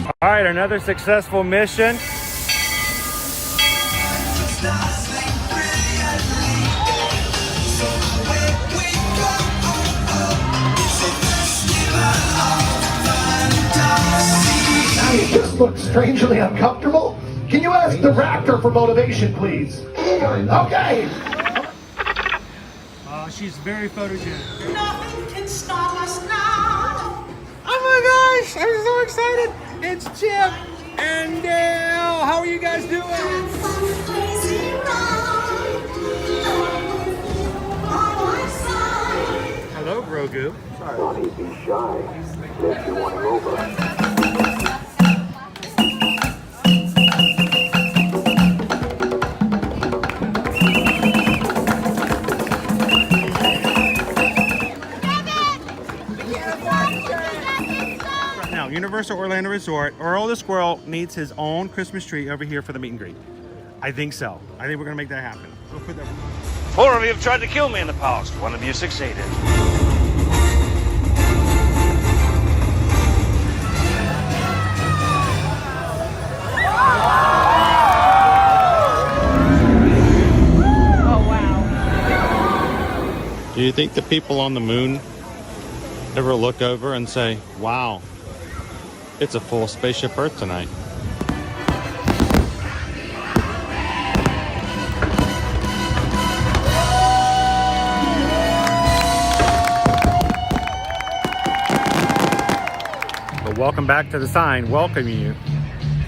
All right, another successful mission. It just looks strangely uncomfortable. Can you ask the raptor for motivation, please? Okay. She's very photogenic. Nothing can stop us now. Oh my gosh, I'm so excited. It's Chip and Dale. How are you guys doing? Hello, Grogu. Johnny, be shy. If you want him over. Universal Orlando Resort, Earl the Squirrel needs his own Christmas tree over here for the meet and greet. I think so. I think we're gonna make that happen. We'll put that. 4 of you have tried to kill me in the past. 1 of you succeeded. Oh wow. Do you think the people on the moon ever look over and say, wow, it's a full spaceship Earth tonight? But welcome back to the sign welcoming you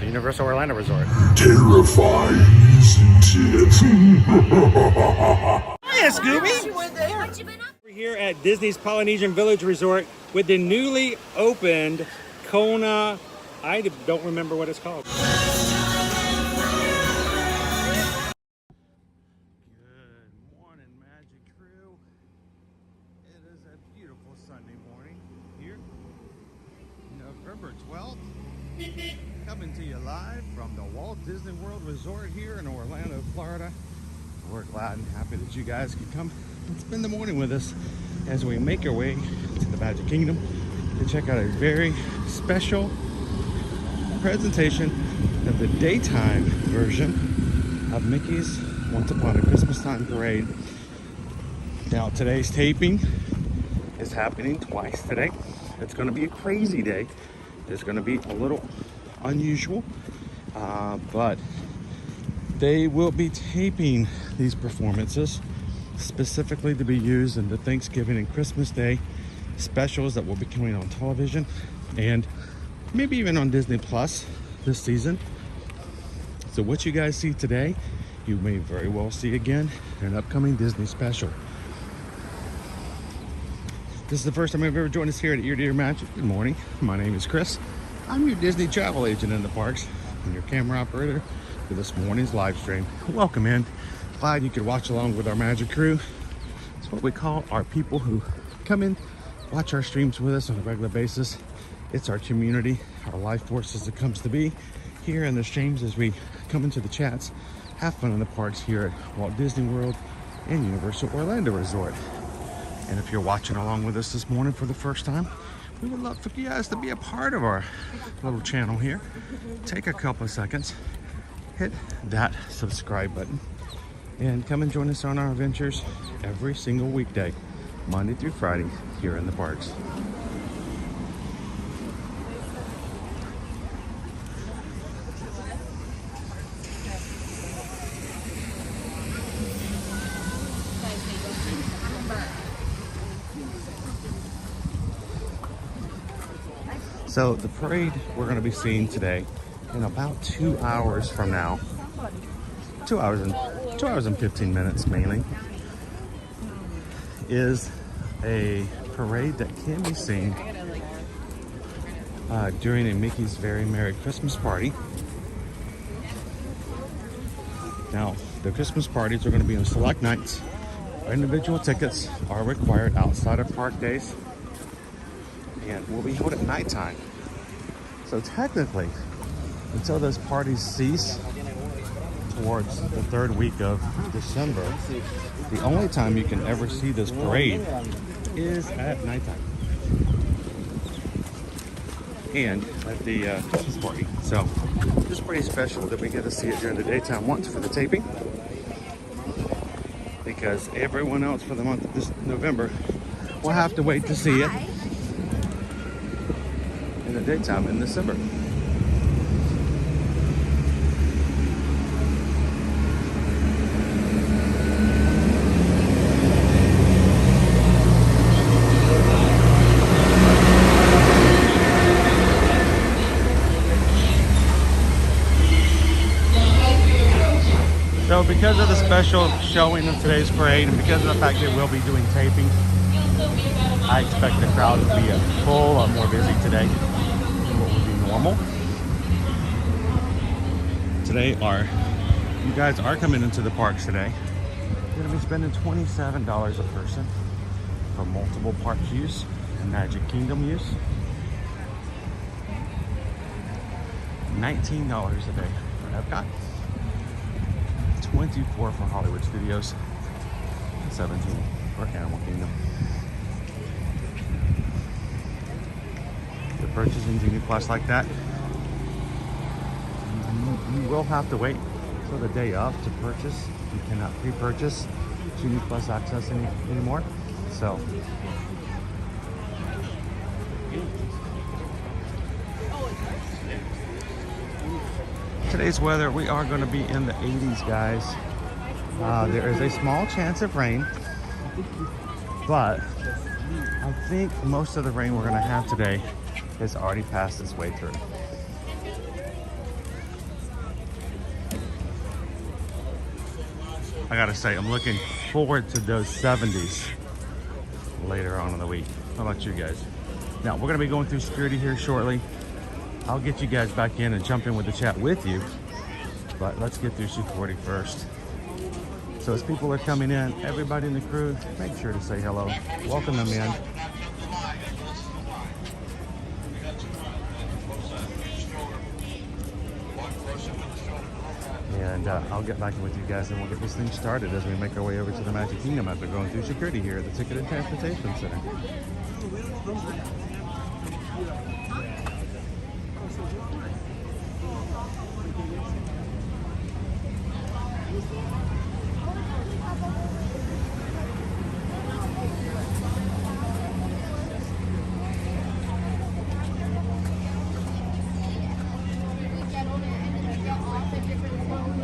to Universal Orlando Resort. Terrifying, isn't it? Hiya, Scooby! We're here at Disney's Polynesian Village Resort with the newly opened Kona, I don't remember what it's called. Good morning, Magic Crew. It is a beautiful Sunday morning here, November 12th. Coming to you live from the Walt Disney World Resort here in Orlando, Florida. We're glad and happy that you guys could come and spend the morning with us as we make our way to the Magic Kingdom to check out a very special presentation of the daytime version of Mickey's Once Upon a Christmastime parade. Now today's taping is happening twice today. It's going to be a crazy day. It's going to be a little unusual, but they will be taping these performances specifically to be used in the Thanksgiving and Christmas Day specials that will be coming on television and maybe even on Disney Plus this season. So what you guys see today, you may very well see again in an upcoming Disney special. This is the first time I've ever joined us here at Ear to Ear Magic. Good morning, my name is Chris. I'm your Disney travel agent in the parks and your camera operator for this morning's live stream. Welcome in. Glad you could watch along with our Magic Crew. It's what we call our people who come in, watch our streams with us on a regular basis. It's our community, our life force as it comes to be here in the streams as we come into the chats, have fun in the parks here at Walt Disney World and Universal Orlando Resort. And if you're watching along with us this morning for the first time, we would love for you guys to be a part of our little channel here. Take a couple of seconds, hit that subscribe button, and come and join us on our adventures every single weekday, Monday through Friday, here in the parks. So the parade we're going to be seeing today in about 2 hours from now, 2 hours and 15 minutes mainly, is a parade that can be seen during a Mickey's Very Merry Christmas Party. Now, the Christmas parties are going to be on select nights. Individual tickets are required outside of park days and will be held at nighttime. So technically, until those parties cease towards the third week of December, the only time you can ever see this parade is at nighttime. and at the Christmas party. So it's pretty special that we get to see it during the daytime once for the taping, because everyone else for the month of this November will have to wait to see it in the daytime in December. So because of the special showing of today's parade and because of the fact that we'll be doing taping, I expect the crowd to be a whole lot more busy today than what would be normal. Today you guys are coming into the parks today. You're gonna be spending $27 a person for multiple park use and Magic Kingdom use. $19 a day for Epcot. 24 for Hollywood Studios, and 17 for Animal Kingdom. If you're purchasing Genie Plus like that, you will have to wait till the day of to purchase. You cannot pre-purchase Genie Plus access anymore. So today's weather, we are going to be in the 80s, guys. There is a small chance of rain, but I think most of the rain we're going to have today has already passed its way through. I gotta say, I'm looking forward to those 70s later on in the week. How about you guys? Now, we're going to be going through security here shortly. I'll get you guys back in and jump in with the chat with you, but let's get through security first. So as people are coming in, everybody in the crew, make sure to say hello. Welcome them in. And I'll get back in with you guys and we'll get this thing started as we make our way over to the Magic Kingdom after going through security here at the Ticket and Transportation Center.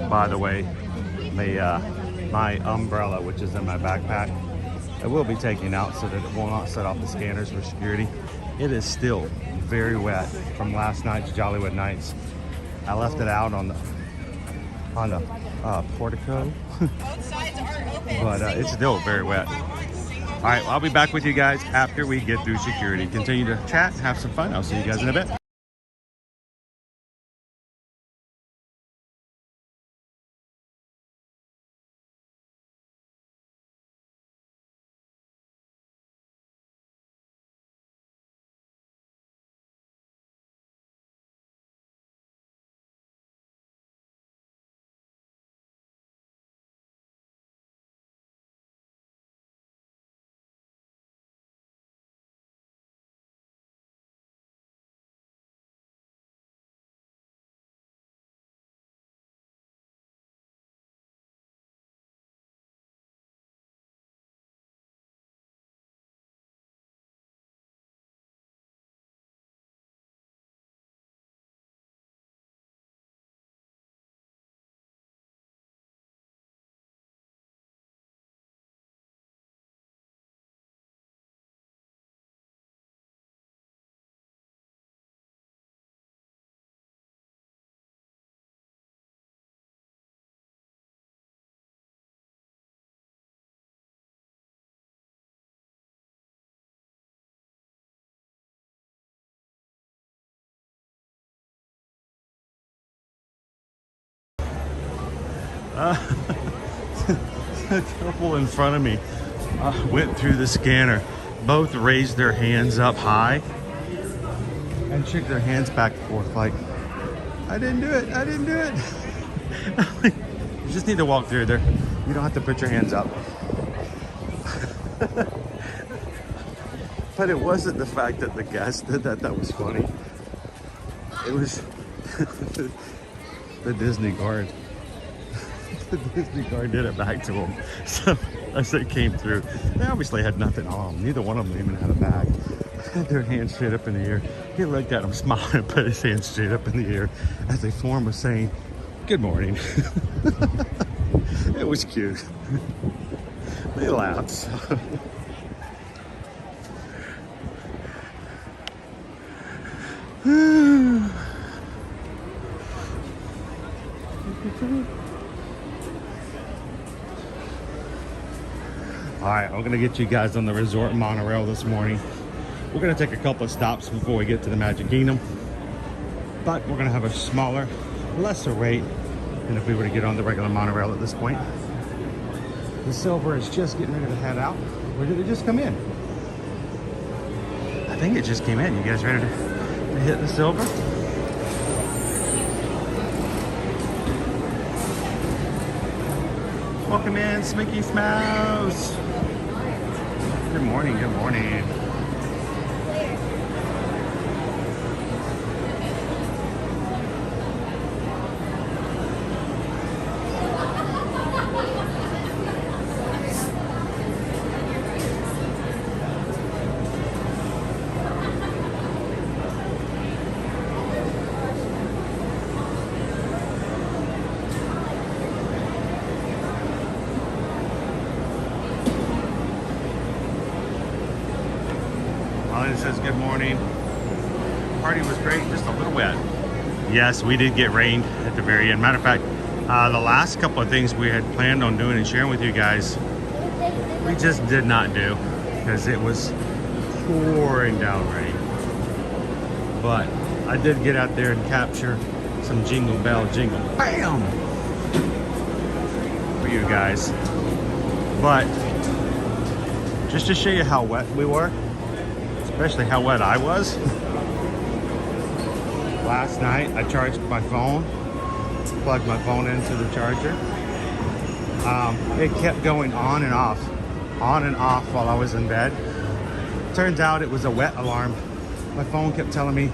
By the way, my umbrella, which is in my backpack, I will be taking out so that it will not set off the scanners for security. It is still very wet from last night's Jollywood Nights. I left it out on the portico, but it's still very wet. All right, I'll be back with you guys after we get through security. Continue to chat, have some fun. I'll see you guys in a bit. The couple in front of me went through the scanner. Both raised their hands up high and shook their hands back and forth like, I didn't do it, I didn't do it. You just need to walk through there. You don't have to put your hands up. But it wasn't the fact that the guest did that that was funny. It was the Disney guard. The Disney guard did it back to him. So as they came through, they obviously had nothing on them. Neither one of them even had a bag. Had their hands straight up in the air. He looked at them, smiled, and put his hands straight up in the air as a form of saying, "Good morning." It was cute. They laughed. So. All right, I'm gonna get you guys on the resort monorail this morning. We're gonna take a couple of stops before we get to the Magic Kingdom, but we're gonna have a smaller, lesser wait than if we were to get on the regular monorail at this point. The Silver is just getting ready to head out. Or did it just come in? I think it just came in. You guys ready to hit the Silver? Welcome in, Smicky Smouse. Good morning, good morning. It says good morning. Party was great, just a little wet. Yes, we did get rained at the very end. Matter of fact, the last couple of things we had planned on doing and sharing with you guys, we just did not do because it was pouring down rain. But I did get out there and capture some Jingle Bell Jingle Bam for you guys. But just to show you how wet we were, especially how wet I was. Last night I charged my phone, plugged my phone into the charger. It kept going on and off while I was in bed. Turns out it was a wet alarm. My phone kept telling me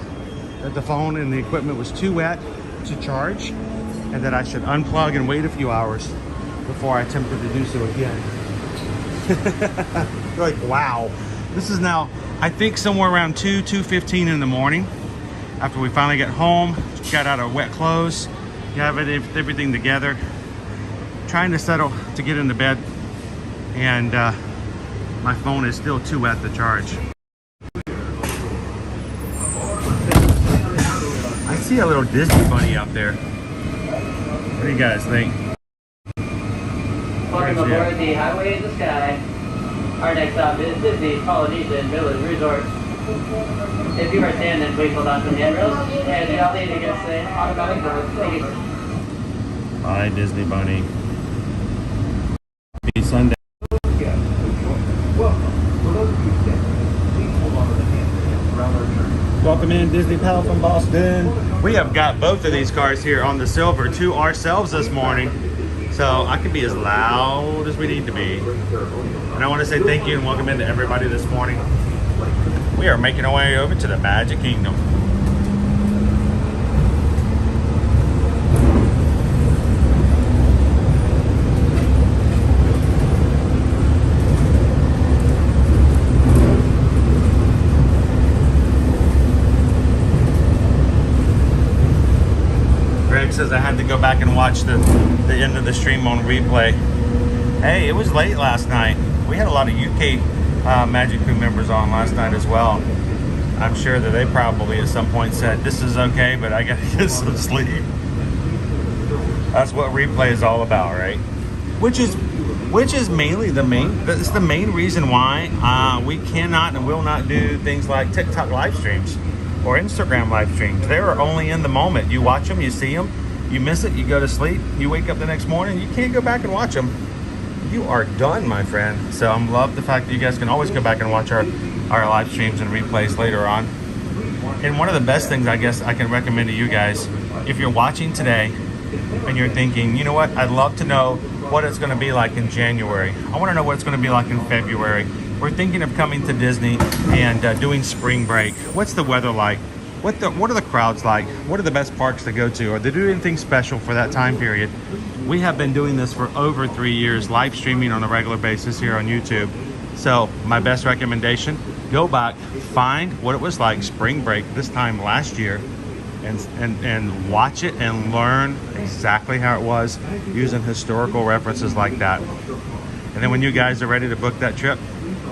that the phone and the equipment was too wet to charge and that I should unplug and wait a few hours before I attempted to do so again. You're like, wow. This is now, I think, somewhere around 2:15 in the morning. After we finally got home, got out of wet clothes, got everything together, trying to settle to get into bed, and my phone is still too wet to charge. I see a little Disney bunny out there. What do you guys think? Welcome aboard the Highway in the Sky. Our next stop is Disney's Polynesian Village Resort. If you are standing, please hold on to the handrails, and you all need to get the automatic doors. Thank you. Hi, Disney Bunny. Happy Sunday. Welcome in, Disney Pal from Boston. We have got both of these cars here on the Silver to ourselves this morning, so I can be as loud as we need to be. And I want to say thank you and welcome in to everybody this morning. We are making our way over to the Magic Kingdom. Greg says I had to go back and watch the end of the stream on replay. Hey, it was late last night. We had a lot of UK Magic Crew members on last night as well. I'm sure that they probably at some point said, this is okay, but I gotta get some sleep. That's what replay is all about, right? Which is mainly it's the main reason why we cannot and will not do things like TikTok live streams or Instagram live streams. They are only in the moment. You watch them, you see them, you miss it, you go to sleep, you wake up the next morning, you can't go back and watch them. You are done, my friend. So I love the fact that you guys can always go back and watch our live streams and replays later on. And one of the best things I guess I can recommend to you guys, if you're watching today and you're thinking, you know what, I'd love to know what it's going to be like in January. I want to know what it's going to be like in February. We're thinking of coming to Disney and doing spring break. What's the weather like what are the crowds like? What are the best parks to go to? Or they do anything special for that time period? We have been doing this for over 3 years, live streaming on a regular basis here on YouTube. So my best recommendation, go back, find what it was like spring break this time last year, and watch it and learn exactly how it was using historical references like that. And then when you guys are ready to book that trip,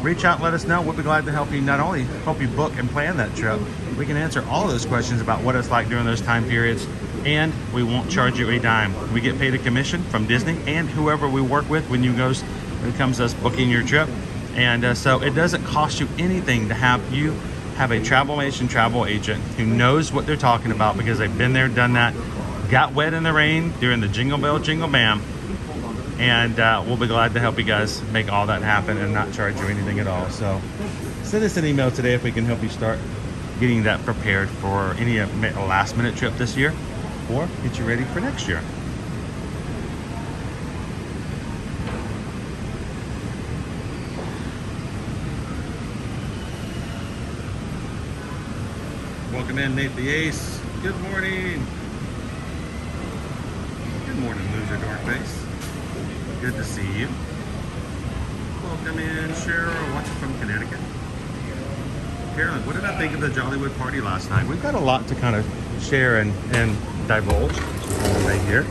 reach out and let us know. We'll be glad to help you, not only help you book and plan that trip, we can answer all of those questions about what it's like during those time periods, and we won't charge you a dime. We get paid a commission from Disney and whoever we work with when it comes to us booking your trip. And so it doesn't cost you anything to have a Travelmation travel agent who knows what they're talking about, because they've been there, done that, got wet in the rain during the Jingle Bell Jingle Bam. And we'll be glad to help you guys make all that happen and not charge you anything at all. So send us an email today if we can help you start getting that prepared for any last minute trip this year, or get you ready for next year. Welcome in, Nate the Ace. Good morning. Good morning, loser Dorkface. Good to see you. Welcome in, Cheryl, watching from Connecticut. Carolyn, what did I think of the Jollywood party last night? We've got a lot to kind of share and divulge right here.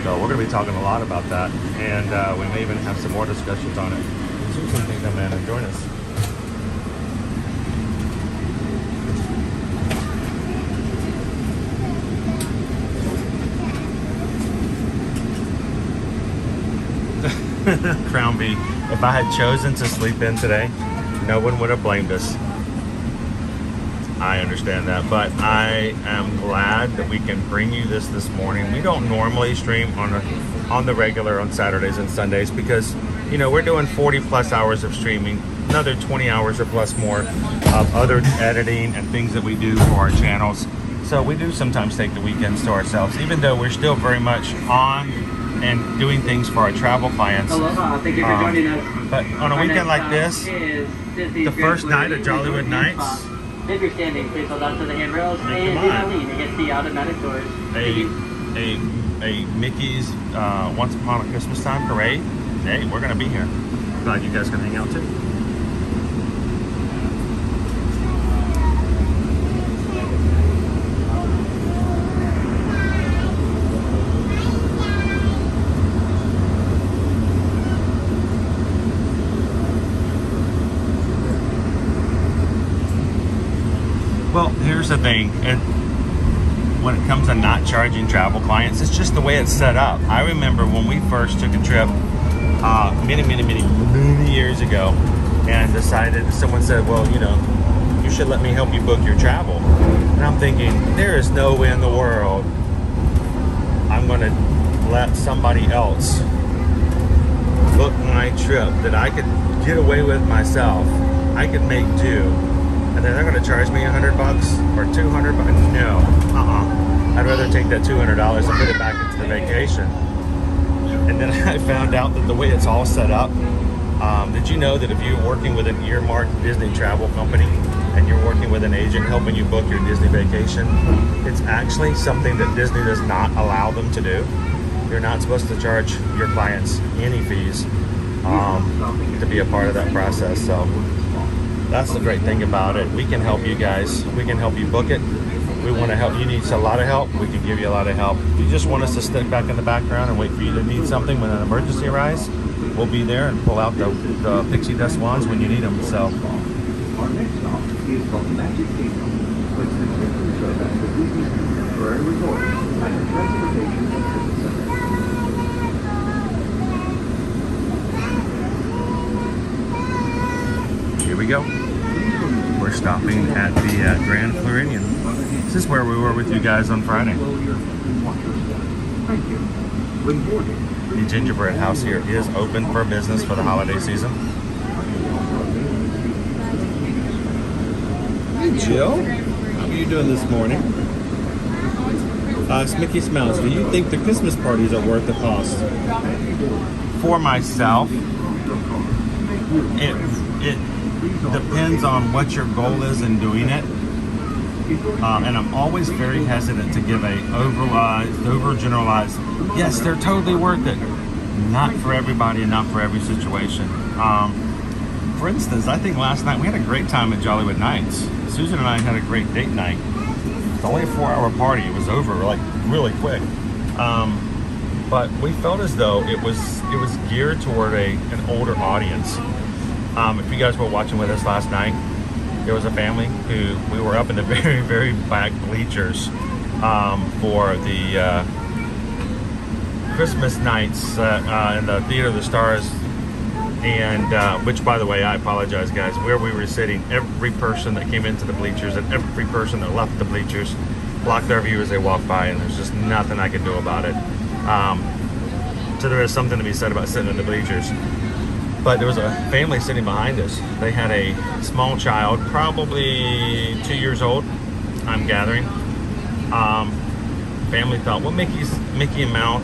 So we're going to be talking a lot about that, and we may even have some more discussions on it. Susan can come in and join us. Crown B, if I had chosen to sleep in today, no one would have blamed us. I understand that, but I am glad that we can bring you this morning. We don't normally stream on the regular on Saturdays and Sundays, because we're doing 40 plus hours of streaming, another 20 hours or plus more of other editing and things that we do for our channels. So we do sometimes take the weekends to ourselves, even though we're still very much on and doing things for our travel clients. Aloha, thank you for joining us. But on a weekend like this, the first night of Jollywood Nights, if you're standing, please hold on to the handrails and do not lean against the automatic doors. A Mickey's Once Upon a Christmastime parade. Hey, we're gonna be here. Glad you guys can hang out too. Well, here's the thing, and when it comes to not charging travel clients, it's just the way it's set up. I remember when we first took a trip many years ago, and decided, someone said, well, you should let me help you book your travel. And I'm thinking, there is no way in the world I'm going to let somebody else book my trip that I could get away with myself. I could make do. And then they're going to charge me $100 or $200. No, I'd rather take that $200 and put it back into the vacation. And then I found out that the way it's all set up, did you know that if you're working with an earmarked Disney travel company and you're working with an agent helping you book your Disney vacation, it's actually something that Disney does not allow them to do. You're not supposed to charge your clients any fees to be a part of that process. So that's the great thing about it. We can help you guys. We can help you book it. We want to help. You need a lot of help, we can give you a lot of help. If you just want us to stick back in the background and wait for you to need something when an emergency arises, we'll be there and pull out the pixie dust wands when you need them. So our next stop is the Magic Kingdom, which is the serve as the Disney's temporary resort and the transportation and visit center. here we go. We're stopping at the Grand Floridian. This is where we were with you guys on Friday. Thank you. When boarding, The gingerbread house here is open for business for the holiday season. Hey Jill, how are you doing this morning? Smicky Smiles, do you think the Christmas parties are worth the cost? For myself, it depends on what your goal is in doing it. And I'm always very hesitant to give a overgeneralized, yes, they're totally worth it. Not for everybody and not for every situation. For instance, I think last night we had a great time at Jollywood Nights. Susan and I had a great date night. It's only a 4-hour party. It was over like really quick. But we felt as though it was geared toward an older audience. If you guys were watching with us last night, there was a family who we were up in the very, very back bleachers for the Christmas nights in the Theater of the Stars, and which, by the way, I apologize, guys. Where we were sitting, every person that came into the bleachers and every person that left the bleachers blocked their view as they walked by, and there's just nothing I could do about it. So there is something to be said about sitting in the bleachers. But there was a family sitting behind us. They had a small child, probably 2 years old, I'm gathering. Family thought, well, Mickey Mouse,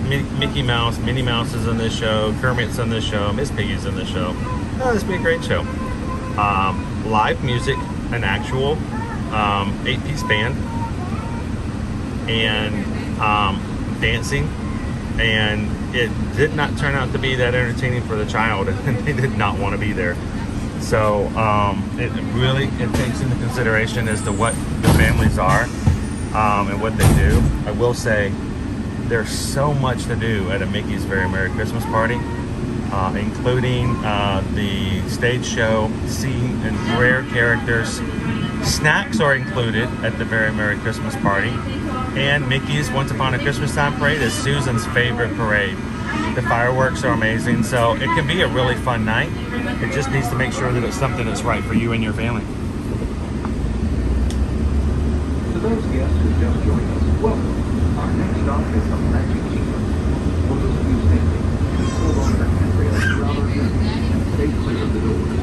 Minnie Mouse is in this show, Kermit's in this show, Miss Piggy's in this show. Oh, this will be a great show. Live music, an actual 8-piece band, and dancing, and it did not turn out to be that entertaining for the child, and they did not want to be there. So it takes into consideration as to what the families are and what they do. I will say there's so much to do at a Mickey's Very Merry Christmas Party, including the stage show, seeing and rare characters. Snacks are included at the Very Merry Christmas Party, and Mickey's Once Upon a Christmastime Parade is Susan's favorite parade. The fireworks are amazing, so it can be a really fun night. It just needs to make sure that it's something that's right for you and your family. To those guests who just joined us, welcome. Our next stop is the Magic Kingdom. For those of you standing, please hold on to the handrails throughout our journey and stay clear of the doors.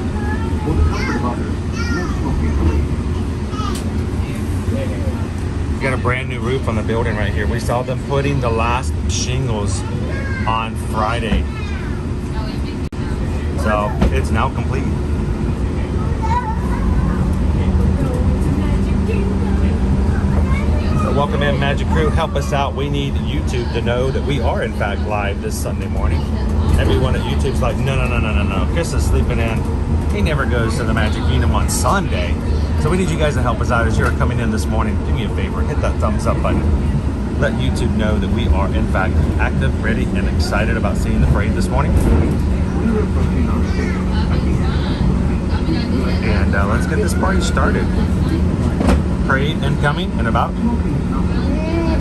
For the comfort of others, no smoking, please. We got a brand new roof on the building right here. We saw them putting the last shingles on Friday. So it's now complete. So welcome in, Magic Crew. Help us out. We need YouTube to know that we are in fact live this Sunday morning. Everyone at YouTube's like, no. Chris is sleeping in. He never goes to the Magic Kingdom on Sunday. So we need you guys to help us out as you're coming in this morning. Do me a favor, hit that thumbs up button. Let YouTube know that we are in fact active, ready, and excited about seeing the parade this morning. And let's get this party started. Parade incoming in about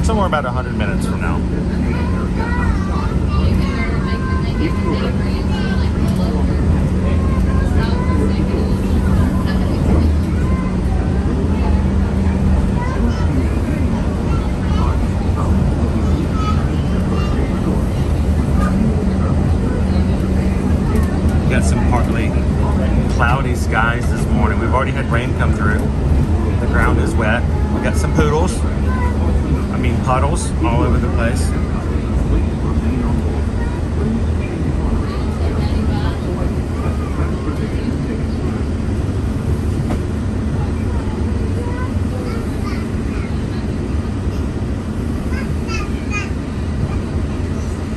somewhere about 100 minutes from now. Got some partly cloudy skies this morning. We've already had rain come through. The ground is wet. We got some puddles. I mean puddles all over the place.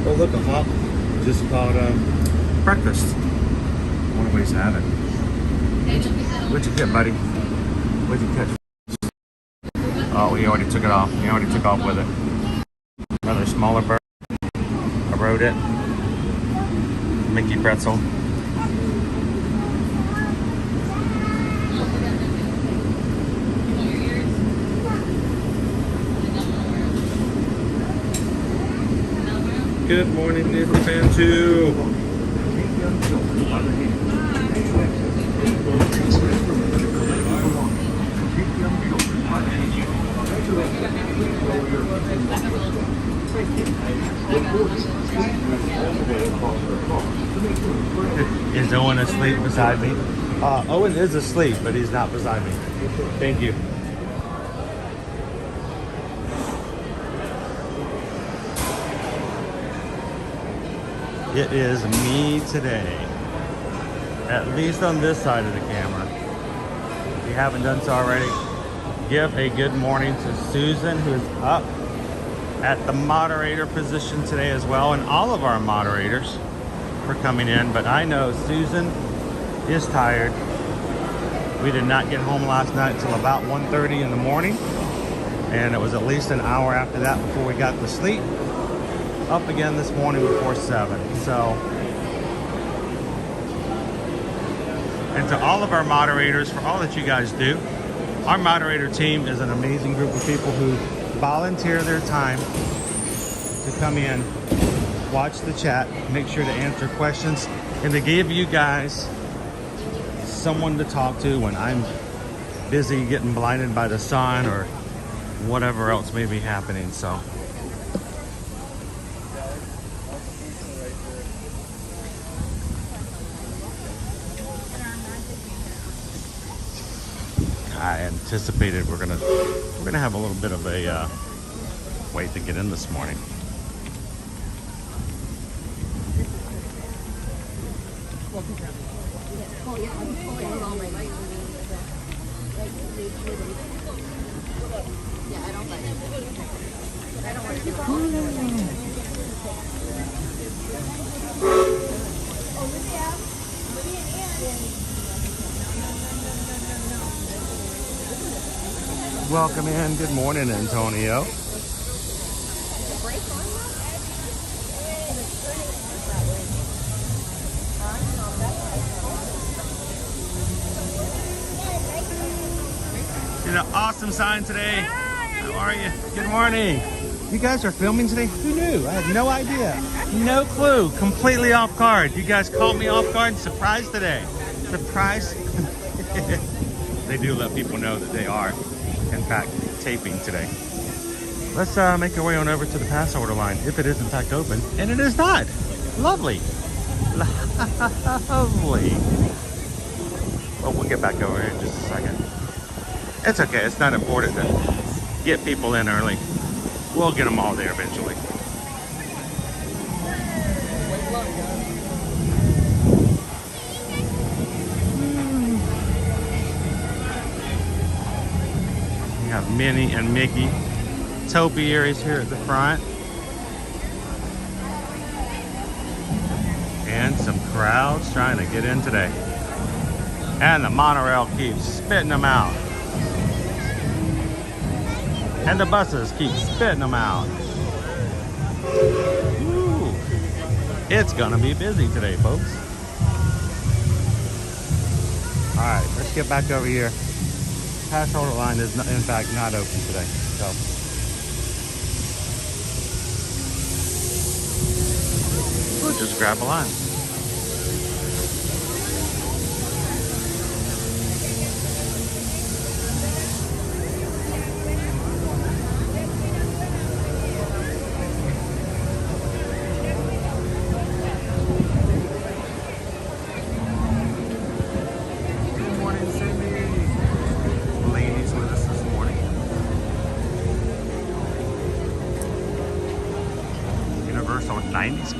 Oh look, a hawk just caught breakfast. One of ways to have it. What'd you get, buddy? What'd you catch? Oh, we already took it off. We already took off with it. Another smaller bird. I rode it. Mickey pretzel. Good morning, Disney fan 2. Is Owen asleep beside me? Owen is asleep, but he's not beside me. Thank you. It is me today. at least on this side of the camera. If you haven't done so already, give a good morning to Susan, who is up at the moderator position today as well, and all of our moderators for coming in. But I know Susan is tired. We did not get home last night until about 1:30 in the morning, and it was at least an hour after that before we got to sleep. Up again this morning before 7. So, and to all of our moderators for all that you guys do. Our moderator team is an amazing group of people who volunteer their time to come in, watch the chat, make sure to answer questions, and to give you guys someone to talk to when I'm busy getting blinded by the sun or whatever else may be happening. So I anticipated we're gonna have a little bit of a wait to get in this morning. Welcome in. Good morning, Antonio. You know, awesome sign today. How are you? Good morning. You guys are filming today? Who knew? I had no idea. No clue. Completely off guard. You guys caught me off guard. Surprise today. Surprise. They do let people know that they are, in fact, taping today. Let's make our way on over to the pass order line, if it is in fact open. And it is not. Lovely. Lovely. Well, we'll get back over here in just a second. It's okay. It's not important to get people in early. We'll get them all there eventually. We have Minnie and Mickey topiaries here at the front. And some crowds trying to get in today. And the monorail keeps spitting them out. And the buses keep spitting them out. Ooh. It's gonna be busy today, folks. All right, let's get back over here. Pass order line is, in fact, not open today. So we'll just grab a line.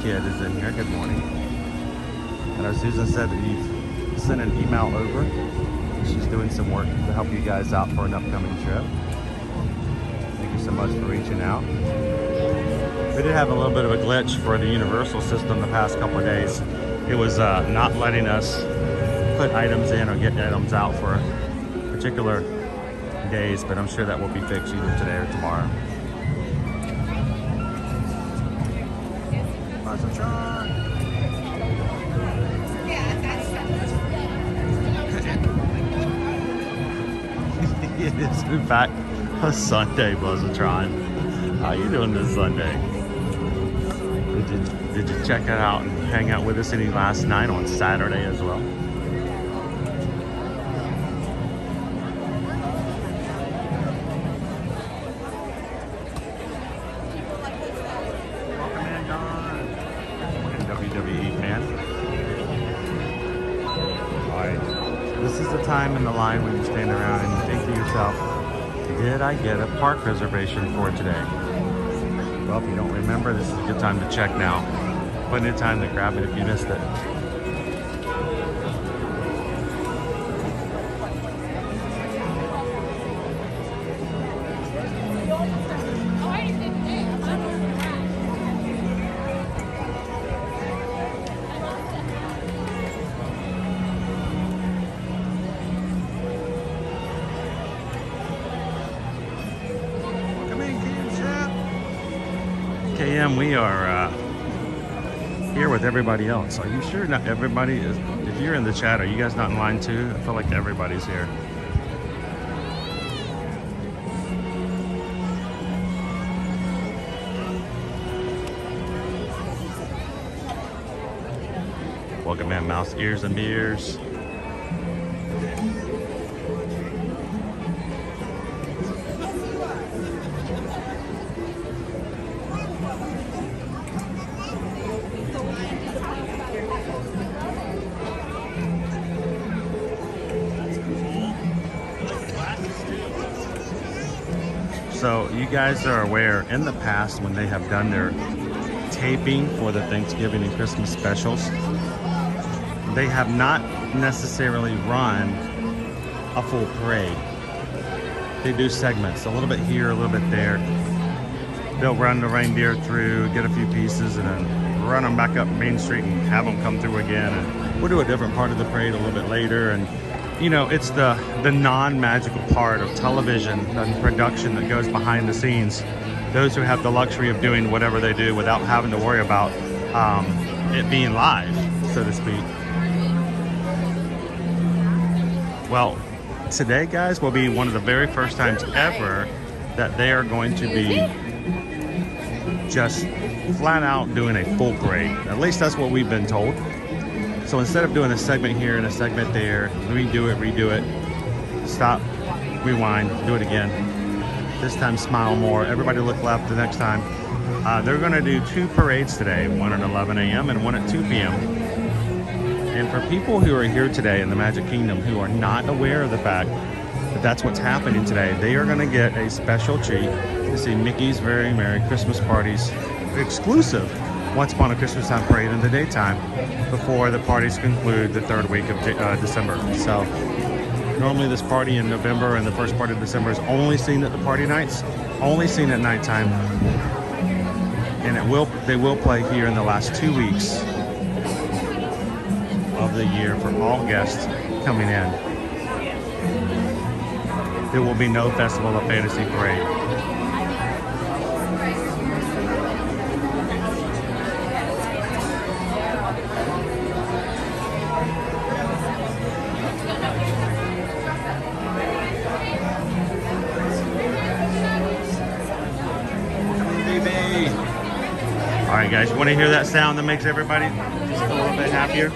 Kid is in here. Good morning. I know Susan said that you've sent an email over. She's doing some work to help you guys out for an upcoming trip. Thank you so much for reaching out. We did have a little bit of a glitch for the Universal system the past couple of days. It was not letting us put items in or get items out for particular days, but I'm sure that will be fixed either today or tomorrow. It is, in fact, a Sunday Buzzatron. How you doing this Sunday? Did you check it out and hang out with us any last night on Saturday as well? Welcome in, Don. WWE fan. All right. This is the time in the line when you stand around and you think to yourself, did I get a park reservation for today? Well, if you don't remember, this is a good time to check now. Plenty of time to grab it if you missed it. a.m. We are here with everybody else. Are you sure not everybody is? If you're in the chat, are you guys not in line too? I feel like everybody's here. Welcome in, Mouse Ears and Beers. So you guys are aware, in the past when they have done their taping for the Thanksgiving and Christmas specials, they have not necessarily run a full parade. They do segments, a little bit here, a little bit there. They'll run the reindeer through, get a few pieces, and then run them back up Main Street and have them come through again. And we'll do a different part of the parade a little bit later. And you know, it's the non-magical part of television and production that goes behind the scenes. Those who have the luxury of doing whatever they do without having to worry about it being live, so to speak. Well, today, guys, will be one of the very first times ever that they are going to be just flat out doing a full parade. At least that's what we've been told. So instead of doing a segment here and a segment there, redo it, stop, rewind, do it again. This time smile more. Everybody look left the next time. They're going to do 2 parades today, one at 11 a.m. and one at 2 p.m. And for people who are here today in the Magic Kingdom who are not aware of the fact that that's what's happening today, they are going to get a special treat to see Mickey's Very Merry Christmas Parties exclusive Once Upon a Christmastime parade in the daytime before the parties conclude the 3rd week of December. So normally this party in November and the first part of December is only seen at the party nights, only seen at nighttime. And they will play here in the last 2 weeks of the year for all guests coming in. There will be no Festival of Fantasy parade. All right, guys, you want to hear that sound that makes everybody just a little bit happier?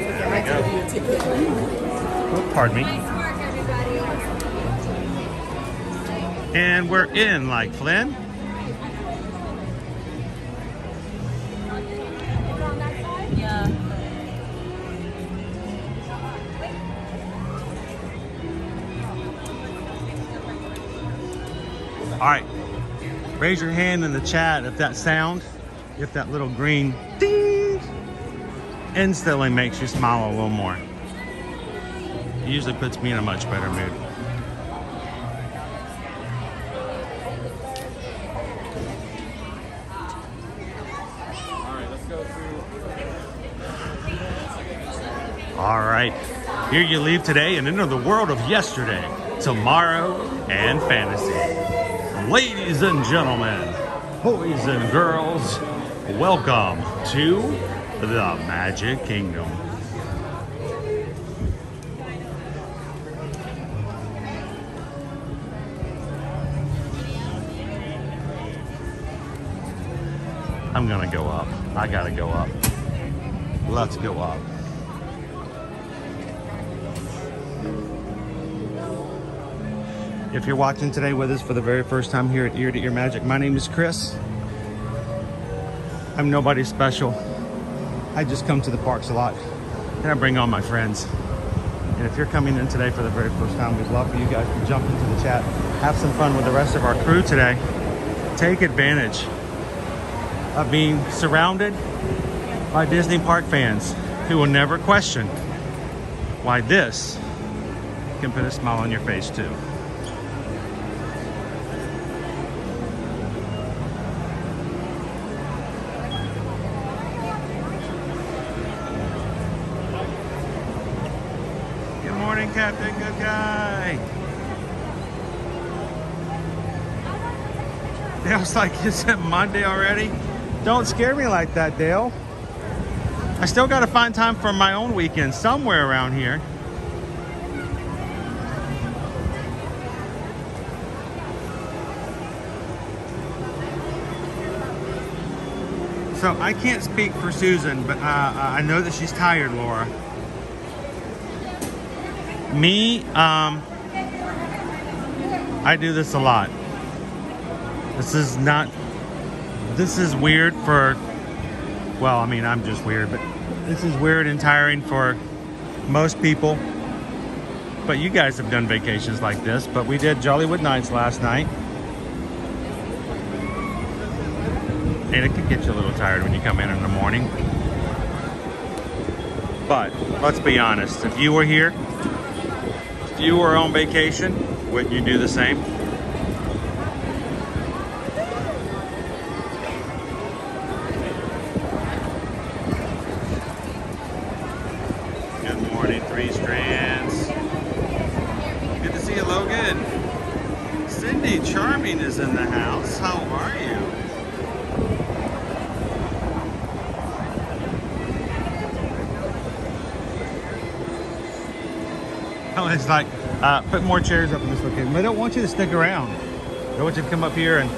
There we go. Oh, pardon me. And we're in, like Flynn. All right, raise your hand in the chat if that sound, if that little green ding instantly makes you smile a little more. It usually puts me in a much better mood. All right, here you leave today and enter the world of yesterday, tomorrow, and fantasy. Ladies and gentlemen, boys and girls, welcome to the Magic Kingdom. I'm gonna go up. I gotta go up. Let's go up. If you're watching today with us for the very first time here at Ear to Ear Magic, my name is Chris. I'm nobody special. I just come to the parks a lot and I bring on my friends. And if you're coming in today for the very first time, we'd love for you guys to jump into the chat, have some fun with the rest of our crew today. Take advantage of being surrounded by Disney park fans who will never question why this can put a smile on your face too. Good morning, Captain Good Guy. Dale's like, is it Monday already? Don't scare me like that, Dale. I still got to find time for my own weekend somewhere around here. So I can't speak for Susan, but I know that she's tired, Laura. Me, I do this a lot. This is weird for, well, I mean, I'm just weird, but this is weird and tiring for most people. But you guys have done vacations like this, but we did Jollywood Nights last night. And it can get you a little tired when you come in the morning. But let's be honest, if you were here, if you were on vacation, wouldn't you do the same? Good morning, Three Strands. Good to see you, Logan. Cindy Charming is in the house. How are you? It's like, put more chairs up in this location. They don't want you to stick around. They want you to come up here and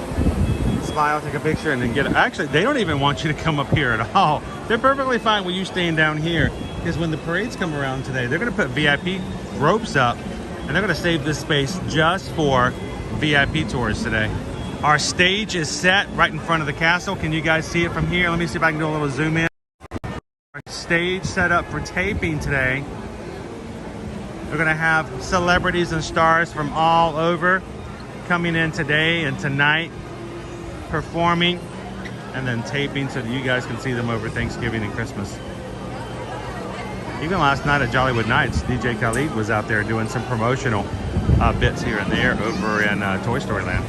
smile, take a picture, and then get it. Actually, they don't even want you to come up here at all. They're perfectly fine with you staying down here, because when the parades come around today, they're going to put VIP ropes up, and they're going to save this space just for VIP tours today. Our stage is set right in front of the castle. Can you guys see it from here? Let me see if I can do a little zoom in. Our stage set up for taping today. We're going to have celebrities and stars from all over coming in today and tonight, performing, and then taping so that you guys can see them over Thanksgiving and Christmas. Even last night at Jollywood Nights, DJ Khaled was out there doing some promotional bits here and there over in Toy Story Land.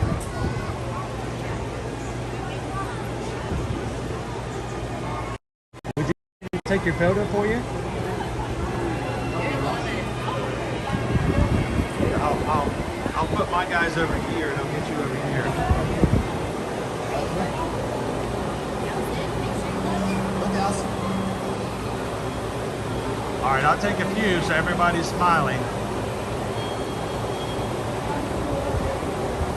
Would you take your photo for you? I'll put my guys over here and I'll get you over here. All right, I'll take a few so everybody's smiling.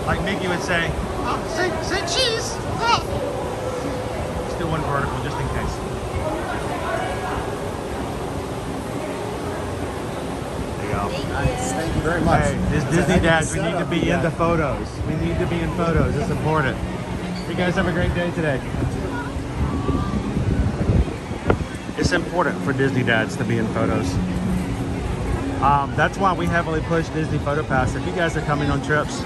Like Mickey would say, oh, say cheese. Oh. Let's do one vertical just in case. Thank you very much. Hey, this Disney Dads, we need to be in the photos. We need to be in photos. It's important. You guys have a great day today. It's important for Disney Dads to be in photos. That's why we heavily push Disney Photo Pass. If you guys are coming on trips,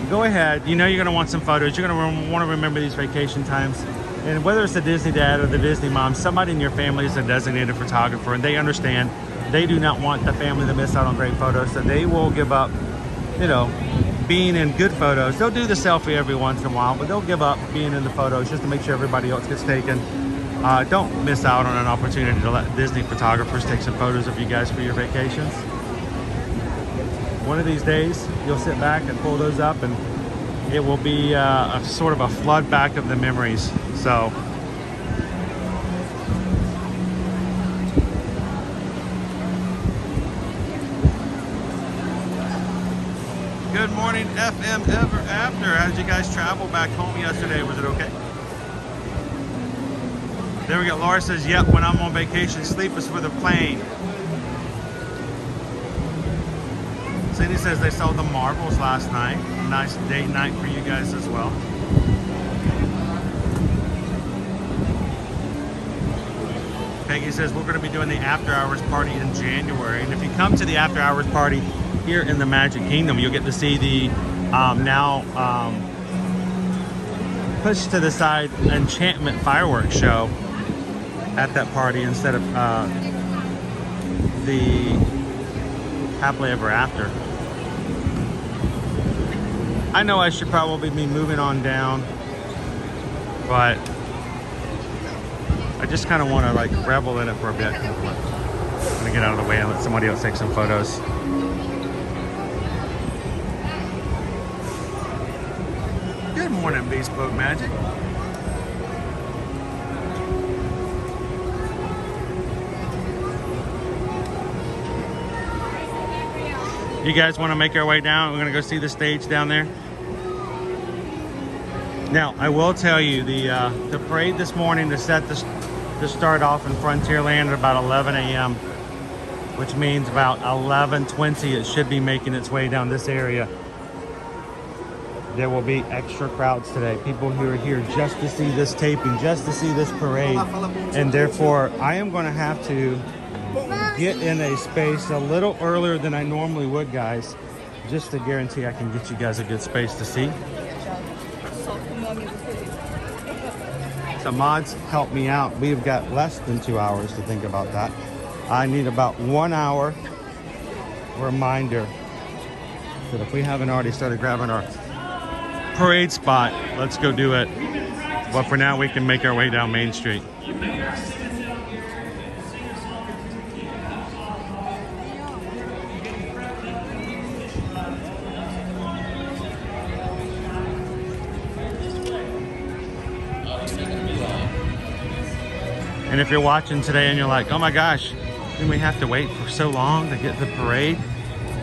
go ahead. You know you're going to want some photos. You're going to want to remember these vacation times. And whether it's the Disney Dad or the Disney Mom, somebody in your family is a designated photographer, and they understand. They do not want the family to miss out on great photos, so they will give up, you know, being in good photos. They'll do the selfie every once in a while, but they'll give up being in the photos just to make sure everybody else gets taken. Don't miss out on an opportunity to let Disney photographers take some photos of you guys for your vacations. One of these days, you'll sit back and pull those up, and it will be a sort of a flood back of the memories. So. Good morning, FM Ever After. How did you guys travel back home yesterday? Was it okay? There we go. Laura says, yep, when I'm on vacation, sleep is for the plane. Cindy says they saw the Marvels last night. Nice date night for you guys as well. Peggy says we're going to be doing the after hours party in January. And if you come to the after hours party here in the Magic Kingdom, you'll get to see the now pushed to the side Enchantment fireworks show at that party instead of the Happily Ever After. I know I should probably be moving on down, but I just kind of want to like revel in it for a bit. I'm gonna get out of the way and let somebody else take some photos. Good morning, Bespoke Magic. You guys want to make our way down? We're going to go see the stage down there. Now, I will tell you, the parade this morning is set to start off in Frontierland at about 11 a.m., which means about 11:20 it should be making its way down this area. There will be extra crowds today. People who are here just to see this taping, just to see this parade. And therefore, I am going to have to get in a space a little earlier than I normally would, guys, just to guarantee I can get you guys a good space to see. So mods, help me out. We've got less than 2 hours to think about that. I need about 1 hour reminder that if we haven't already started grabbing our parade spot, let's go do it. But for now, we can make our way down Main Street. And if you're watching today and you're like, oh my gosh, then we have to wait for so long to get to the parade.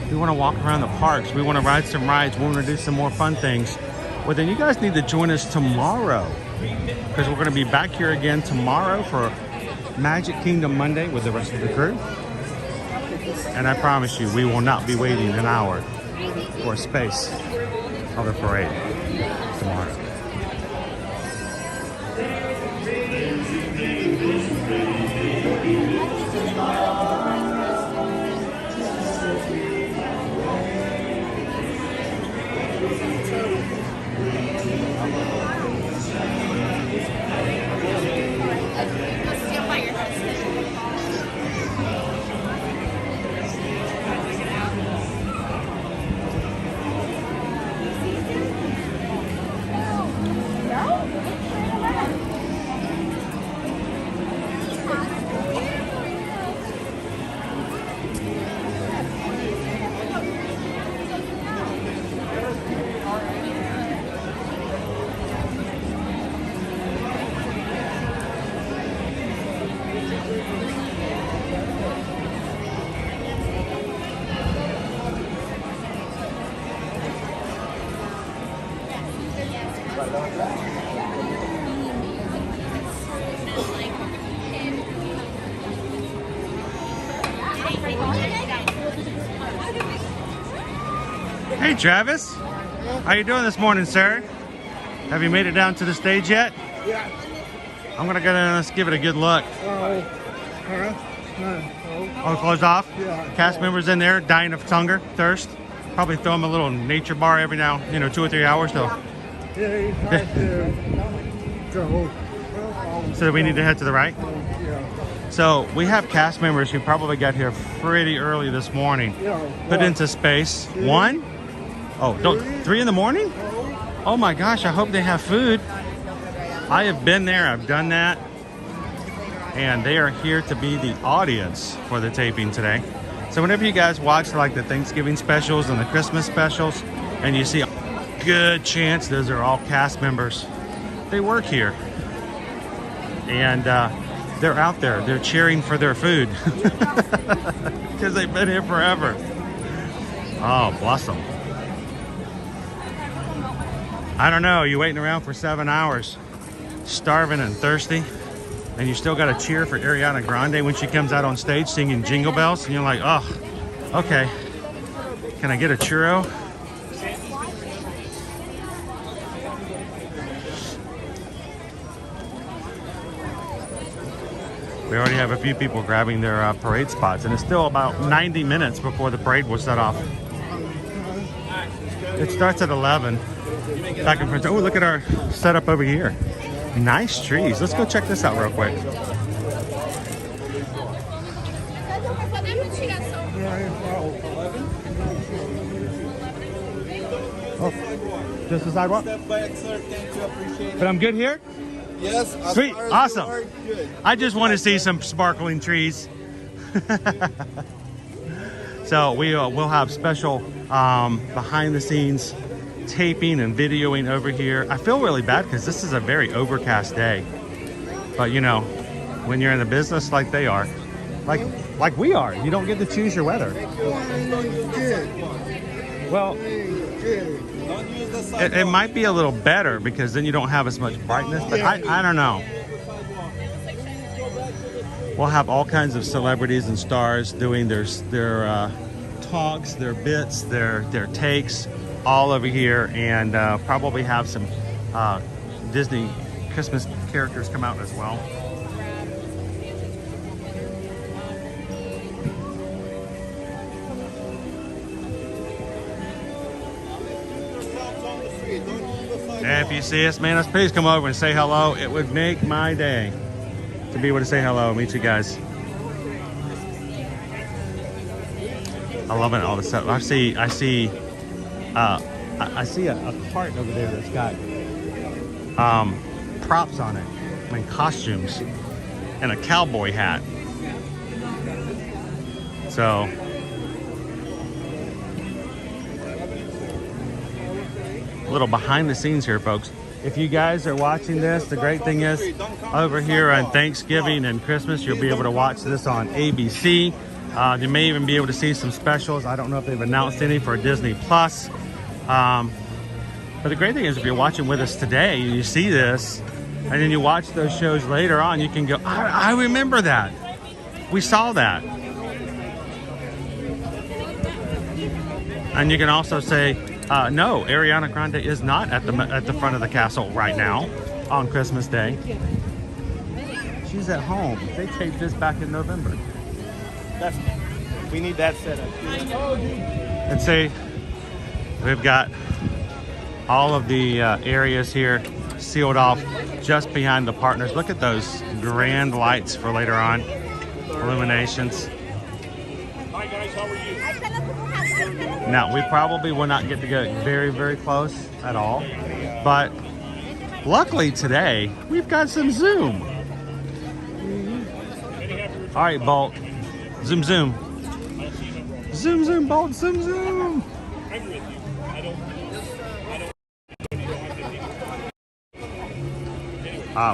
We want to walk around the parks. We want to ride some rides. We want to do some more fun things. Well, then you guys need to join us tomorrow, because we're going to be back here again tomorrow for Magic Kingdom Monday with the rest of the crew. And I promise you, we will not be waiting an hour for space of the parade tomorrow. Hey Travis, how you doing this morning, sir? Have you made it down to the stage yet? Yeah. I'm gonna go down and let's give it a good look. Oh, closed off? Yeah. Cast members in there dying of hunger, thirst. Probably throw them a little nature bar every now, 2 or 3 hours though. So we need to head to the right? So we have cast members who probably got here pretty early this morning. Put into space. 1? Oh, 3 in the morning? Oh my gosh, I hope they have food. I have been there, I've done that. And they are here to be the audience for the taping today. So whenever you guys watch like the Thanksgiving specials and the Christmas specials, and you see a good chance those are all cast members, they work here. And they're out there, they're cheering for their food. Because they've been here forever. Oh, bless them. I don't know, you waiting around for 7 hours, starving and thirsty, and you still got to cheer for Ariana Grande when she comes out on stage singing Jingle Bells, and you're like, oh, okay, can I get a churro? We already have a few people grabbing their parade spots, and it's still about 90 minutes before the parade will set off. It starts at 11. Back in front. Oh, look at our setup over here. Nice trees. Let's go check this out real quick. Oh, just the sidewalk? Step back, sir. Thank you. Appreciate it. But I'm good here? Yes. as Sweet. far as Awesome. you are, good. I just want to see some sparkling trees. So we'll have special behind the scenes taping and videoing over here. I feel really bad because this is a very overcast day. But you know, when you're in the business like they are, like we are, you don't get to choose your weather. Well, it might be a little better because then you don't have as much brightness, but I don't know. We'll have all kinds of celebrities and stars doing their talks, their bits, their takes all over here, and probably have some Disney Christmas characters come out as well. And if you see us, man, please come over and say hello. It would make my day to be able to say hello and meet you guys. I love it, all this stuff. I see a cart over there that's got props on it, and costumes, and a cowboy hat. So a little behind the scenes here, folks. If you guys are watching this, the great thing is over here on Thanksgiving and Christmas, you'll be able to watch this on ABC. You may even be able to see some specials. I don't know if they've announced any for Disney Plus. But the great thing is if you're watching with us today and you see this and then you watch those shows later on, you can go, I remember that. We saw that. And you can also say, no, Ariana Grande is not at the front of the castle right now on Christmas Day. She's at home. They taped this back in November. We need that set up. And see, we've got all of the areas here sealed off just behind the partners. Look at those grand lights for later on. Illuminations. Hi guys, how are you? Now, we probably will not get to go very, very close at all. But luckily today, we've got some Zoom. All right, Bolt. Zoom, zoom. Zoom, zoom, Bolt. Zoom, zoom.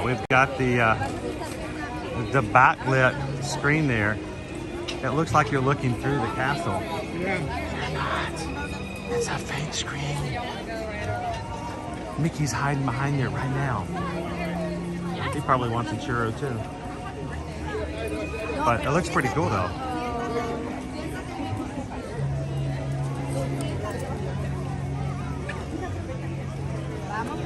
We've got the backlit screen there. It looks like you're looking through the castle. You're not. It's a fake screen. Mickey's hiding behind there right now. He probably wants a churro too. But it looks pretty cool though.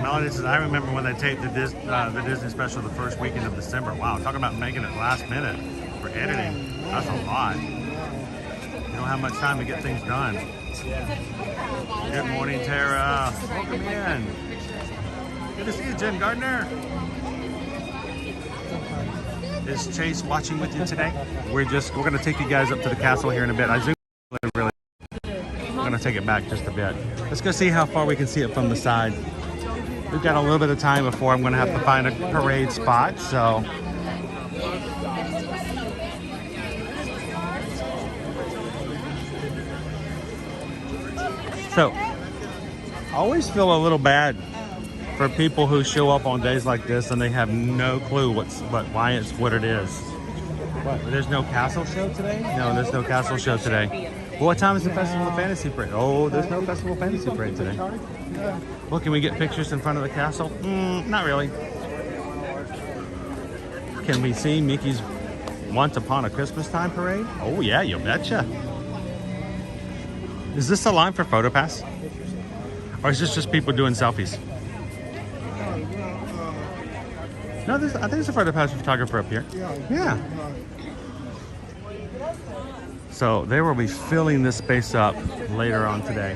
Melody says, I remember when they taped the Disney special the first weekend of December. Wow, talking about making it last minute for editing. That's a lot. You don't have much time to get things done. Good morning, Tara. Welcome in. Good to see you, Jen Gardner. Is Chase watching with you today? We're going to take you guys up to the castle here in a bit. I zoomed really. I'm going to take it back just a bit. Let's go see how far we can see it from the side. We've got a little bit of time before I'm going to have to find a parade spot, so. So, I always feel a little bad for people who show up on days like this and they have no clue why it's what it is. What? There's no castle show today? No, there's no castle show today. Well, what time is the Festival of Fantasy Parade? Oh, there's no Festival of Fantasy Parade today. Well, can we get pictures in front of the castle? Not really. Can we see Mickey's Once Upon a Christmastime parade? Oh yeah, you betcha. Is this a line for PhotoPass? Or is this just people doing selfies? No, I think there's a PhotoPass photographer up here. Yeah. So they will be filling this space up later on today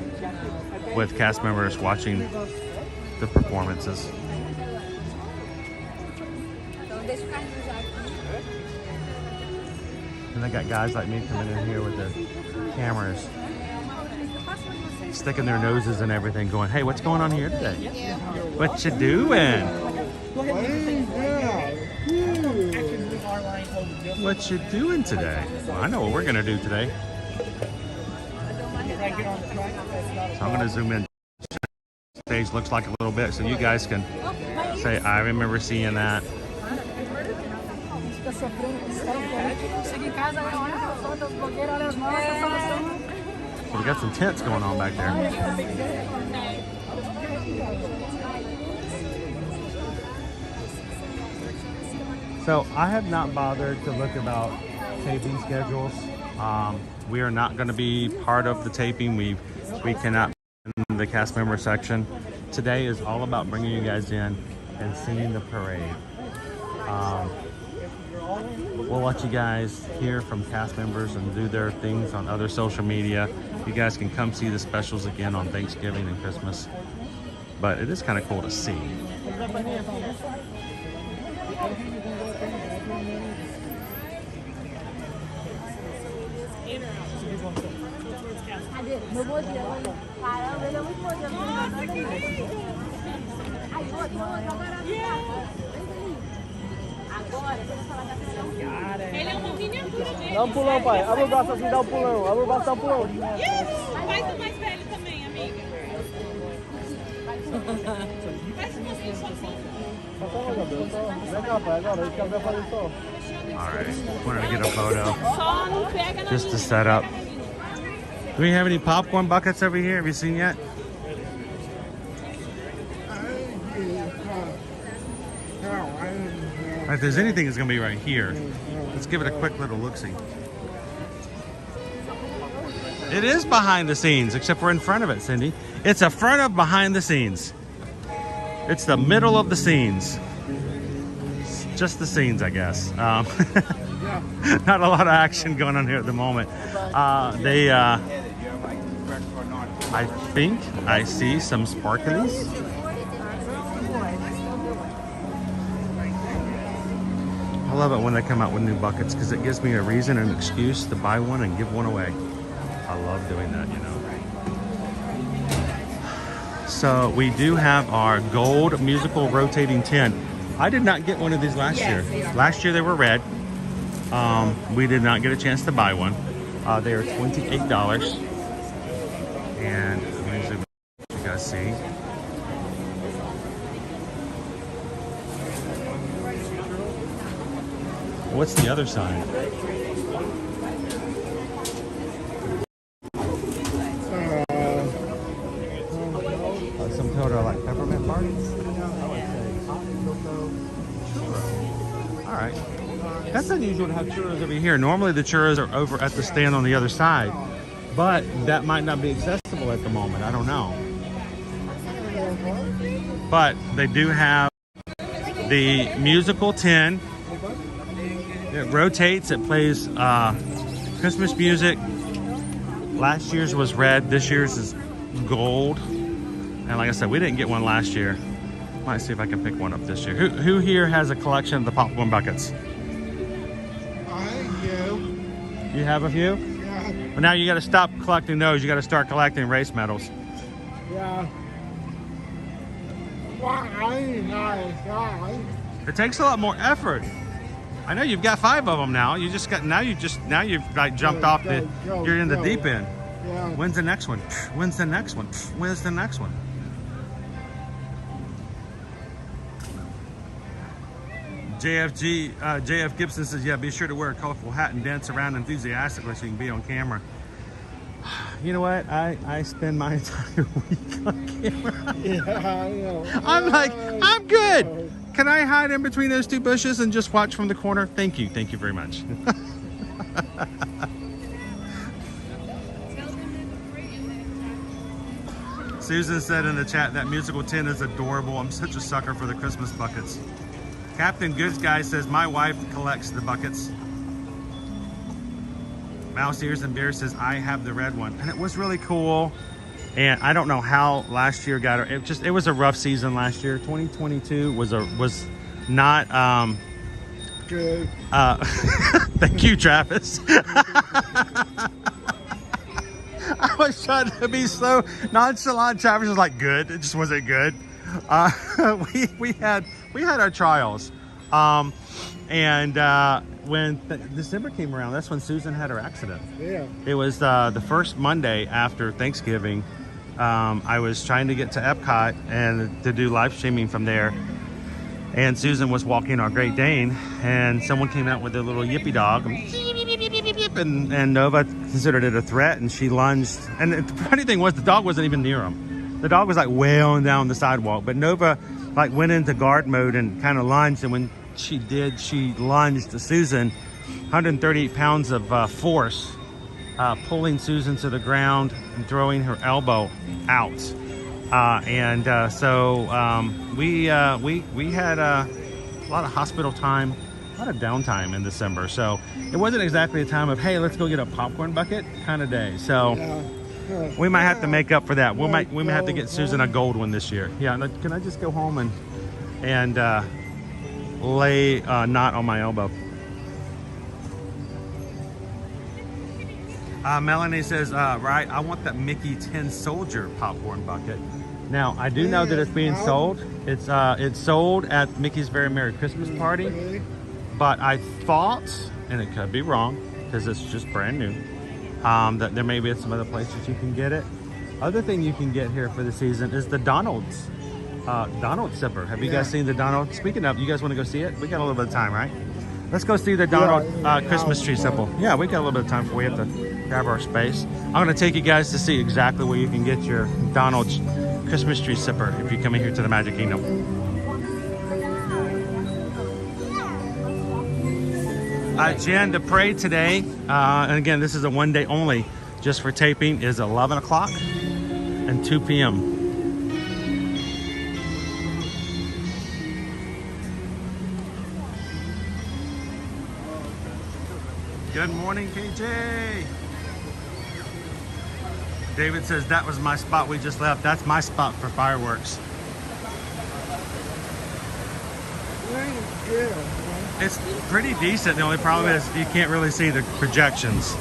with cast members watching the performances. And they got guys like me coming in here with their cameras, sticking their noses and everything, going, hey, what's going on here today? What you doing? What you doing today? Well, I know what we're gonna do today. So I'm gonna zoom in page looks like a little bit, so you guys can say, I remember seeing that. So we got some tents going on back there. So I have not bothered to look about taping schedules. We are not going to be part of the taping. We cannot be in the cast member section. Today is all about bringing you guys in and seeing the parade. We'll let you guys hear from cast members and do their things on other social media. You guys can come see the specials again on Thanksgiving and Christmas. But it is kind of cool to see. Dá pulão, pai. Abre o braço assim, dá pulão. Abre o braço, dá pulão. Faz o mais velho também, amiga. Faz o mais Vem cá, pai. Agora, eu quero ver fazer só. Alright, wanted to get a photo. Just to set up. Do we have any popcorn buckets over here? Have you seen yet? If there's anything, it's going to be right here. Let's give it a quick little look-see. It is behind the scenes, except we're in front of it, Cindy. It's a front of behind the scenes. It's the middle of the scenes. It's just the scenes, I guess. Not a lot of action going on here at the moment. I think I see some sparklies. I love it when they come out with new buckets because it gives me a reason and an excuse to buy one and give one away. I love doing that, you know. So we do have our gold musical rotating tin. I did not get one of these last year. Last year they were red. We did not get a chance to buy one. They are $28. And let me zoom in so you guys see. What's the other side? Some cocoa like peppermint bark? All right. That's unusual to have churros over here. Normally the churros are over at the stand on the other side, but that might not be accessible at the moment. I don't know. But they do have the musical tin. It rotates, it plays Christmas music. Last year's was red, this year's is gold. And like I said, we didn't get one last year. Might see if I can pick one up this year. Who here has a collection of the popcorn buckets? I do. You have a few? Yeah. But now you gotta stop collecting those, you gotta start collecting race medals. Yeah. Why? It takes a lot more effort. I know you've got 5 of them now. You just got now you've like jumped off the you're in the deep end. Yeah. When's the next one? When's the next one? When's the next one? JF Gibson says, yeah, be sure to wear a colorful hat and dance around enthusiastically so you can be on camera. You know what? I spend my entire week on camera. Yeah, I know. I'm like, I'm good. Can I hide in between those 2 bushes and just watch from the corner? Thank you very much. Susan said in the chat that musical tin is adorable. I'm such a sucker for the Christmas buckets. Captain Goods Guy says my wife collects the buckets. Mouse Ears and Beer says I have the red one, and it was really cool. And I don't know how last year got her. It was a rough season last year. 2022 was not Good. Thank you, Travis. I was trying to be so nonchalant. Travis was like, good. It just wasn't good. We had our trials. And when December came around, that's when Susan had her accident. Yeah. It was the first Monday after Thanksgiving. I was trying to get to Epcot and to do live streaming from there. And Susan was walking our Great Dane, and someone came out with a little yippy dog, and Nova considered it a threat, and she lunged. And the funny thing was, the dog wasn't even near him. The dog was like way on down the sidewalk, but Nova like went into guard mode and kind of lunged. And when she did, she lunged to Susan, 138 pounds of force, pulling Susan to the ground and throwing her elbow out. So we had a lot of hospital time, a lot of downtime in December. So it wasn't exactly a time of, hey, let's go get a popcorn bucket kind of day. So we might have to make up for that. We might have to get Susan a gold one this year. Yeah, can I just go home and lay a knot on my elbow? Melanie says, right, I want that Mickey Tin Soldier popcorn bucket. Now, I do know that it's being sold. It's sold at Mickey's Very Merry Christmas Party. But I thought, and it could be wrong, because it's just brand new, that there may be some other places you can get it. Other thing you can get here for the season is the Donald's Zipper. Have you guys seen the Donald? Speaking of, you guys want to go see it? We got a little bit of time, right? Let's go see the Donald Christmas tree symbol. Yeah, we got a little bit of time before we have to grab our space. I'm going to take you guys to see exactly where you can get your Donald's Christmas tree sipper if you come in here to the Magic Kingdom. Jan, the parade today, and again, this is a one day only, just for taping, is 11 o'clock and 2 p.m. Good morning, KJ. David says that was my spot we just left. That's my spot for fireworks. It's pretty decent. The only problem is you can't really see the projections.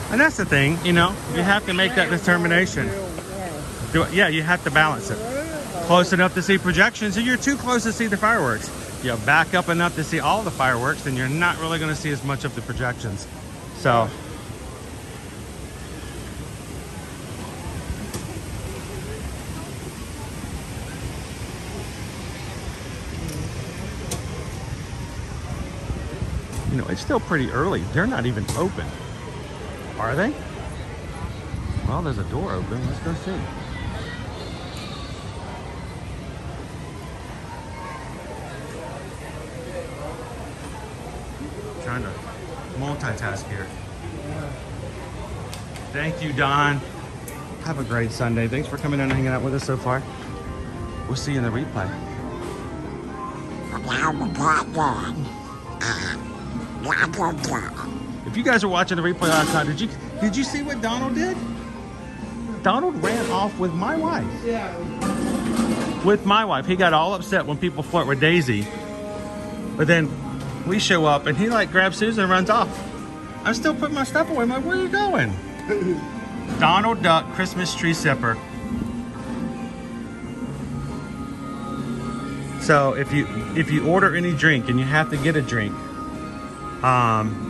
And that's the thing, you know, you have to make that determination. Yeah, you have to balance it. Close enough to see projections, and you're too close to see the fireworks. You back up enough to see all the fireworks, then you're not really going to see as much of the projections. So you know, it's still pretty early. They're not even open, are they? Well, there's a door open. Let's go see. Trying to multitask here. Thank you, Don. Have a great Sunday. Thanks for coming in and hanging out with us so far. We'll see you in the replay. If you guys were watching the replay last night, did you see what Donald did? Donald ran off with my wife. Yeah. With my wife. He got all upset when people flirt with Daisy. But then we show up and he like grabs Susan and runs off. I'm still putting my stuff away. I'm like, where are you going? Donald Duck Christmas tree sipper. So if you order any drink and you have to get a drink,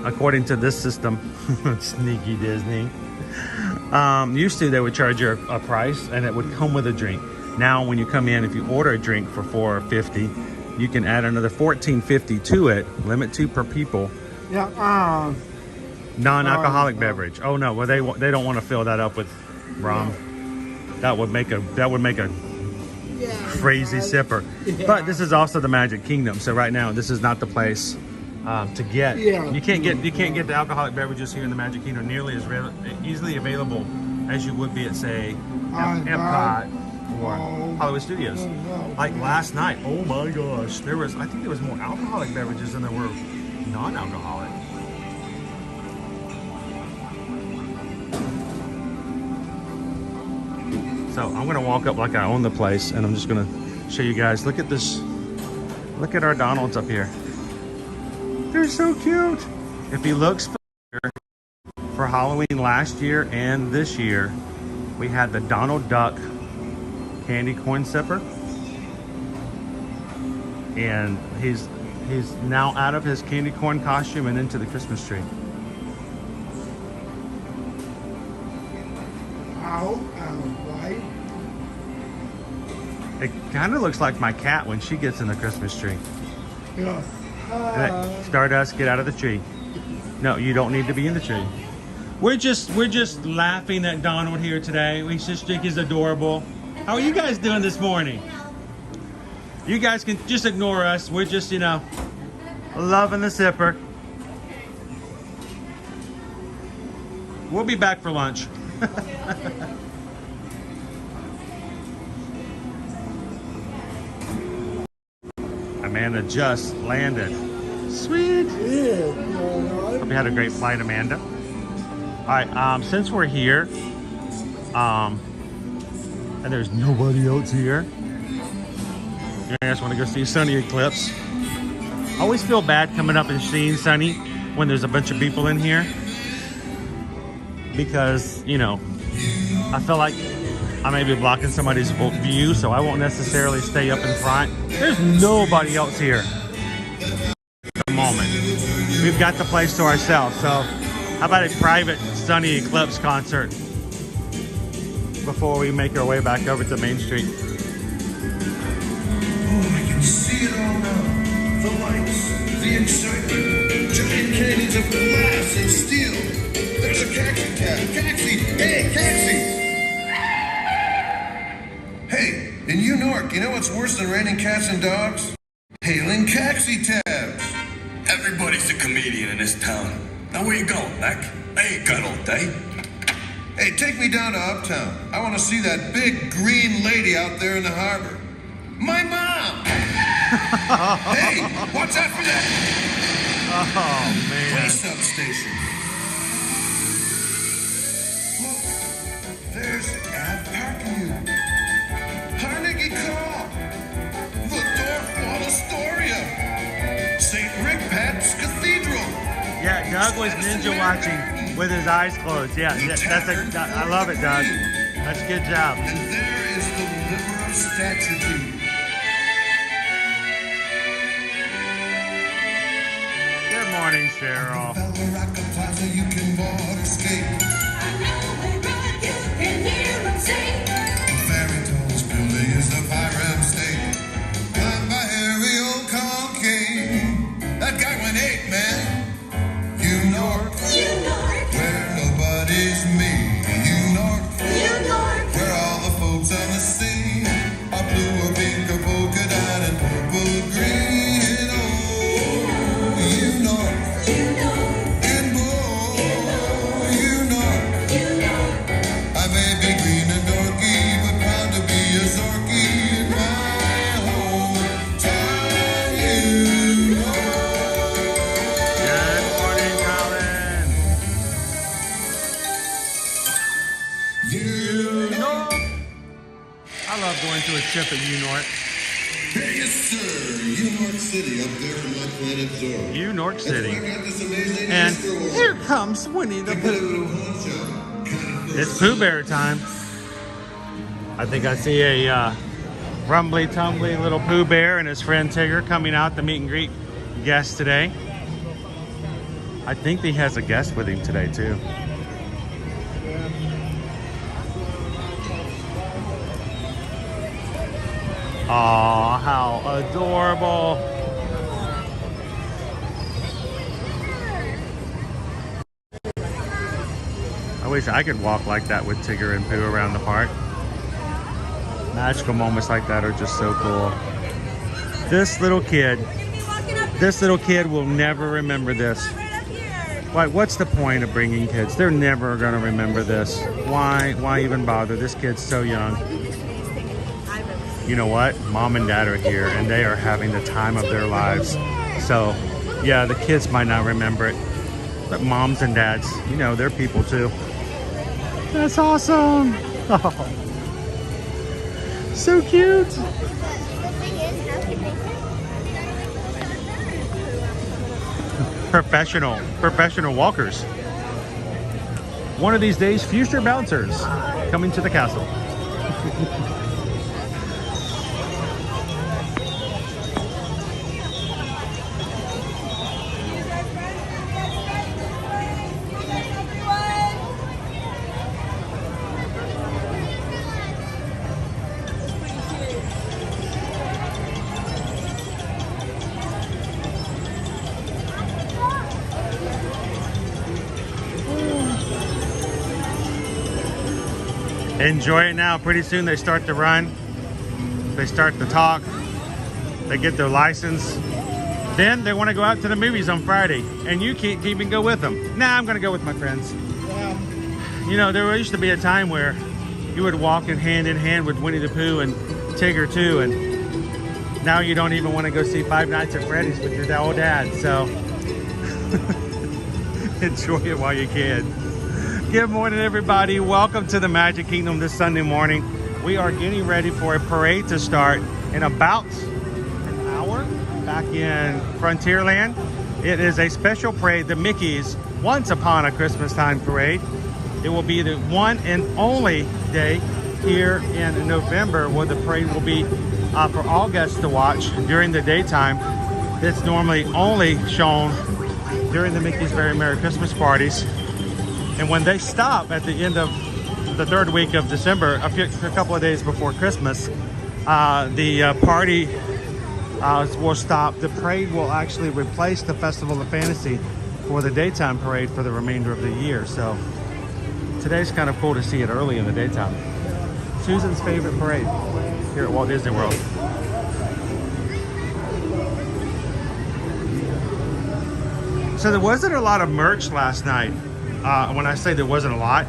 according to this system, sneaky Disney. Used to they would charge you a price and it would come with a drink. Now when you come in, if you order a drink for $4.50, you can add another $14.50 to it, limit 2 per people. Yeah. Non-alcoholic beverage. Oh no, well they don't want to fill that up with rum. That would make a crazy sipper. Yeah. But this is also the Magic Kingdom, so right now this is not the place to get. Yeah. You can't get the alcoholic beverages here in the Magic Kingdom nearly as easily available as you would be at say Epcot or Hollywood Studios. Like last night, oh my gosh, I think there was more alcoholic beverages than there were non-alcoholic. So I'm gonna walk up like I own the place and I'm just gonna show you guys. Look at this. Look at our Donalds up here. They're so cute. If you look for Halloween last year and this year, we had the Donald Duck candy corn sipper. And he's now out of his candy corn costume and into the Christmas tree. It kind of looks like my cat when she gets in the Christmas tree. Yeah. Hey, Stardust, get out of the tree. No, you don't need to be in the tree. We're just laughing at Donald here today. We just think he's adorable. How are you guys doing this morning? You guys can just ignore us. We're just, you know, loving the zipper. We'll be back for lunch. Amanda just landed. Sweet. Hope you had a great flight, Amanda. All right, since we're here, and there's nobody else here, you guys want to go see Sunny Eclipse? I always feel bad coming up and seeing Sunny when there's a bunch of people in here, because, you know, I feel like I may be blocking somebody's view, so I won't necessarily stay up in front. There's nobody else here at the moment. We've got the place to ourselves, so how about a private Sunny Eclipse concert before we make our way back over to Main Street? Oh, I can see it all now. The lights, the excitement, giant cannons of glass and steel. There's a taxi cab. Taxi! Hey, taxi! Hey, in New York, you know what's worse than raining cats and dogs? Hailing taxi tabs. Everybody's a comedian in this town. Now where you going, Mac? I ain't got all day. Hey, take me down to Uptown. I want to see that big green lady out there in the harbor. My mom! Hey, watch out for that! Oh, man. Police substation. Look, there's Ab parking. Carnegie Hall. The Dorf Wall Astoria. St. Rickpat's Cathedral. Yeah, Doug was ninja watching with his eyes closed. Yeah, I love it, Doug. That's a good job. And there is the liver of statue. Good morning, Cheryl. Plaza, you can board escape. Fairy tales building is the pirate state. Climbed by Harry old Concave. That guy went 8, man. You North, where nobody's me. You North, where all the folks on the sea are blue or pink or polka dot and purple green. Oh, you North, and boy, you North. I may be green and dorky, but proud to be a Zorky in my hometown. You North. Good morning, Colin. You North. I love going to a trip at Unork. Hey, yes, sir. You North City up there from my planet Zorro. Unork City. That's where I got this amazing And store. here comes Winnie the Pooh. Pooh. It's Pooh Bear time. I think I see a rumbly tumbly little Pooh Bear and his friend Tigger coming out to meet and greet guests today. I think he has a guest with him today too. Aw, how adorable. I wish I could walk like that with Tigger and Pooh around the park. Magical moments like that are just so cool. This little kid will never remember this. What's the point of bringing kids? They're never gonna remember this. Why even bother? This kid's so young. You know what? Mom and Dad are here and they are having the time of their lives. So yeah, the kids might not remember it, but moms and dads, you know, they're people too. That's awesome. Oh, so cute. Professional walkers. One of these days, future bouncers coming to the castle. Enjoy it now. Pretty soon they start to run. They start to talk. They get their license. Then they want to go out to the movies on Friday. And you can't even go with them. Nah, I'm going to go with my friends. Yeah. You know, there used to be a time where you would walk in hand with Winnie the Pooh and Tigger too. And now you don't even want to go see Five Nights at Freddy's with your old dad. So enjoy it while you can. Good morning, everybody. Welcome to the Magic Kingdom this Sunday morning. We are getting ready for a parade to start in about an hour back in Frontierland. It is a special parade, the Mickey's Once Upon a Christmastime parade. It will be the one and only day here in November where the parade will be for all guests to watch during the daytime. It's normally only shown during the Mickey's Very Merry Christmas parties. And when they stop at the end of the third week of December, a couple of days before Christmas, the party will stop. The parade will actually replace the Festival of Fantasy for the daytime parade for the remainder of the year. So today's kind of cool to see it early in the daytime. Susan's favorite parade here at Walt Disney World. So there wasn't a lot of merch last night. When I say there wasn't a lot,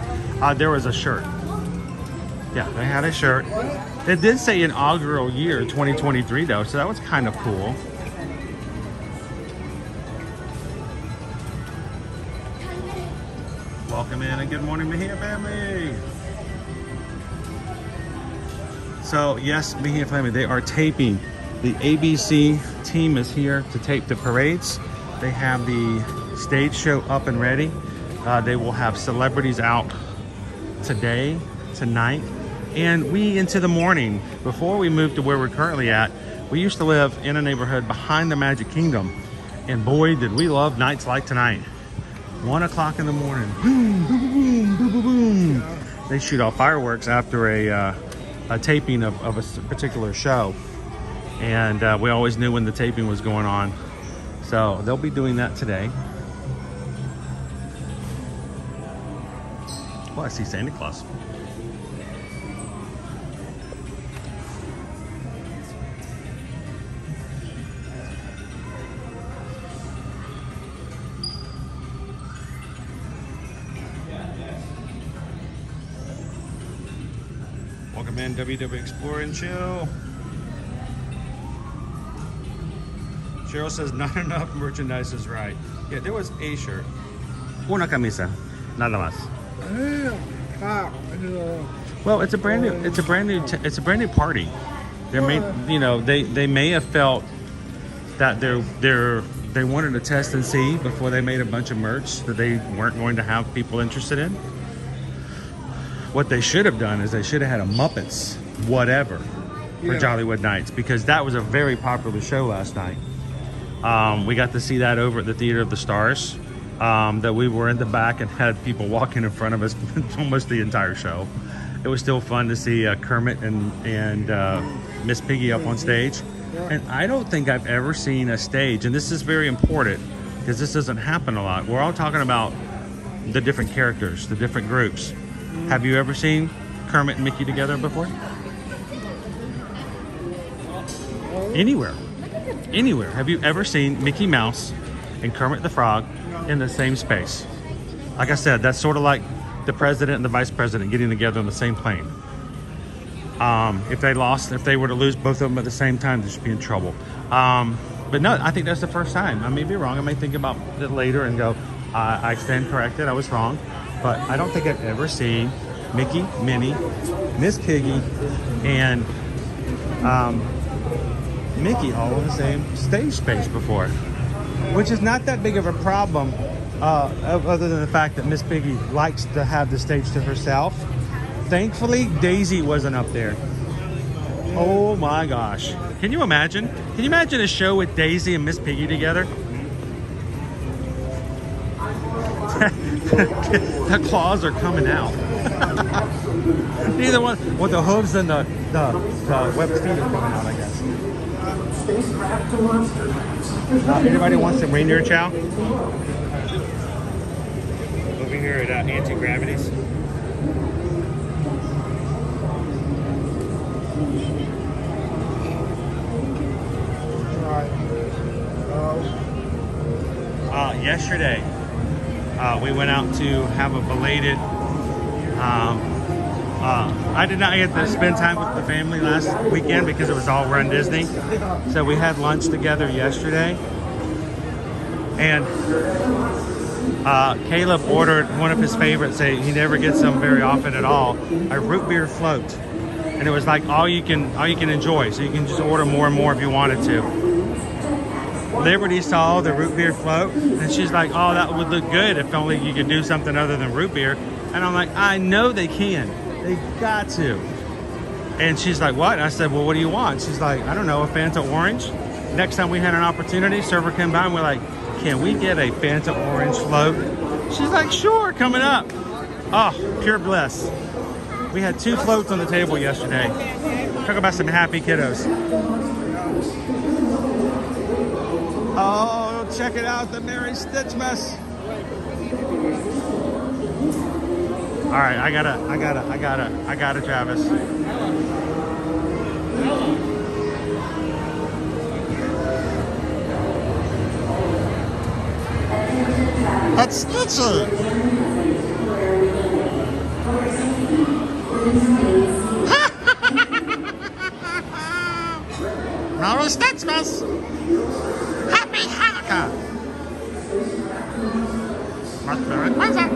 there was a shirt. Yeah, they had a shirt. It did say inaugural year 2023 though, so that was kind of cool. Welcome in and good morning, Mejia family. So yes, Mejia family, they are taping. The ABC team is here to tape the parades. They have the stage show up and ready. They will have celebrities out today, tonight, and we into the morning. Before we moved to where we're currently at, we used to live in a neighborhood behind the Magic Kingdom, and boy did we love nights like tonight. 1 o'clock in the morning, boom, boom, boom, boom, boom, boom. They shoot off fireworks after a taping of a particular show, and we always knew when the taping was going on. So they'll be doing that today. Oh, I see Santa Claus. Welcome in, WW Explore and Chill. Cheryl says not enough merchandise is right. Yeah, there was a shirt. Una camisa, nada más. Well, it's a brand new party. They may have felt that they wanted to test and see before they made a bunch of merch that they weren't going to have people interested in. What they should have done is they should have had a Muppets whatever for Jollywood Nights, because that was a very popular show last night. We got to see that over at the Theater of the Stars. That we were in the back and had people walking in front of us almost the entire show. It was still fun to see Kermit and Miss Piggy up on stage. And I don't think I've ever seen a stage, and this is very important because this doesn't happen a lot. We're all talking about the different characters, the different groups. Have you ever seen Kermit and Mickey together before? Anywhere. Have you ever seen Mickey Mouse and Kermit the Frog in the same space? Like I said, that's sort of like the president and the vice president getting together on the same plane. If they were to lose both of them at the same time, they should be in trouble. But no, I think that's the first time. I may be wrong. I may think about it later and go, I stand corrected. I was wrong. But I don't think I've ever seen Mickey, Minnie, Miss Piggy, and Mickey all in the same stage space before, which is not that big of a problem, other than the fact that Miss Piggy likes to have the stage to herself. Thankfully, Daisy wasn't up there. Oh my gosh. Can you imagine? Can you imagine a show with Daisy and Miss Piggy together? The claws are coming out. Neither one. Well, the hooves and the webbed feet are coming out, I guess. Anybody wants some reindeer chow? Over here at Anti-Gravity's. yesterday, we went out to have a belated, I did not get to spend time with the family last weekend because it was all Run Disney. So we had lunch together yesterday. And Caleb ordered one of his favorites. He never gets them very often at all. A root beer float. And it was like all you can enjoy. So you can just order more and more if you wanted to. Liberty saw the root beer float and she's like, oh, that would look good if only you could do something other than root beer. And I'm like, I know they can. They got to. And she's like, what? And I said, well, what do you want? She's like, I don't know, a Fanta orange. Next time we had an opportunity, server came by and we're like, can we get a Fanta orange float? She's like, sure, coming up. Oh, pure bliss. We had 2 floats on the table yesterday. Talk about some happy kiddos. Oh, check it out, the Merry Stitchmas. All right, I gotta, Travis. That's Stitchy. Merry Stitchmas. Happy Hanukkah. Merry Kwanzaa.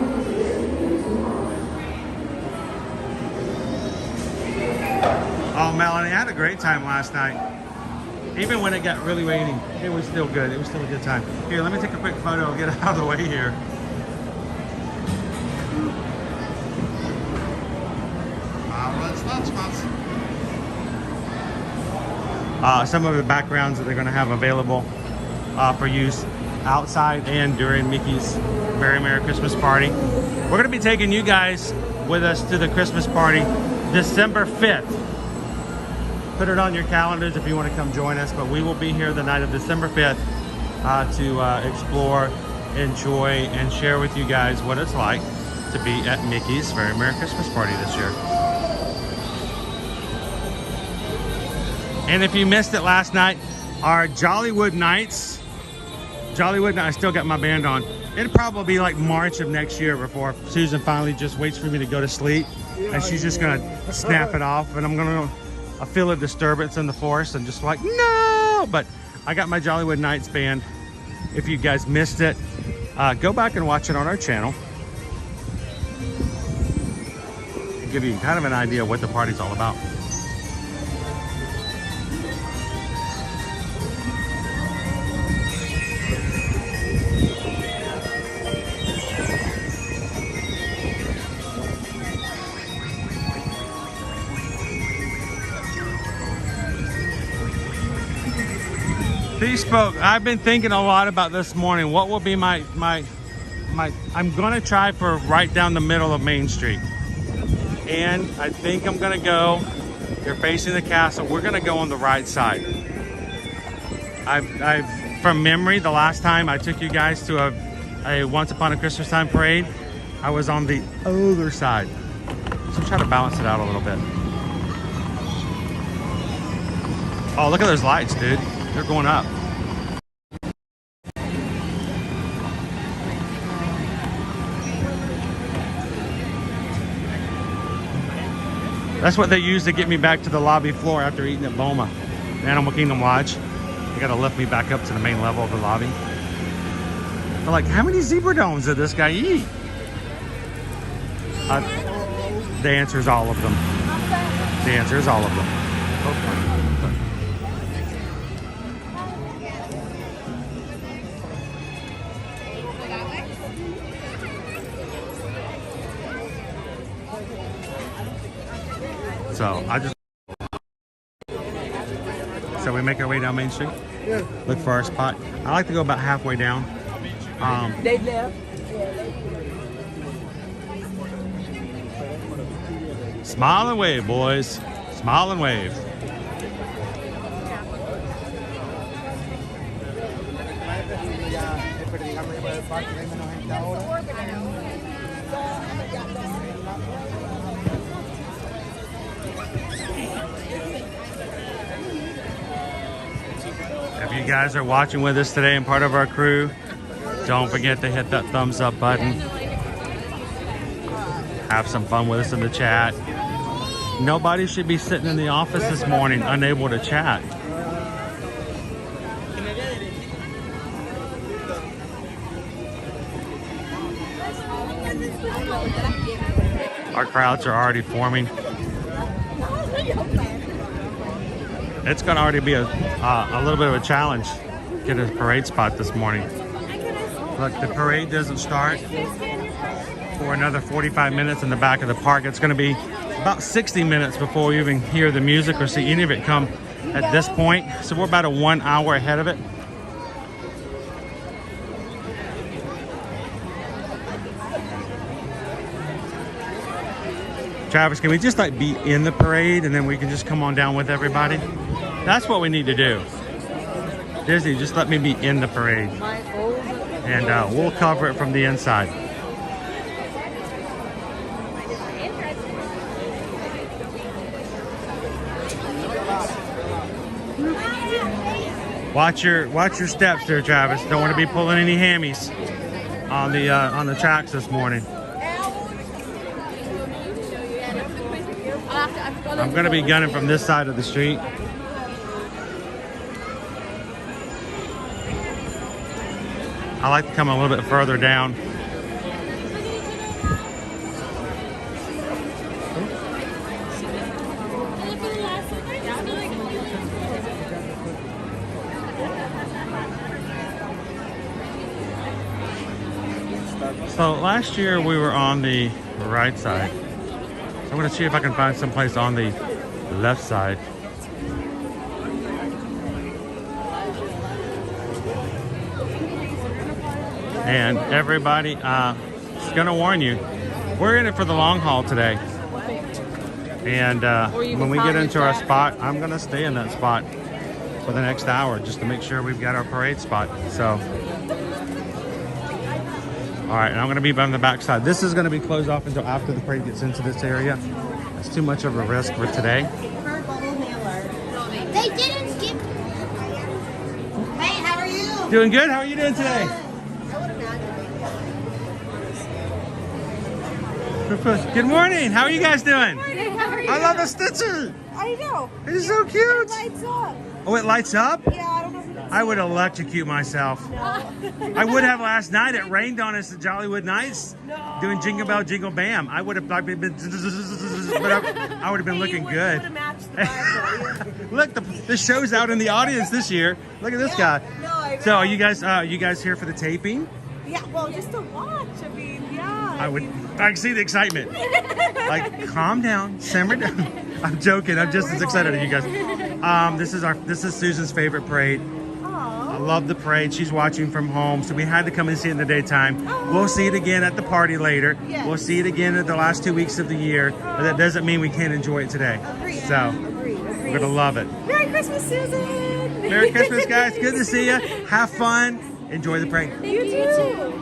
Oh, Melanie, I had a great time last night. Even when it got really rainy, it was still good. It was still a good time. Here, let me take a quick photo and get out of the way here. Some of the backgrounds that they're going to have available for use outside and during Mickey's Very Merry Christmas Party. We're going to be taking you guys with us to the Christmas party December 5th. Put it on your calendars if you want to come join us, but we will be here the night of December 5th to explore, enjoy, and share with you guys what it's like to be at Mickey's Very Merry Christmas Party this year. And if you missed it last night, our Jollywood Nights, I still got my band on. It'll probably be like March of next year before Susan finally just waits for me to go to sleep. And she's just gonna snap it off, and I feel a disturbance in the force and just like, no! But I got my Jollywood Nights band. If you guys missed it, go back and watch it on our channel. I'll give you kind of an idea of what the party's all about. Bespoke, I've been thinking a lot about this morning. What will be my I'm gonna try for right down the middle of Main Street. And I think I'm gonna go, you're facing the castle, we're gonna go on the right side. I've from memory, the last time I took you guys to a Once Upon a Christmastime parade, I was on the other side. So try to balance it out a little bit. Oh, look at those lights, dude. They're going up. That's what they use to get me back to the lobby floor after eating at Boma, Animal Kingdom Lodge. They gotta lift me back up to the main level of the lobby. They're like, how many zebra domes did this guy eat? The answer is all of them. The answer is all of them. Okay. So we make our way down Main Street. Yeah. Look for our spot. I like to go about halfway down. They left. Smile and wave, boys. Smile and wave. If you guys are watching with us today and part of our crew, Don't forget to hit that thumbs up button. Have some fun with us in the chat. Nobody should be sitting in the office this morning unable to chat. Our crowds are already forming. It's going to already be a little bit of a challenge. Get a parade spot this morning. Look, the parade doesn't start for another 45 minutes in the back of the park. It's going to be about 60 minutes before we even hear the music or see any of it come at this point. So we're about a 1 hour ahead of it. Travis, can we just like be in the parade and then we can just come on down with everybody? That's what we need to do. Disney, just let me be in the parade. And we'll cover it from the inside. Watch your steps there, Travis. Don't want to be pulling any hammies on the tracks this morning. I'm going to be gunning from this side of the street. I like to come a little bit further down. So last year we were on the right side. So I'm going to see if I can find some place on the left side. And everybody, just going to warn you, we're in it for the long haul today. And when we get into our spot, I'm going to stay in that spot for the next hour just to make sure we've got our parade spot. So, all right, and I'm going to be on the back side. This is going to be closed off until after the parade gets into this area. It's too much of a risk for today. They didn't skip. Hey, how are you? Doing good. How are you doing today? Good morning. How are you guys doing? Good morning. How are you? I love the Stitcher. I know. It is so cute. It lights up. Oh, it lights up? Yeah, I don't know if you can I would electrocute myself. No. I would have last night. It rained on us at Jollywood Nights. No. Doing Jingle Bell, Jingle Bam. I would have been, but I would have been looking good. Look, the show's out in the audience this year. Look at this guy. No, I know. So, are you guys here for the taping? Yeah, well, just to watch. I mean, yeah. I can see the excitement. Like, calm down, simmer down. I'm joking. I'm just as excited as you guys. This is Susan's favorite parade. I love the parade. She's watching from home, so we had to come and see it in the daytime. We'll see it again at the party later. Yes. We'll see it again at the last 2 weeks of the year, but that doesn't mean we can't enjoy it today. So we're gonna love it. Merry Christmas, Susan. Merry Christmas, guys. Good to see you. Have fun. Enjoy the parade. You too.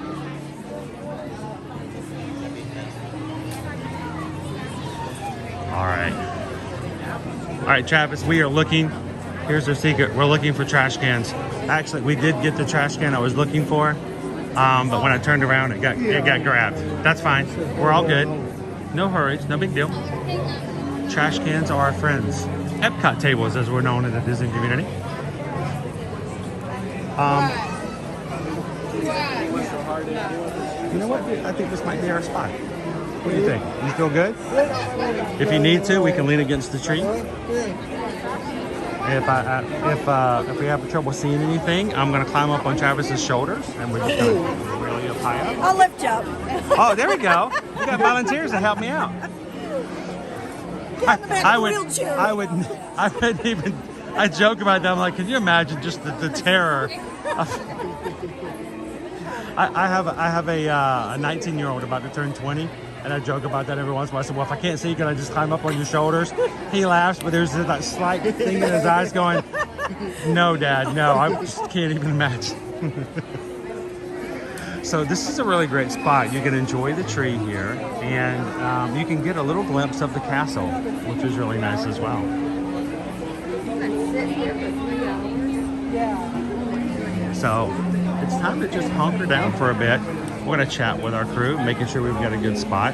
All right, Travis, we are looking. Here's our secret. We're looking for trash cans. Actually, we did get the trash can I was looking for, but when I turned around, it got grabbed. That's fine. We're all good. No hurries. No big deal. Trash cans are our friends. Epcot tables, as we're known in the Disney community. You know what? I think this might be our spot. What do you think? You feel good? If you need to, we can lean against the tree. If we have trouble seeing anything, I'm gonna climb up on Travis's shoulders and we're just gonna really up high up. I'll lift you up. Oh, there we go. You got volunteers to help me out. I wouldn't even. I joke about that. I'm like, can you imagine just the terror? I have a 19-year-old about to turn 20. And I joke about that every once in a while. I said, well, if I can't see you, can I just climb up on your shoulders? He laughs, but there's that slight thing in his eyes going, no, Dad, no, I just can't even imagine. So this is a really great spot. You can enjoy the tree here, and you can get a little glimpse of the castle, which is really nice as well. So it's time to just hunker down for a bit. We're gonna chat with our crew, making sure we've got a good spot.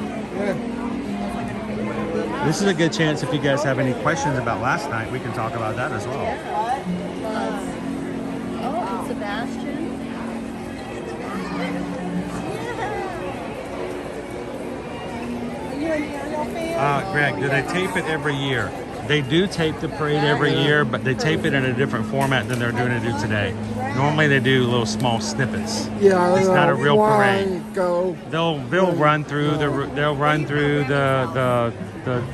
This is a good chance if you guys have any questions about last night, we can talk about that as well. Oh, Sebastian. Are you an Ariel fan? Greg, do they tape it every year? They do tape the parade every year, but they tape it in a different format than they're doing it today. Normally they do little small snippets. Yeah, it's not a real parade. Go. They'll run through the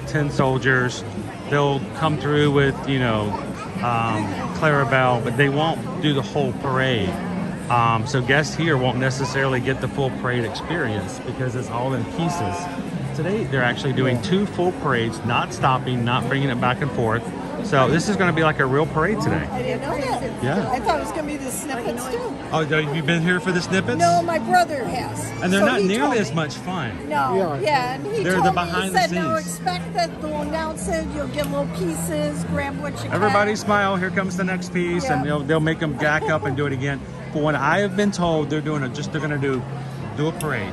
10 soldiers. They'll come through with Clarabelle, but they won't do the whole parade. So guests here won't necessarily get the full parade experience because it's all in pieces. Today they're actually doing 2 full parades, not stopping, not bringing it back and forth. So this is going to be like a real parade today. I didn't know that. Yeah. I thought it was going to be the snippets too. Oh, have you been here for the snippets? No, my brother has. And they're So not he nearly told as me. much fun. No, yeah, and he They're told the me, behind he the said, no, scenes. expect that they'll announce it, you'll get little pieces, grab what you Everybody can. smile, here comes the next piece, Yeah. and they'll make them jack up and do it again. But what I have been told, they're going to do a parade.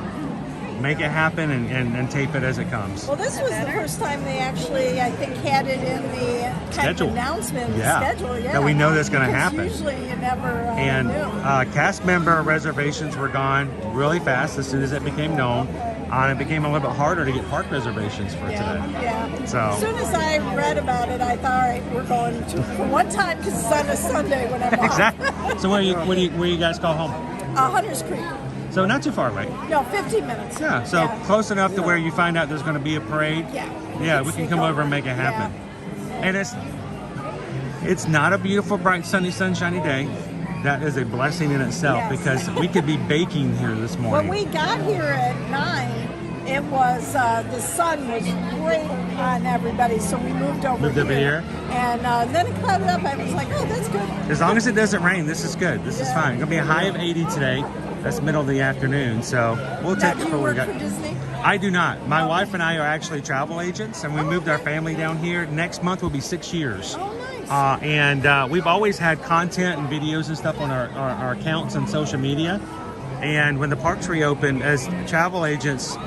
Make it happen and tape it as it comes. Well, this was the first time they actually, I think, had it in the kind Schedule. of announcement schedule. Yeah, That we know that's going to Because happen. Usually you never And knew. cast member reservations were gone really fast as soon as it became known. And it became a little bit harder to get park reservations for today. Yeah. So As soon as I read about it, I thought, all right, we're going to for one time because it's on a Sunday when I'm off. exactly. So where you guys call home? Hunters Creek. So not too far away. No, 15 minutes. Yeah. So close enough to where you find out there's going to be a parade. Yeah. Yeah, we can come over and make it happen. And it's not a beautiful, bright, sunny, sunshiny day. That is a blessing in itself because we could be baking here this morning. When we got here at 9, it was the sun was great on everybody, so we moved over here. And then it clouded up. I was like, oh, that's good. As long as it doesn't rain, this is good. This is fine. It's gonna be a high of 80 today. That's middle of the afternoon, so we'll take it for what we got. For Disney? I do not. My wife and I are actually travel agents, and we moved our family down here. Next month will be 6 years. Oh, nice. And we've always had content and videos and stuff on our accounts and social media. And when the parks reopened, as travel agents,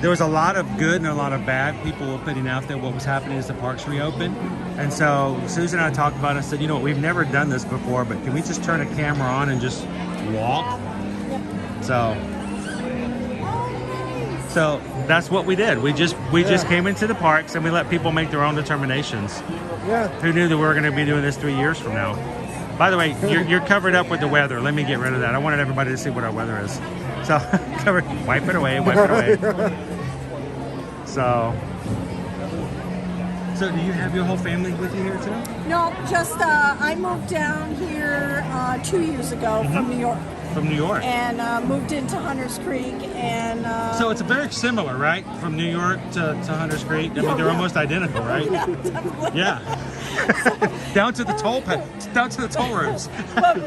there was a lot of good and a lot of bad. People were putting out there what was happening as the parks reopened. And so Susan and I talked about it and said, we've never done this before, but can we just turn a camera on and just walk? So that's what we did. We just came into the parks and we let people make their own determinations. Yeah. Who knew that we were going to be doing this 3 years from now? By the way, you're covered up with the weather. Let me get rid of that. I wanted everybody to see what our weather is. So wipe it away. So do you have your whole family with you here too? No, just I moved down here 2 years ago from New York. From New York. And moved into Hunters Creek and... so it's very similar, right? From New York to Hunters Creek. I mean, they're almost identical, right? Yeah, definitely. Yeah. down to the toll roads. But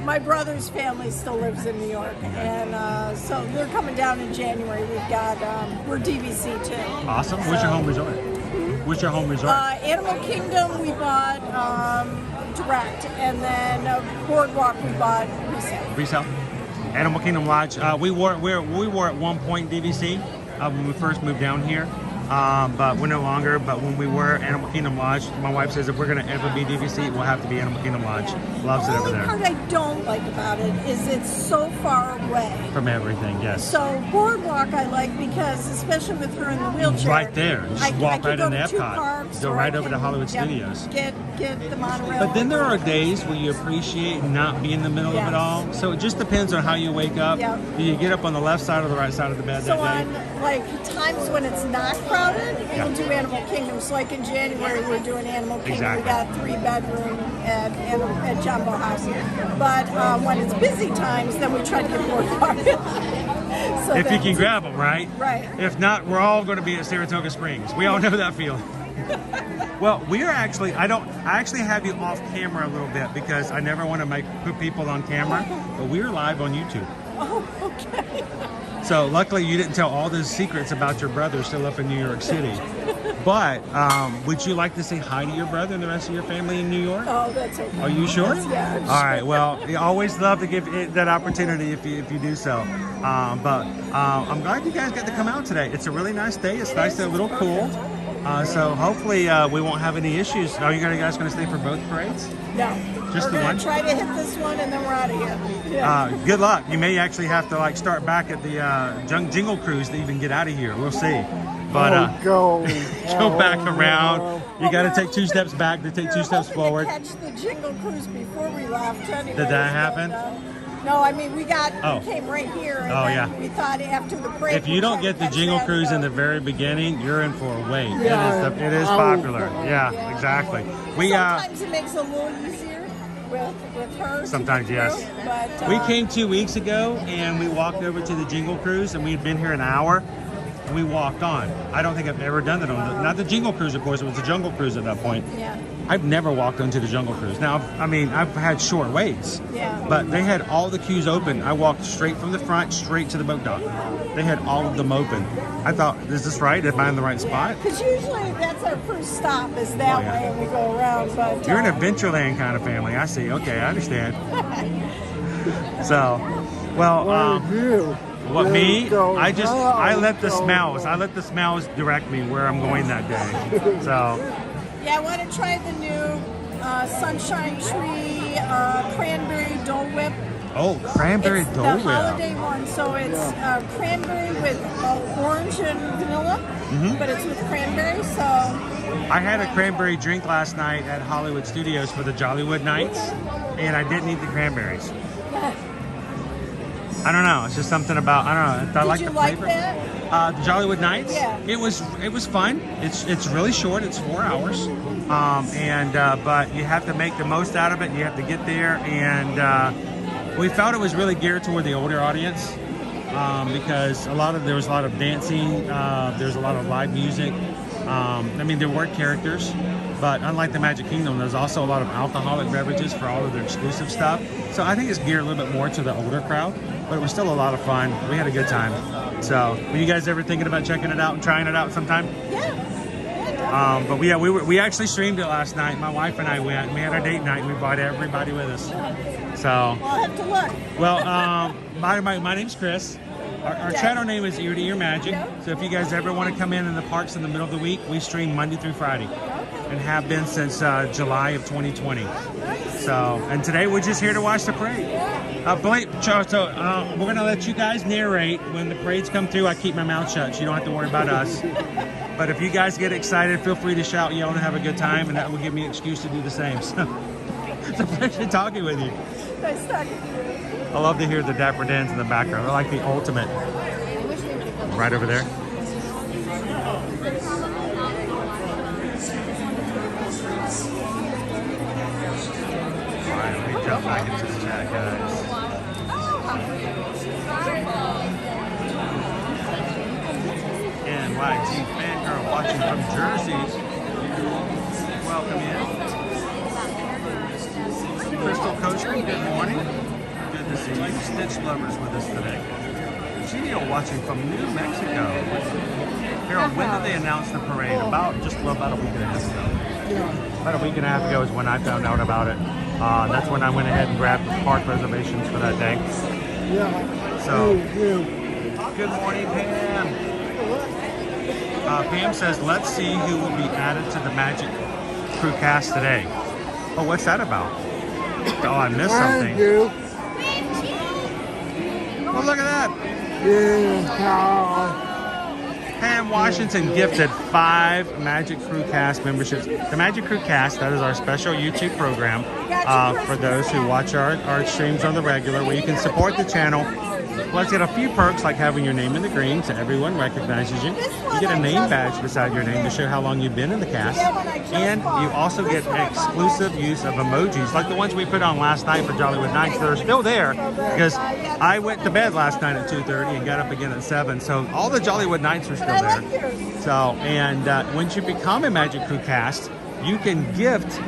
my brother's family still lives in New York. And so they're coming down in January. We've got, we're DVC too. Awesome. Where's your home resort? Where's your home resort? Animal Kingdom we bought direct, and then Boardwalk we bought resale. Animal Kingdom Lodge. We were at one point DVC when we first moved down here, but we're no longer. But when we were Animal Kingdom Lodge, my wife says if we're going to ever be DVC, it will have to be Animal Kingdom Lodge. Loves it over there. The only part I don't like about it is it's so far away from everything. Yes. So Boardwalk I like because, especially with her in the wheelchair, right there. Just walk right into Epcot. Go right over to Hollywood Studios. Get the monorail. But then there are days where you appreciate not being in the middle of it all. So it just depends on how you wake up. Yep. Do you get up on the left side or the right side of the bed that day? So on like times when it's not crowded, we'll do Animal Kingdom. So like in January, we're doing Animal Kingdom. Exactly. We got 3-bedroom at Jumbo House. But when it's busy times, then we try to get Boardwalk. So if you can grab them, right? Right. If not, we're all going to be at Saratoga Springs. We all know that feeling. Well, we are actually, I actually have you off camera a little bit because I never want to put people on camera, but we're live on YouTube. Oh, okay. So luckily you didn't tell all those secrets about your brother still up in New York City. But would you like to say hi to your brother and the rest of your family in New York? Oh, that's okay. Are you sure? Yeah. All right. Well, we always love to give it that opportunity if you do so. But I'm glad you guys got to come out today. It's a really nice day. It's nice and a little cool. So hopefully we won't have any issues. Are you guys going to stay for both parades? No. Just we're the one? We're going to try to hit this one and then we're out of here. Yeah. Good luck. You may actually have to like start back at the Jingle Cruise to even get out of here. We'll see. But go back around. You got to take 2 steps back to take 2 steps forward. We were hoping to catch the Jingle Cruise before we left anyway. Did that happen? No, I mean, we came right here. And we thought after the break. If you don't get the Jingle Cruise in the very beginning, you're in for a wait. Yeah, it is popular. Yeah, exactly. Sometimes it makes it a little easier with her. Sometimes, yes. But, we came 2 weeks ago and we walked over to the Jingle Cruise and we had been here an hour. And we walked on. I don't think I've ever done that on not the Jingle Cruise, of course. It was the Jungle Cruise at that point. Yeah. I've never walked onto the Jungle Cruise. Now, I've had short waits. Yeah. But they had all the queues open. I walked straight from the front, straight to the boat dock. They had all of them open. I thought, is this right? Am I in the right spot? Because usually that's our first stop is that way and we go around. But you're an Adventureland kind of family. I see. Okay, I understand. So, well, what me? I let the smells direct me where I'm going that day. So. Yeah, I want to try the new Sunshine Tree Cranberry Dole Whip. Oh, Cranberry Dole Whip. The holiday one, so it's cranberry with orange and vanilla, but it's with cranberry, so. I had a cranberry drink last night at Hollywood Studios for the Jollywood Nights, and I didn't eat the cranberries. I don't know. It's just something about, I don't know. I like the flavor. That? The Jollywood Nights. Yeah. It was fun. It's really short. It's 4 hours, but you have to make the most out of it. You have to get there, and we felt it was really geared toward the older audience because there was a lot of dancing. There's a lot of live music. There were characters, but unlike the Magic Kingdom, there's also a lot of alcoholic beverages for all of their exclusive stuff. So I think it's geared a little bit more to the older crowd, but it was still a lot of fun. We had a good time. So, were you guys ever thinking about checking it out and trying it out sometime? Yeah. But we actually streamed it last night. My wife and I went. We had our date night. And we brought everybody with us. So. I'll have to look. Well, my name's Chris. Our channel name is Ear to Ear Magic. So if you guys ever want to come in the parks in the middle of the week, we stream Monday through Friday, and have been since July of 2020. So, and today we're just here to watch the parade. We're gonna let you guys narrate when the parades come through. I keep my mouth shut, so you don't have to worry about us. But if you guys get excited, feel free to shout, yell, and have a good time, and that will give me an excuse to do the same. So, it's a pleasure talking with you. Nice talking to you. I love to hear the Dapper Dans in the background. They're like the ultimate. Right over there. Alright, let me jump back into the chat, guys. NYT fangirl watching from Jersey. Welcome in. Crystal Coachman, good morning. Good to see you. Stitch lovers with us today. Gio watching from New Mexico. Harold, when did they announce the parade? About a week and a half ago. Yeah. About a week and a half ago is when I found out about it. That's when I went ahead and grabbed the park reservations for that day. Yeah. So, good morning, Pam. Pam says, let's see who will be added to the Magic Crew cast today. Oh, what's that about? Oh, I missed something. Oh, look at that. Pam Washington gifted 5 Magic Crew Cast memberships. The Magic Crew Cast, that is our special YouTube program for those who watch our streams on the regular, where you can support the channel. Let's get a few perks like having your name in the green so everyone recognizes you. You get a name badge beside your name to show how long you've been in the cast. And you also get exclusive use of emojis like the ones we put on last night for Jollywood Nights that are still there because I went to bed last night at 2:30 and got up again at 7. So all the Jollywood Nights are still there. So, and once you become a Magic Crew cast, you can gift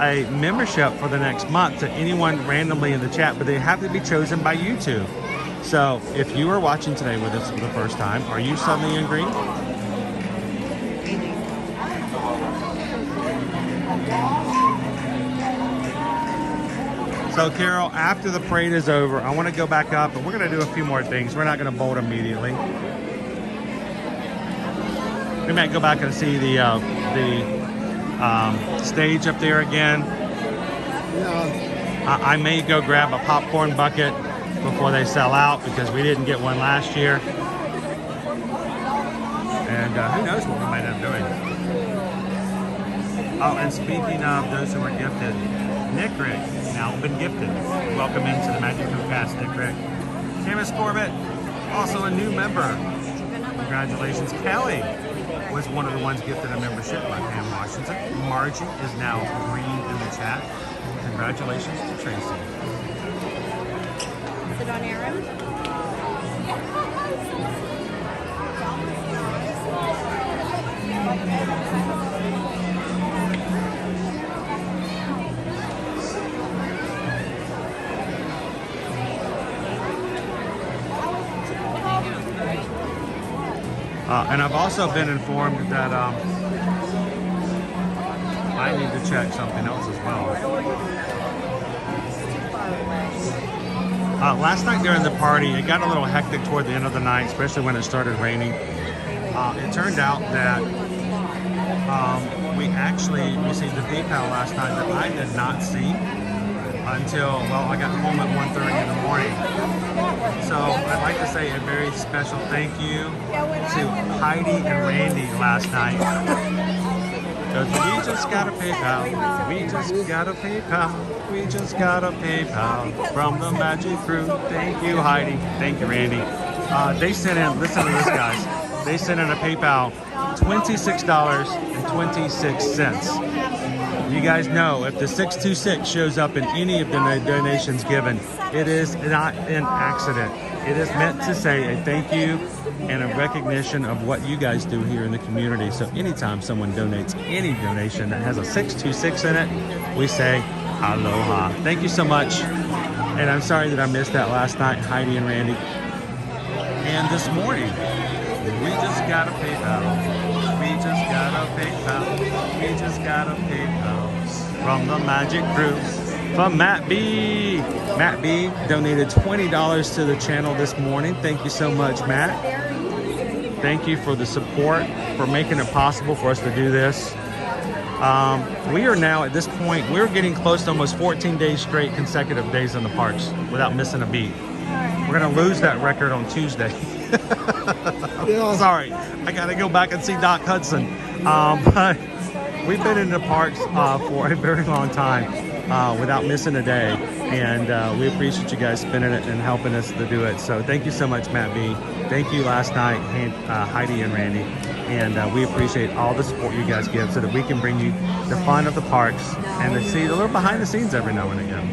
a membership for the next month to anyone randomly in the chat, but they have to be chosen by YouTube. So, if you are watching today with us for the first time, are you suddenly in green? So Carol, after the parade is over, I want to go back up, and we're going to do a few more things. We're not going to bolt immediately. We might go back and see the stage up there again. I may go grab a popcorn bucket before they sell out because we didn't get one last year. And who knows what we might end up doing. Oh, and speaking of those who were gifted, Nick Rick, now been gifted. Welcome into the Magic Crew cast, Nick Rick. Seamus Corbett, also a new member. Congratulations. Kelly was one of the ones gifted a membership by Pam Washington. Margie is now green in the chat. Congratulations to Tracy. Is it on Aaron? And I've also been informed that I need to check something else as well. Last night during the party, it got a little hectic toward the end of the night, especially when it started raining. It turned out that we actually received a PayPal last night that I did not see until, well, I got home at 1:30 in the morning. So I'd like to say a very special thank you to Heidi and Randy last night. Because we just got a PayPal, we just got a PayPal, we just got a PayPal from the Magic Crew. Thank you, Heidi. Thank you, Randy. They sent in, listen to this, guys. They sent in a PayPal, $26.26. You guys know if the 626 shows up in any of the donations given, it is not an accident. It is meant to say a thank you and a recognition of what you guys do here in the community. So anytime someone donates any donation that has a 626 in it, we say aloha. Thank you so much. And I'm sorry that I missed that last night, Heidi and Randy. And this morning, we just got a PayPal. We just got a PayPal. We just got a PayPal from the Magic Crew. From Matt B. Matt B donated $20 to the channel this morning. Thank you so much, Matt. Thank you for the support, for making it possible for us to do this. We are now at this point, we're getting close to almost 14 days straight consecutive days in the parks without missing a beat. We're going to lose that record on Tuesday. Sorry, I got to go back and see Doc Hudson. But we've been in the parks for a very long time without missing a day. And we appreciate you guys spending it and helping us to do it. So thank you so much, Matt B. Thank you last night, Heidi and Randy. And we appreciate all the support you guys give so that we can bring you the fun of the parks and to see a little behind the scenes every now and again.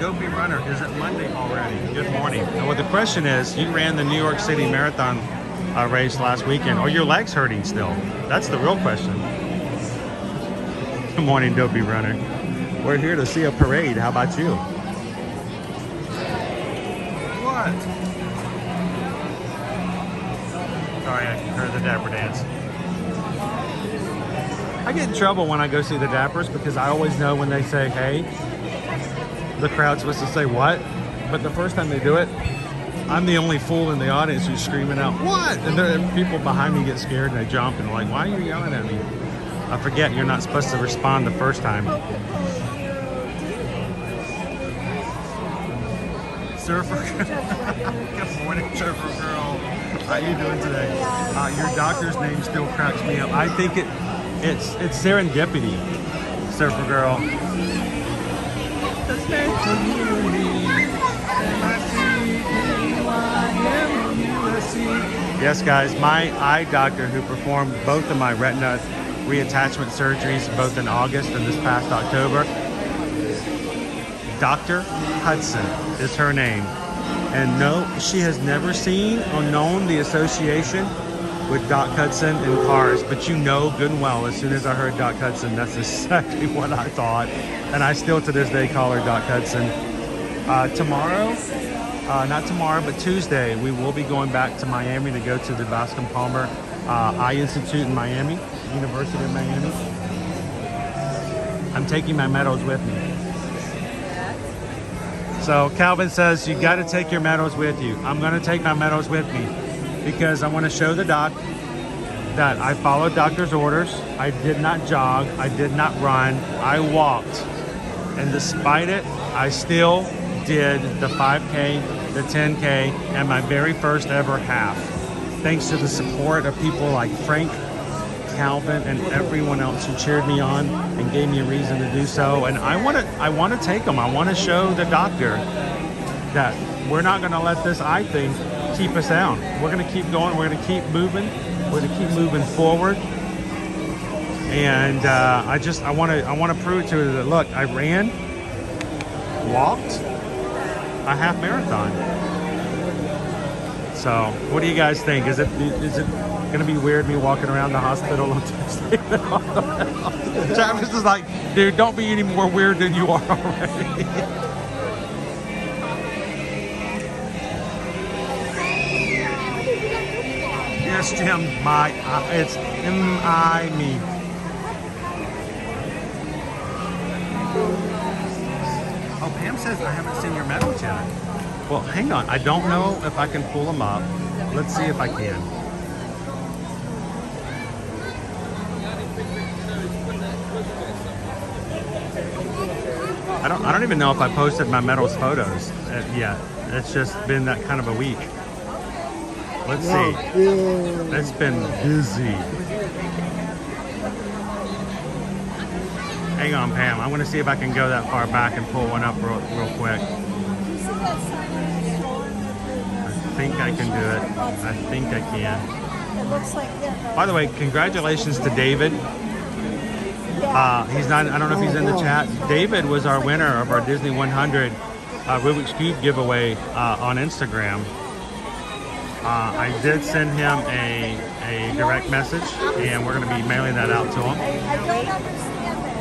Dopey Runner, is it Monday already? Good morning. Well, the question is, you ran the New York City Marathon race last weekend. Are your legs hurting still? That's the real question. Good morning, Dopey Runner. We're here to see a parade. How about you? What? Sorry, I heard the Dapper dance. I get in trouble when I go see the Dappers because I always know when they say, hey, the crowd's supposed to say what? But the first time they do it, I'm the only fool in the audience who's screaming out, what? And there are people behind me get scared and they jump and like, why are you yelling at me? I forget you're not supposed to respond the first time. Surfer Good morning, Surfer Girl. How you doing today? Your doctor's name still cracks me up. I think it's serendipity, Surfer Girl. Yes, guys, my eye doctor who performed both of my retina reattachment surgeries both in August and this past October, Dr. Hudson is her name. And no, she has never seen or known the association with Doc Hudson in Cars, but you know good and well, as soon as I heard Doc Hudson, that's exactly what I thought. And I still to this day call her Doc Hudson. Tomorrow, not tomorrow, but Tuesday, we will be going back to Miami to go to the Bascom Palmer Eye Institute in Miami, University of Miami. I'm taking my medals with me. So Calvin says, you got to take your medals with you. I'm going to take my medals with me because I want to show the doc that I followed doctor's orders. I did not jog. I did not run. I walked. And despite it, I still did the 5K, the 10K, and my very first ever half. Thanks to the support of people like Frank, Calvin, and everyone else who cheered me on and gave me a reason to do so. And I want to take them. I want to show the doctor that we're not going to let this eye thing keep us down. We're going to keep going. We're going to keep moving. We're going to keep moving forward. And I want to prove to her that, look, I ran, walked a half marathon. So what do you guys think? Is it gonna be weird me walking around the hospital on Tuesday? Travis is like, dude, don't be any more weird than you are already. Yes, Jim, it's me. Oh, Pam says I haven't seen your medals yet. Well, hang on. I don't know if I can pull them up. Let's see if I can. I don't even know if I posted my medals photos yet. It's just been that kind of a week. Let's see. It's been busy. Hang on, Pam. I want to see if I can go that far back and pull one up real quick. I think I can do it. I think I can. It looks like by the way, congratulations to David. He's not, I don't know if he's in the chat. David was our winner of our Disney 100 Rubik's Cube giveaway on Instagram. I did send him a direct message, and we're going to be mailing that out to him. I don't understand that.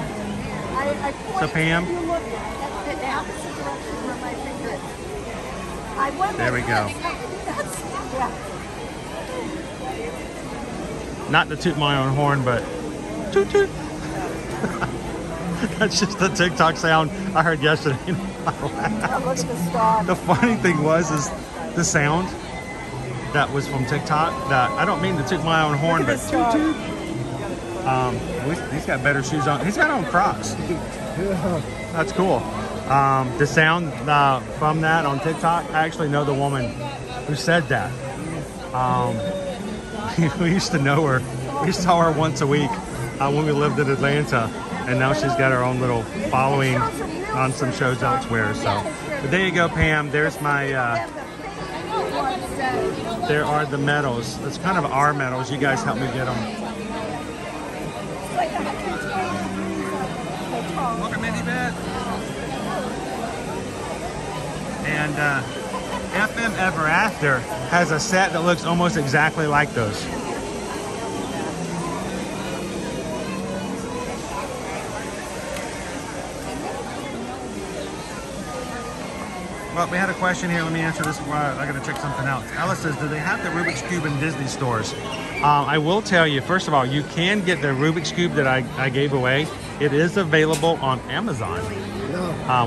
So Pam, You look at the opposite direction where my finger is. I went there we go. Not to toot my own horn, but toot toot. That's just the TikTok sound I heard yesterday. The funny thing was the sound that was from TikTok. That I don't mean to toot my own horn, but toot toot. He's got better shoes on. He's got on Crocs. That's cool. The sound from that on TikTok, I actually know the woman who said that. We used to know her. We saw her once a week when we lived in Atlanta, and now she's got her own little following on some shows elsewhere. So there you go, Pam. There's my. There are the medals. It's kind of our medals. You guys help me get them. Welcome, Mindy Beth. And FM Ever After has a set that looks almost exactly like those. Well, we had a question here. Let me answer this. I got to check something out. Alice says, do they have the Rubik's Cube in Disney stores? I will tell you, first of all, you can get the Rubik's Cube that I gave away. It is available on Amazon.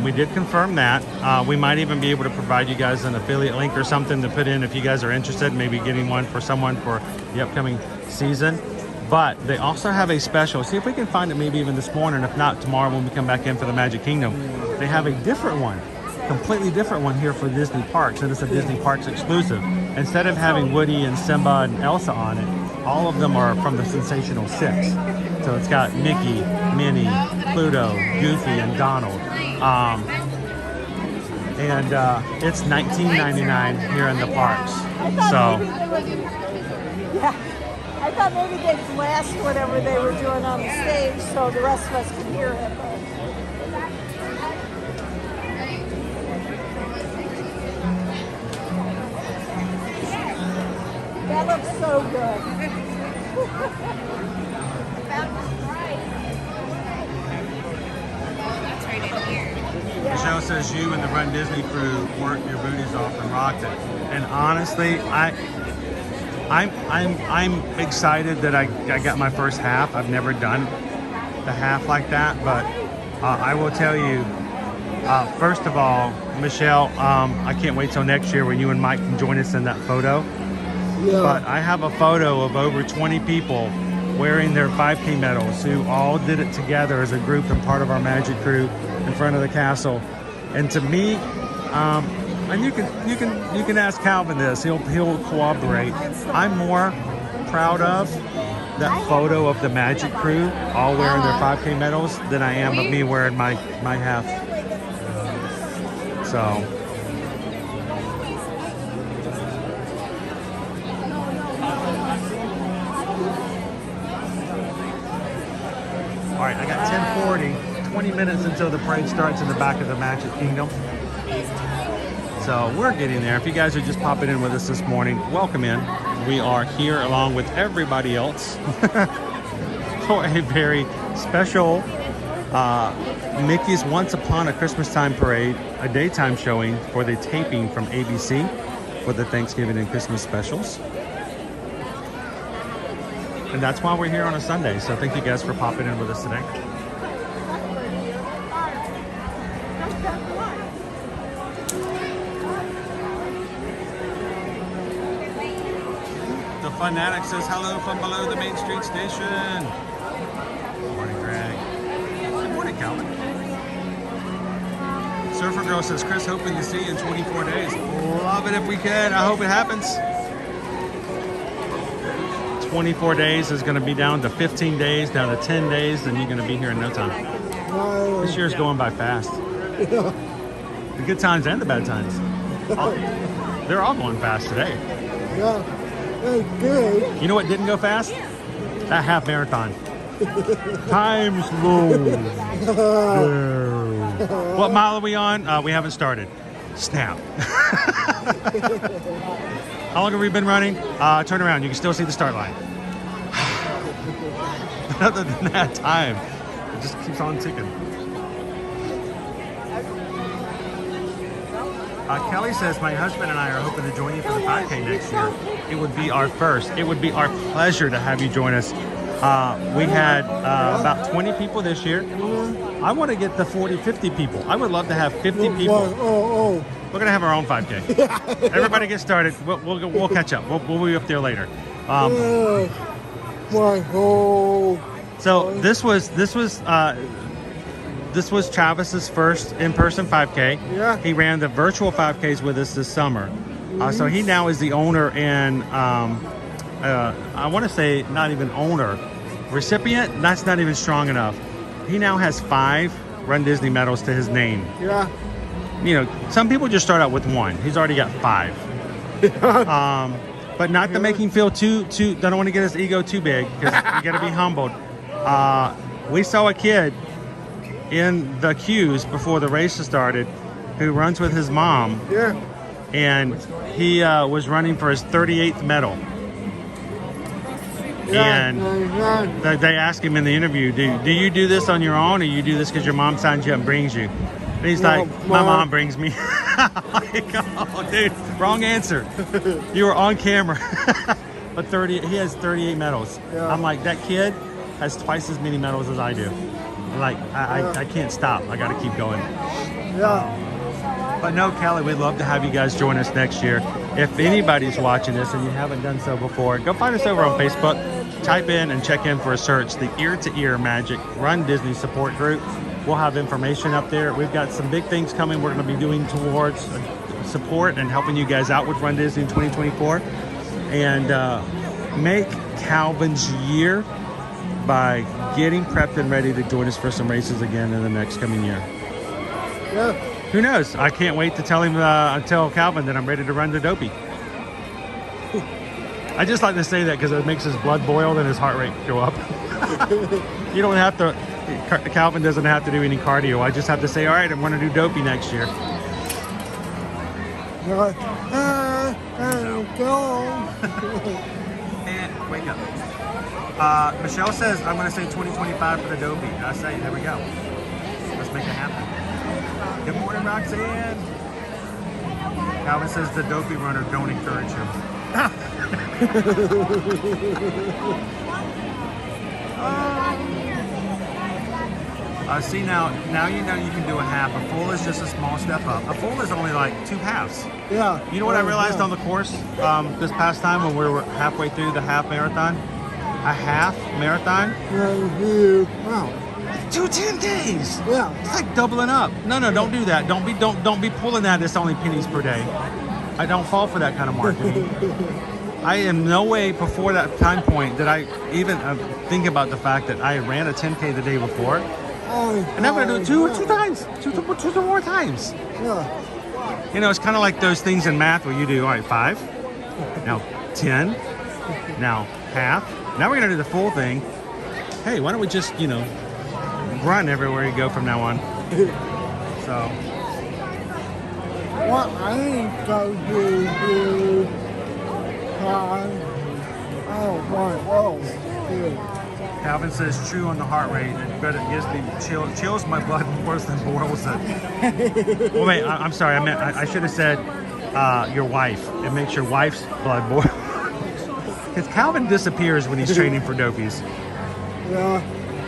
We did confirm that. We might even be able to provide you guys an affiliate link or something to put in if you guys are interested, maybe getting one for someone for the upcoming season. But they also have a special. See if we can find it maybe even this morning. If not, tomorrow when we come back in for the Magic Kingdom. They have a different one. Completely different one here for Disney Parks, and it's a Disney Parks exclusive. Instead of having Woody and Simba and Elsa on it, all of them are from the Sensational Six. So it's got Mickey, Minnie, Pluto, Goofy, and Donald. It's $19.99 here in the parks. So yeah, I thought maybe they'd blast whatever they were doing on the stage so the rest of us could hear it. That looks so good. Michelle says you and the Run Disney crew worked your booties off and rocked it. And honestly, I'm excited that I got my first half. I've never done the half like that, but I will tell you, first of all, Michelle, I can't wait till next year when you and Mike can join us in that photo. Yeah. But I have a photo of over 20 people wearing their 5K medals who all did it together as a group and part of our magic crew in front of the castle. And to me, and you can ask Calvin this, he'll cooperate. I'm more proud of that photo of the magic crew all wearing their 5K medals than I am of me wearing my half. So all right, I got 10:40, 20 minutes until the parade starts in the back of the Magic Kingdom. So we're getting there. If you guys are just popping in with us this morning, welcome in. We are here along with everybody else for a very special Mickey's Once Upon a Christmastime parade, a daytime showing for the taping from ABC for the Thanksgiving and Christmas specials. And that's why we're here on a Sunday. So thank you guys for popping in with us today. The Fanatic says hello from below the Main Street station. Good morning, Greg. Good morning, Calvin. Surfer Girl says, Chris, hoping to see you in 24 days. Love it if we can. I hope it happens. 24 days is going to be down to 15 days, down to 10 days, and you're going to be here in no time. This year's going by fast. The good times and the bad times. They're all going fast today. Yeah, that's good. You know what didn't go fast? That half marathon. Time slow. What mile are we on? We haven't started. Snap. How long have we been running? Turn around. You can still see the start line. Other than that time, it just keeps on ticking. Kelly says, my husband and I are hoping to join you for the 5K next year. It would be our first. It would be our pleasure to have you join us. We had about 20 people this year. I want to get the 40, 50 people. I would love to have 50 people. We're gonna have our own 5K. Everybody get started. We'll catch up. We'll be up there later. So this was Travis's first in-person 5K. Yeah. He ran the virtual 5Ks with us this summer. So he now is the owner and I want to say not even owner, recipient. That's not even strong enough. He now has 5 Run Disney medals to his name. Yeah. You know, some people just start out with 1. He's already got 5. But not to make him feel too, don't want to get his ego too big, because you got to be humbled. We saw a kid in the queues before the races started who runs with his mom. Yeah. And he was running for his 38th medal. And they asked him in the interview, do you do this on your own, or you do this because your mom signs you up and brings you? And he's like, my mom brings me. Like, oh, dude, wrong answer. You were on camera. But he has 38 medals. Yeah. I'm like, that kid has twice as many medals as I do. Like, I can't stop. I got to keep going. Yeah. But no, Kelly, we'd love to have you guys join us next year. If anybody's watching this and you haven't done so before, go find us over on Facebook. Type in and check in for a search, the Ear to Ear Magic Run Disney Support Group. We'll have information up there. We've got some big things coming we're going to be doing towards support and helping you guys out with Run Disney in 2024. And make Calvin's year by getting prepped and ready to join us for some races again in the next coming year. Yeah. Who knows? I can't wait to tell Calvin that I'm ready to run the Dopey. I just like to say that because it makes his blood boil and his heart rate go up. You don't have to, Calvin doesn't have to do any cardio. I just have to say, all right, I'm going to do Dopey next year. Wake up. Michelle says, I'm going to say 2025 for the Dopey. I say, there we go. Let's make it happen. Good morning, Roxanne. Calvin says the Dopey runner don't encourage him. See now you know you can do a half. A full is just a small step up. A full is only like 2 halves. Yeah. You know what I realized on the course this past time when we were halfway through the half marathon? A half marathon? Wow. 2 10Ks. Yeah. It's like doubling up. No, don't do that. Don't be pulling that. It's only pennies per day. I don't fall for that kind of marketing. I in no way before that time point did I even think about the fact that I ran a 10K the day before. And I'm going to do it two more times. Yeah. You know, it's kind of like those things in math where you do, all right, 5, now 10, now half. Now we're going to do the full thing. Hey, why don't we just, you know, run everywhere you go from now on. So. What I ain't going to do, Calvin says true on the heart rate, but it gives me chills my blood worse than boils it. Well, wait, I'm sorry. I should have said your wife. It makes your wife's blood boil. Because Calvin disappears when he's training for Dopies. Yeah.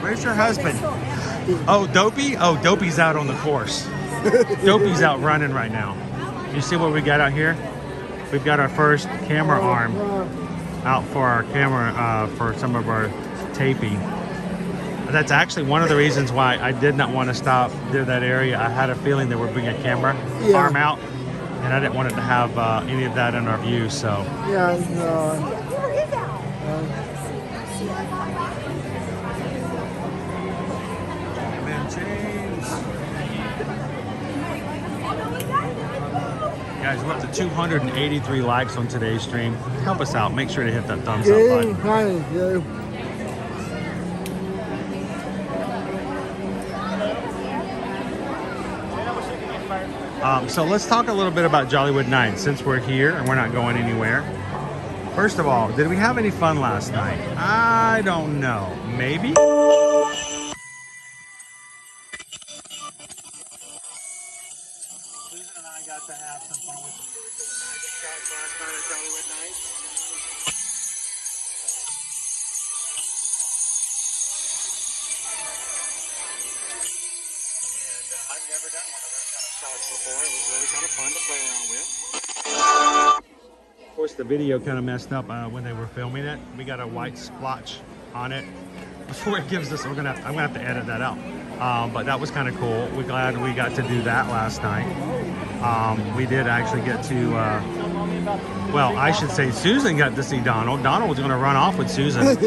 Where's your husband? Oh, Dopey? Oh, Dopey's out on the course. Dopey's out running right now. You see what we got out here? We've got our first camera arm out for our camera, for some of our taping. That's actually one of the reasons why I did not want to stop near that area. I had a feeling they were bringing a camera arm out, and I didn't want it to have any of that in our view, so. Yeah, Guys, we're up to 283 likes on today's stream. Help us out. Make sure to hit that thumbs up button. Thank you. So let's talk a little bit about Jollywood Nights since we're here and we're not going anywhere. First of all, did we have any fun last night? I don't know. Maybe? Susan and I got to have some fun with some really cool magic shots last night at Jollywood Nights. I've never done one of those kind of shots before. It was really kind of fun to play around with. Of course, the video kind of messed up when they were filming it. We got a white splotch on it before it gives us. I'm gonna have to edit that out. But that was kind of cool. We're glad we got to do that last night. We did actually get to. Well, I should say Susan got to see Donald. Donald was going to run off with Susan.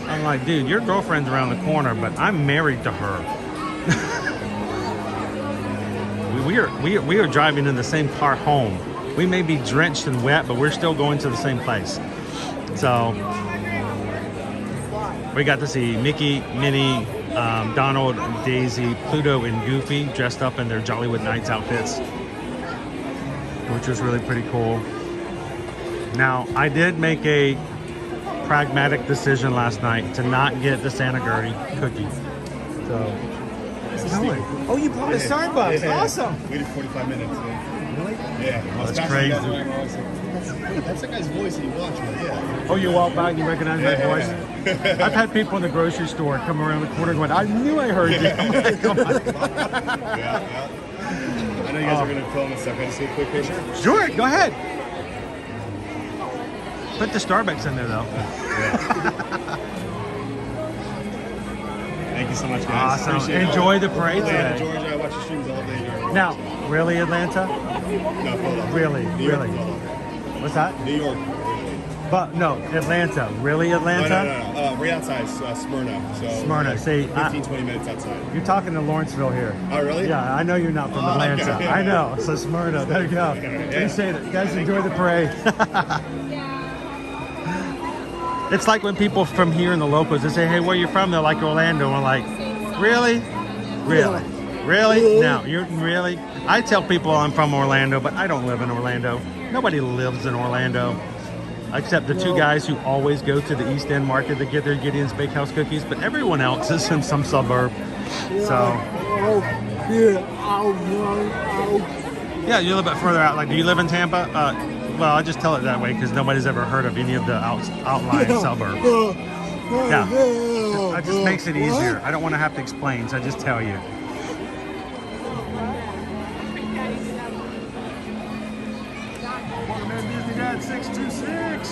I'm like, dude, your girlfriend's around the corner, but I'm married to her. we are driving in the same car home. We may be drenched and wet, but we're still going to the same place. So we got to see Mickey, Minnie, Donald, Daisy, Pluto, and Goofy dressed up in their Jollywood Nights outfits, which was really pretty cool. Now, I did make a pragmatic decision last night to not get the Santa Gertie cookie. So, oh, you brought a Starbucks. Yeah. Awesome. Waited 45 minutes. Really? Yeah. That's crazy. That's that guy's voice he watched me. Yeah. Oh, you walk by and you recognize my voice? I've had people in the grocery store come around the corner going, I knew I heard you. I'm like, come on. Yeah. I know you guys are going to film and stuff. Can I just see a quick picture? Sure, go ahead. Put the Starbucks in there, though. Yeah. Thank you so much, guys. Awesome. Appreciate Enjoy it. the parade today. Georgia, I watch your streams all day. Now, really, Atlanta? No, Philadelphia. Really? New York, Really? Philadelphia. What's that? New York. But no, Atlanta. Really, Atlanta? No. Right outside Smyrna. So Smyrna. Like See, 20 minutes outside. You're talking to Lawrenceville here. Oh, really? Yeah, I know you're not from Atlanta. Okay. I know. So Smyrna. There you go. Appreciate it. You guys enjoy the parade. It's like when people from here in the locals, they say, hey, where you from? They're like Orlando. I'm like, really? Really? Really? No, you're really? I tell people I'm from Orlando, but I don't live in Orlando. Nobody lives in Orlando, except the two guys who always go to the East End market to get their Gideon's Bakehouse cookies, but everyone else is in some suburb. So, yeah, you're a little bit further out. Like, do you live in Tampa? Well, I just tell it that way because nobody's ever heard of any of the outlying suburbs. Yeah, it just makes it easier. I don't want to have to explain, so I just tell you. Disney Dad 626.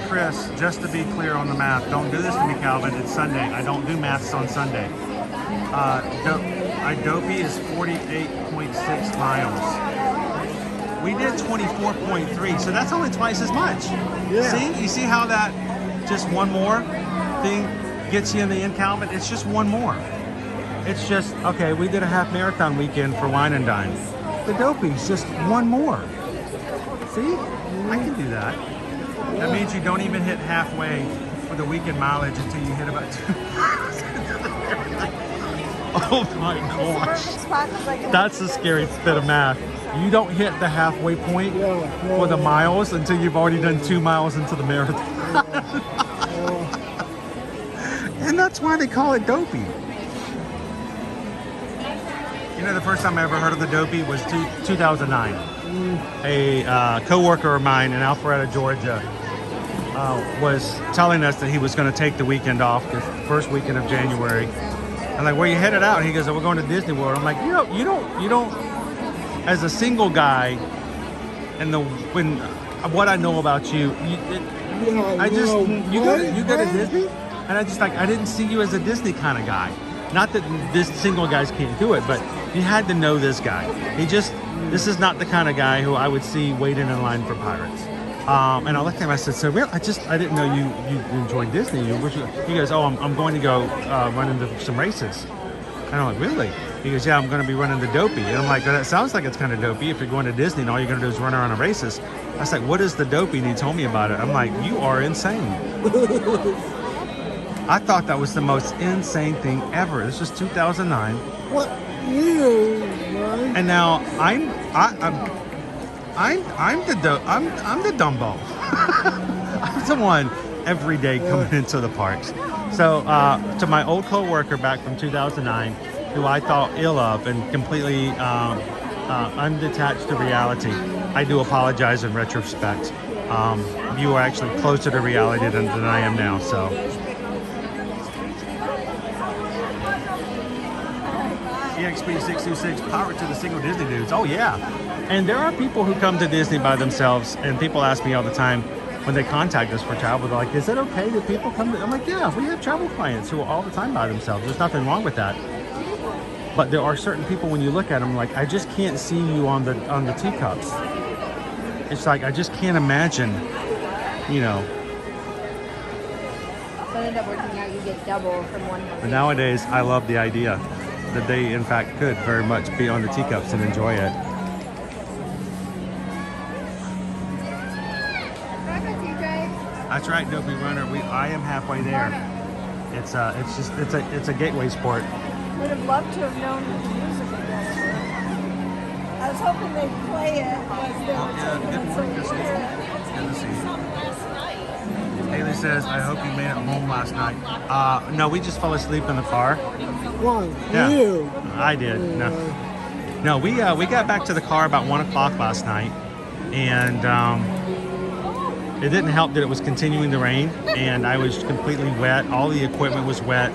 Chris, just to be clear on the math, don't do this to me, Calvin. It's Sunday. I don't do maths on Sunday. Dopey is 48.6 miles. We did 24.3, so that's only twice as much. Yeah. See? You see how that just one more thing gets you in the end, Calvin? It's just one more. It's just, okay, we did a half marathon weekend for Wine and Dine. The Dopey's just one more. See? I can do that. That means you don't even hit halfway with the weekend mileage until you hit about 2 miles. Oh my gosh. That's a scary bit of math. You don't hit the halfway point for the miles until you've already done 2 miles into the marathon. And that's why they call it Dopey. You know, the first time I ever heard of the Dopey was 2009. A co-worker of mine in Alpharetta, Georgia, was telling us that he was going to take the weekend off, the first weekend of January. I'm like, where you headed out? And he goes, oh, we're going to Disney World. I'm like, you don't, as a single guy, and what I know about you, you go to Disney? And I didn't see you as a Disney kind of guy. Not that this single guys can't do it, but you had to know this guy. This is not the kind of guy who I would see waiting in line for Pirates. And I looked at him, I said, so real? I didn't know you enjoyed Disney. He goes, oh, I'm going to go run into some races. And I'm like, really? He goes, yeah, I'm going to be running the Dopey. And I'm like, well, that sounds like it's kind of dopey if you're going to Disney and all you're going to do is run around in races. I was like, what is the Dopey? And he told me about it. I'm like, you are insane. I thought that was the most insane thing ever. This was 2009. What you? And now I'm the Dumbo. I'm the one every day coming into the parks. So to my old co-worker back from 2009, who I thought ill of and completely undetached to reality, I do apologize in retrospect. You are actually closer to reality than I am now. So. EXP626, power to the single Disney dudes. Oh yeah. And there are people who come to Disney by themselves, and people ask me all the time when they contact us for travel, they're like, is it okay that people come to... I'm like, yeah, we have travel clients who are all the time by themselves. There's nothing wrong with that. But there are certain people, when you look at them, like, I just can't see you on the teacups. It's like, I just can't imagine, you know. So end up working out, you get double from one. But nowadays, I love the idea that they, in fact, could very much be on the teacups and enjoy it. That's right, Dopey Runner. I am halfway there. It's a gateway sport. Would have loved to have known the music again. I was hoping they'd play it as they were taking it so we could hear it. Haley says, I hope you made it home last night. No, we just fell asleep in the car. Why? Yeah, You? I did. No, we got back to the car about 1 o'clock last night, and it didn't help that it was continuing to rain, and I was completely wet. All the equipment was wet.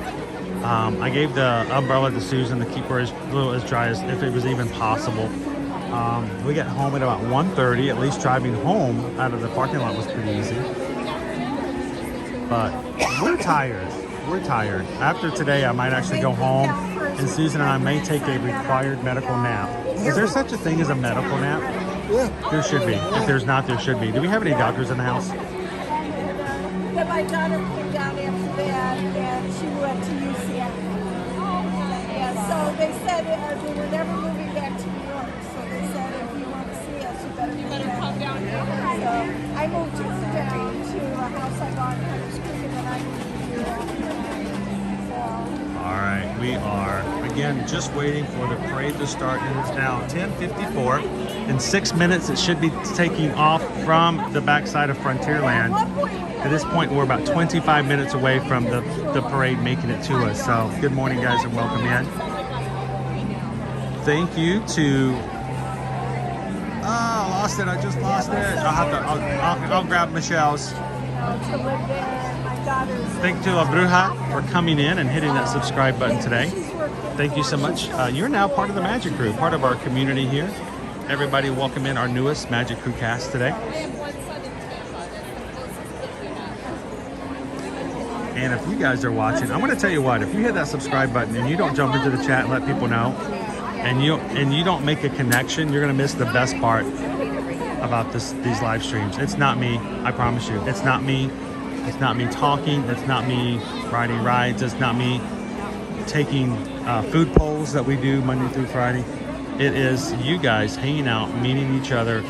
I gave the umbrella to Susan to keep her as dry as if it was even possible. We got home at about 1:30. At least driving home out of the parking lot was pretty easy. But we're tired. We're tired. After today, I might actually go home, and Susan and I may take a required medical nap. Is there such a thing as a medical nap? Yeah. There should be. If there's not, there should be. Do we have any doctors in the house? Yeah, my daughter came down after that, and she went to UCF. Yeah, so they said they were never moving back to New York. So they said, if you want to see us, you better come down here. So I moved her down to a house I bought in Hunter's Creek, and then I moved here. So. All All right, we are, again, just waiting for the parade to start, and it's now 10:54. In 6 minutes, it should be taking off from the backside of Frontierland. At this point, we're about 25 minutes away from the parade making it to us. So, good morning, guys, and welcome in. Thank you to... Oh, I lost it. I just lost it. I'll grab Michelle's. Thank you to La Bruja for coming in and hitting that subscribe button today. Thank you so much. You're now part of the Magic Crew, part of our community here. Everybody welcome in our newest Magic Crew cast today. And if you guys are watching, I'm going to tell you what, if you hit that subscribe button and you don't jump into the chat and let people know, and you don't make a connection, you're going to miss the best part about these live streams. It's not me, I promise you. It's not me. It's not me talking. It's not me riding rides. It's not me taking food polls that we do Monday through Friday. It is you guys hanging out, meeting each other,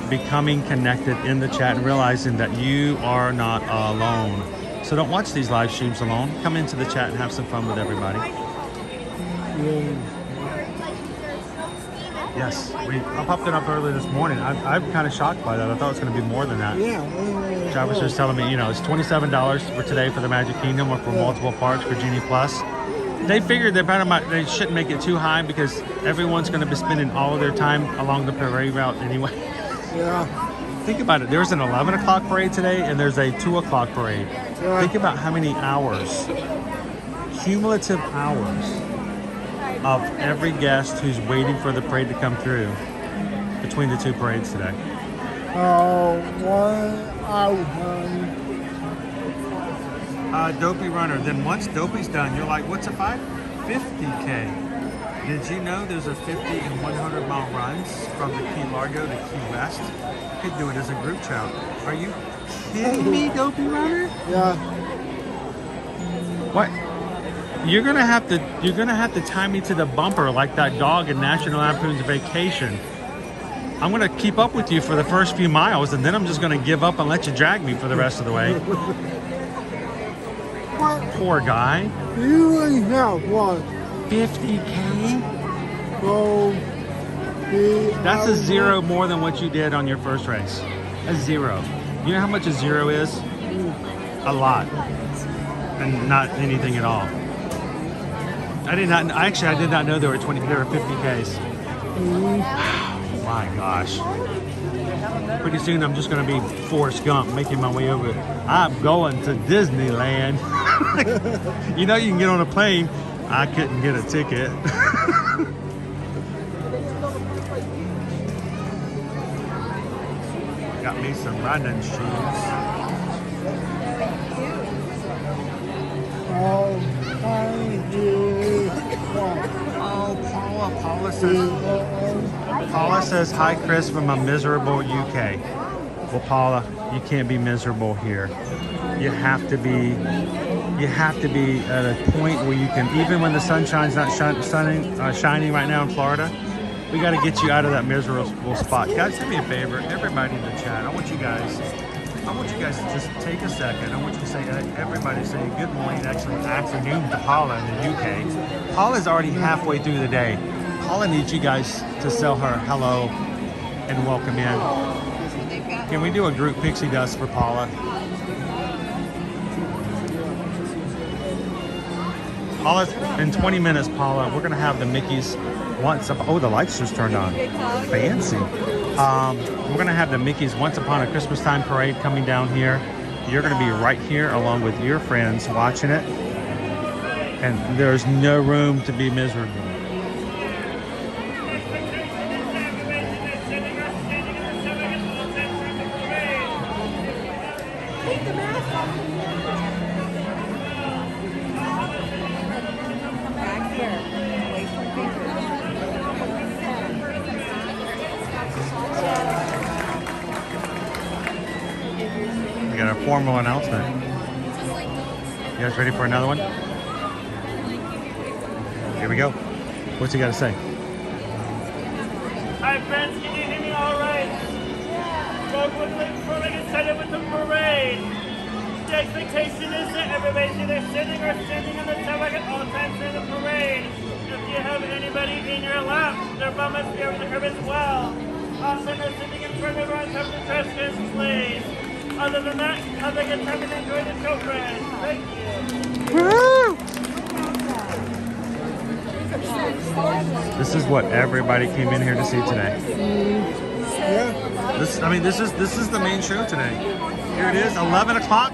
becoming connected in the chat, and realizing that you are not alone. So don't watch these live streams alone. Come into the chat and have some fun with everybody. Yes, I popped it up early this morning. I'm kind of shocked by that. I thought it was going to be more than that. Yeah. Jarvis was telling me, you know, it's $27 for today for the Magic Kingdom or for multiple parks for Genie Plus. They figured they shouldn't make it too high because everyone's going to be spending all of their time along the parade route anyway. Yeah. Think about it. There's an 11 o'clock parade today and there's a 2 o'clock parade. Yeah. Think about how many hours, cumulative hours, of every guest who's waiting for the parade to come through between the 2 parades today. 1 hour. Dopey Runner. Then once Dopey's done, you're like, what's a 50K? Did you know there's a 50 and 100 mile runs from the Key Largo to Key West? You could do it as a group chat. Are you kidding me, Dopey Runner? Yeah. What? You're gonna have to tie me to the bumper like that dog in National Lampoon's Vacation. I'm gonna keep up with you for the first few miles, and then I'm just gonna give up and let you drag me for the rest of the way. Poor guy. You only have what? 50K? So that's a 0 more than what you did on your first race. A 0. You know how much a 0 is? A lot, and not anything at all. I did not know there were 50Ks. Oh my gosh. Pretty soon I'm just going to be Forrest Gump making my way over. I'm going to Disneyland. You know you can get on a plane. I couldn't get a ticket. Got me some running shoes. Paula says, hi Chris from a miserable UK. Well, Paula, you can't be miserable here. You have to be at a point where you can, even when the sunshine's not shining right now in Florida, we got to get you out of that miserable spot. Guys, do me a favor, everybody in the chat, I want you guys to just take a second. I want you to say, everybody say good morning, actually afternoon to Paula in the UK. Paula's already halfway through the day. Paula needs you guys to tell her hello and welcome in. Can we do a group pixie dust for Paula? Paula, in 20 minutes, Paula, we're going to have the Mickeys once upon... Oh, the lights just turned on. Fancy. We're going to have the Mickeys Once Upon a Christmastime parade coming down here. You're going to be right here along with your friends watching it. And there's no room to be miserable. Formal announcement. You guys ready for another one? Here we go. What's he got to say? Hi friends, can you hear me all right? Yeah. Go quickly before we get started with the parade. The expectation is that everybody's either sitting or standing on the turnpike at all times during the parade. If you have anybody in your lap, their bum must be over the curb as well. Also, no sitting in front of our top of the trash cans, please. Other than that, have a good time and enjoy the children. Thank you. This is what everybody came in here to see today. This is the main show today. Here it is, 11 o'clock.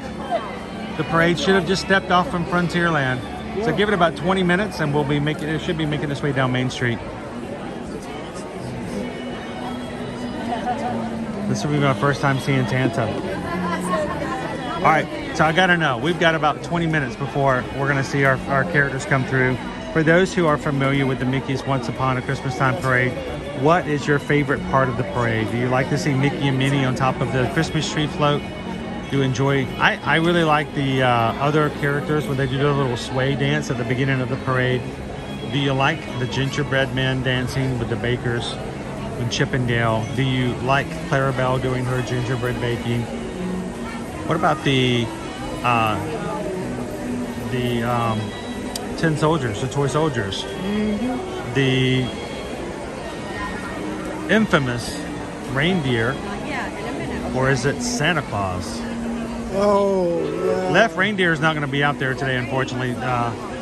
The parade should have just stepped off from Frontierland. So give it about 20 minutes and it should be making its way down Main Street. This will be my first time seeing Santa. All right, so I gotta know, we've got about 20 minutes before we're gonna see our characters come through. For those who are familiar with the Mickey's Once Upon a Christmastime parade, what is your favorite part of the parade? Do you like to see Mickey and Minnie on top of the Christmas tree float? Do you enjoy? I really like the other characters when they do the little sway dance at the beginning of the parade. Do you like the gingerbread men dancing with the bakers in Chippendale? Do you like Clarabelle doing her gingerbread baking? What about the tin soldiers, the toy soldiers? The infamous reindeer, or is it Santa Claus? Oh, yeah. Left Reindeer is not going to be out there today, unfortunately.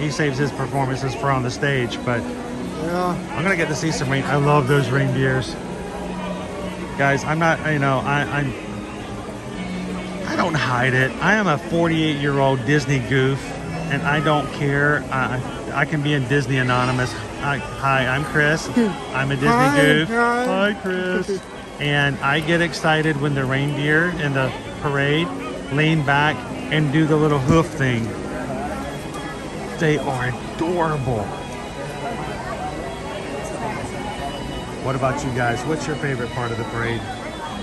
He saves his performances for on the stage, but yeah. I'm going to get to see some rain. I love those reindeers. Guys, I'm not, I don't hide it. I am a 48-year-old Disney goof, and I don't care. I can be in Disney Anonymous. Hi, I'm Chris. I'm a Disney goof. Hi, Chris. And I get excited when the reindeer in the parade lean back and do the little hoof thing. They are adorable. What about you guys? What's your favorite part of the parade?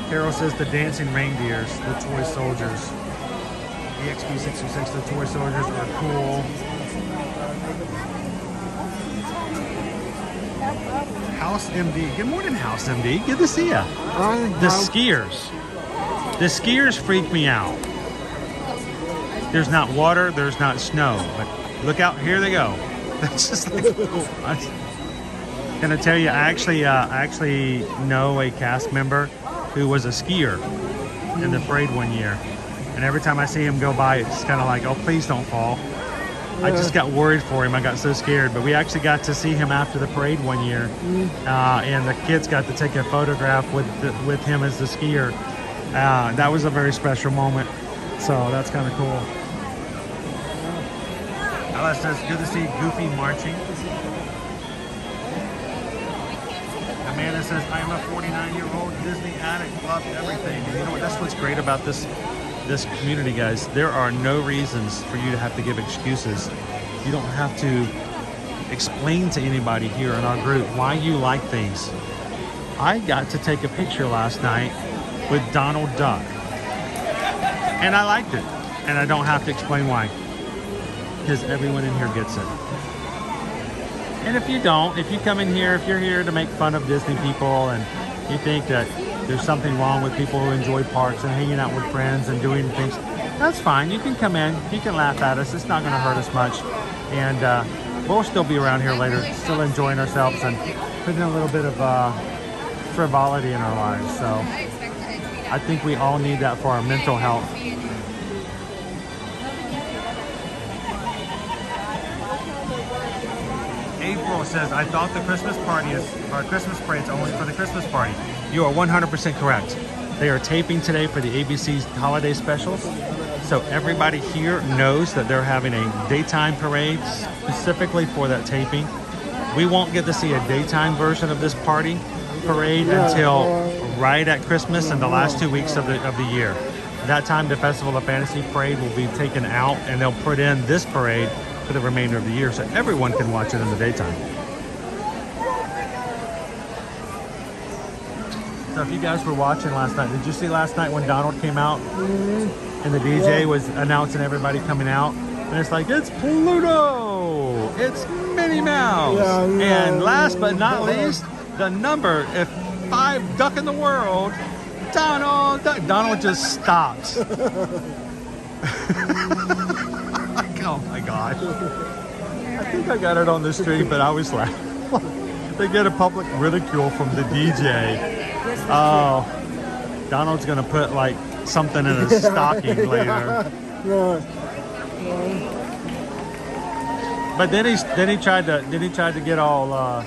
Carol says the dancing reindeers, the toy soldiers. EXP626, the toy soldiers are cool. House MD. Good morning, House MD. Good to see you. The skiers. The skiers freak me out. There's not water, there's not snow, but look out, here they go. That's just like, I'm gonna tell you, I actually know a cast member who was a skier in the parade one year. And every time I see him go by, it's kind of like, oh, please don't fall. Yeah. I just got worried for him. I got so scared. But we actually got to see him after the parade one year. And the kids got to take a photograph with him as the skier. That was a very special moment. So that's kind of cool. Alice says, good to see Goofy marching. Amanda says, I am a 49-year-old Disney addict, love everything. And you know what, that's what's great about this community, guys. There are no reasons for you to have to give excuses. You don't have to explain to anybody here in our group why you like things. I got to take a picture last night with Donald Duck. And I liked it. And I don't have to explain why. Because everyone in here gets it. And if you don't, if you come in here, if you're here to make fun of Disney people and you think that there's something wrong with people who enjoy parks and hanging out with friends and doing things, that's fine. You can come in, you can laugh at us. It's not going to hurt us much. And we'll still be around here later, still enjoying ourselves and putting a little bit of frivolity in our lives. So I think we all need that for our mental health. April says, I thought the Christmas parade's only for the Christmas party. You are 100% correct. They are taping today for the ABC's holiday specials. So everybody here knows that they're having a daytime parade specifically for that taping. We won't get to see a daytime version of this parade until right at Christmas and the last 2 weeks of the year. That time, the Festival of Fantasy parade will be taken out and they'll put in this parade for the remainder of the year so everyone can watch it in the daytime. So if you guys were watching last night, did you see last night when Donald came out and the DJ was announcing everybody coming out? And it's like, it's Pluto! It's Minnie Mouse! And last but not least, the number 5 duck in the world, Donald Duck. Donald just stopped. Oh my gosh. I think I got it on the stream, but I was laughing. They get a public ridicule from the DJ. Oh, Donald's gonna put like something in his stocking later. But then he tried to get all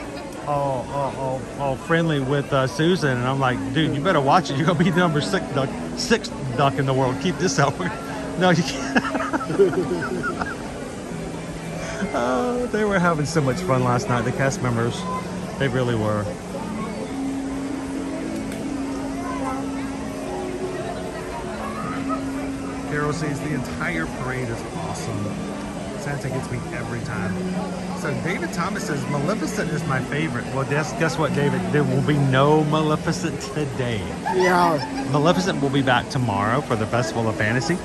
friendly with Susan, and I'm like, dude, you better watch it. You're gonna be number sixth duck in the world. Keep this up. No, you can't. Oh, they were having so much fun last night. The cast members, they really were. Carol says the entire parade is awesome. Santa gets me every time. So David Thomas says Maleficent is my favorite. Well, guess what, David? There will be no Maleficent today. Yeah. Maleficent will be back tomorrow for the Festival of Fantasy.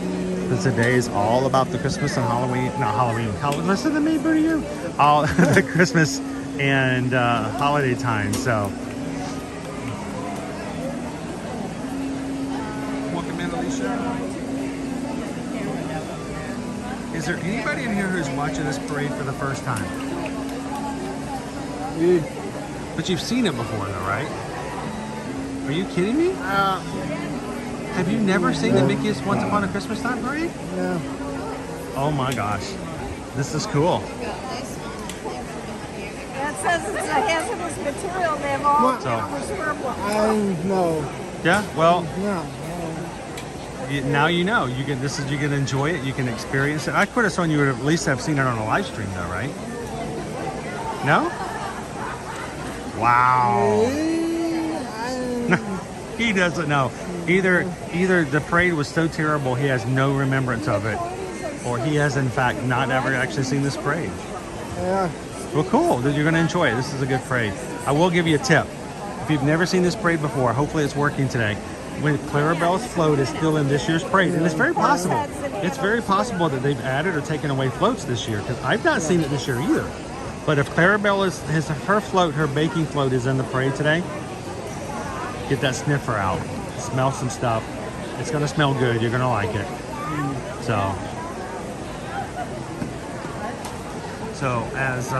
Because today is all about the Christmas and Halloween. No, Halloween. Listen to me, Bertie. You. All the Christmas and holiday time. So. Welcome in, Alicia. Is there anybody in here who's watching this parade for the first time? But you've seen it before, though, right? Are you kidding me? Have you never seen the Mickey's Once Upon a Christmastime parade? No. Oh my gosh. This is cool. It says it's a hazardous material. They have all No. Yeah, well, No. now you know. You can enjoy it. You can experience it. I could have sworn you would at least have seen it on a live stream, though, right? No? Wow. He doesn't know. Either the parade was so terrible he has no remembrance of it, or he has in fact not ever actually seen this parade. Yeah. Well, cool. Then you're going to enjoy it. This is a good parade. I will give you a tip. If you've never seen this parade before, hopefully it's working today. When Clarabelle's float is still in this year's parade, and it's very possible. It's very possible that they've added or taken away floats this year, because I've not seen it this year either. But if Clarabelle has her float, her baking float is in the parade today, get that sniffer out. Smell some stuff. It's going to smell good. You're going to like it. So as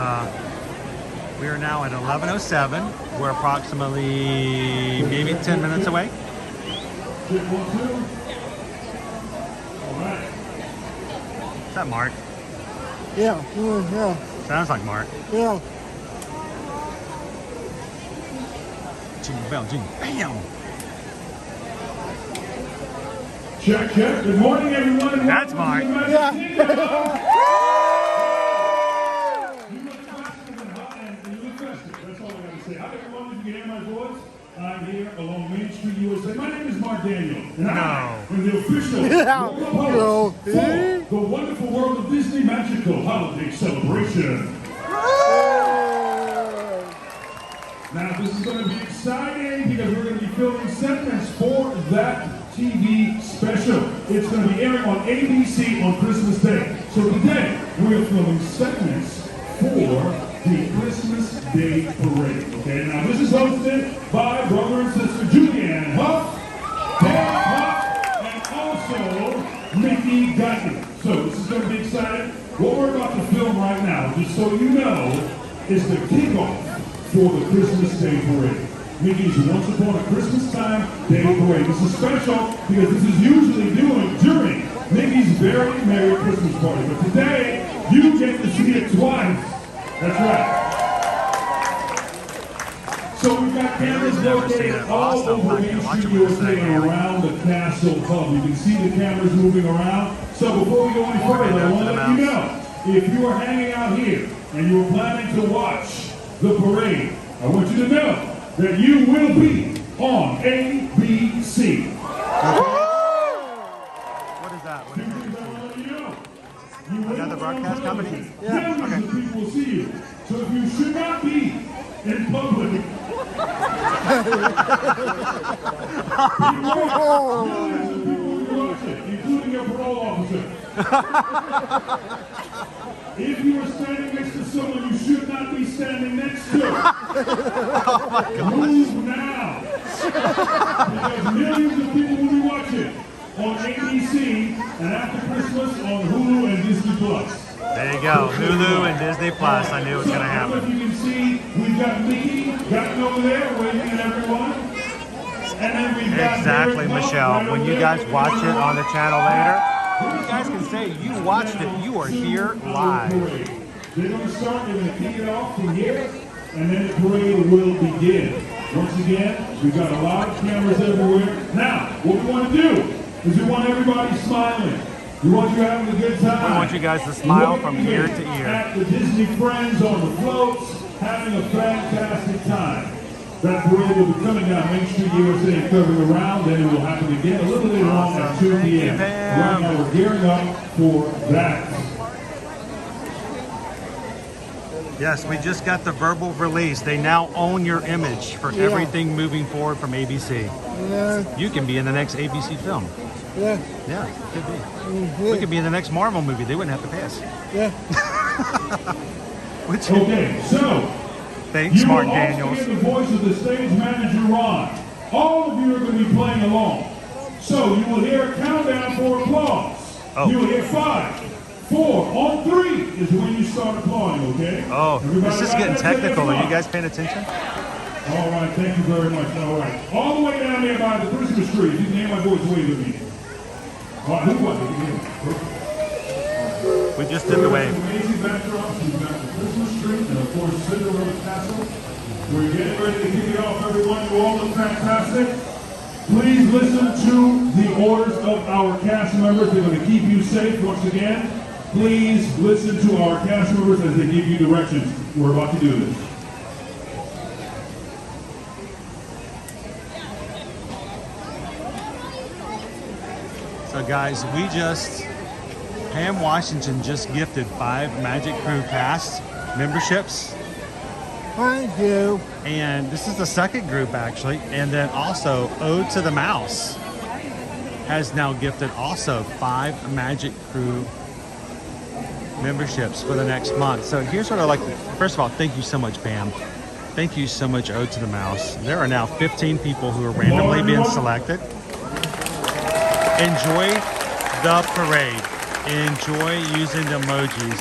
we are now at 11:07, we're approximately maybe 10 minutes away. Is that Mark? Yeah. Yeah. Sounds like Mark. Yeah. Jingle bell, jingle, bam! Check. Good morning, everyone. That's Mark. Yeah. That's all I gotta say. Hi, everyone. If you can hear my voice, I'm here along Main Street, USA. My name is Mark Daniel, and I am the official host for the wonderful world of Disney Magical Holiday Celebration. Now, this is going to be exciting because we're going to be filming segments for that TV special. It's going to be airing on ABC on Christmas Day. So today, we are filming segments for the Christmas Day Parade. Okay, now this is hosted by brother and sister Julianne Huff, Dan Huff, and also Mickey Guyton. So this is going to be exciting. What we're about to film right now, just so you know, is the kickoff for the Christmas Day Parade. Mickey's Once Upon a Christmastime Day Parade. This is special because this is usually during Mickey's very Merry Christmas party. But today, you get to see it twice. That's right. So we've got cameras located all over Main Street, USA and around the Castle Hub. You can see the cameras moving around. So before we go any further, I want to let you know, if you are hanging out here and you are planning to watch the parade, I want you to know that you will be on ABC. What is that? Another broadcast company? Millions of people will see you. So if you should not be in public, millions of people will watch it, including your parole officer. If you are standing next to someone you should not be standing next to, oh my gosh. move now. Because millions of people will be watching. on ABC, and after Christmas on Hulu and Disney Plus. There you go, Hulu and Disney Plus. I knew it was going to If happen. you can see, we've got Mickey gotten over there, waving at everyone. And then we've got Exactly, Derek Huff Michelle. right When over you there. guys watch it on the channel later, you guys can say you watched it. You are here live. They're going to start, they're going to kick it off from here, and then the parade will begin. Once again, we've got a lot of cameras everywhere. Now, what we want to do is we want everybody smiling. We want you having a good time. We want you guys to smile from ear to ear. At the Disney Friends on the floats, having a fantastic time. That parade will be coming down Main Street, USA, and curving around. Then it will happen again a little later on at 2 p.m. Right now, we're gearing up for that. Yes, we just got the verbal release. They now own your image for everything moving forward from ABC. Yeah. You can be in the next ABC film. Yeah. Yeah, could be. We could be in the next Marvel movie. They wouldn't have to pay us. Yeah. Okay, so thanks, Mark you will Daniels. also hear the voice of the stage manager, Ron. All of you are going to be playing along. So you will hear a countdown for applause. Oh. You will hear 5, 4, on 3 is when you start applauding, okay? Oh, Everybody this is got getting that? technical. Are you guys paying attention? All right, thank you very much. All right. All the way down there by the Christmas tree. You can hear my voice wave with me. All right, who was it? We just did the wave. Amazing backdrops. We've got the Christmas tree and, of course, Cinderella Castle. We're getting ready to kick it off, everyone. You all look fantastic. Please listen to the orders of our cast members. They're going to keep you safe once again. Please listen to our cast members as they give you directions. We're about to do this. So guys, Pam Washington just gifted 5 Magic Crew Pass memberships. Thank you. And this is the second group actually. And then also Ode to the Mouse has now gifted also 5 Magic Crew memberships for the next month. So here's what I like. First of all, thank you so much, Pam. Thank you so much, Ode to the Mouse. There are now 15 people who are randomly being selected. Enjoy the parade. Enjoy using the emojis.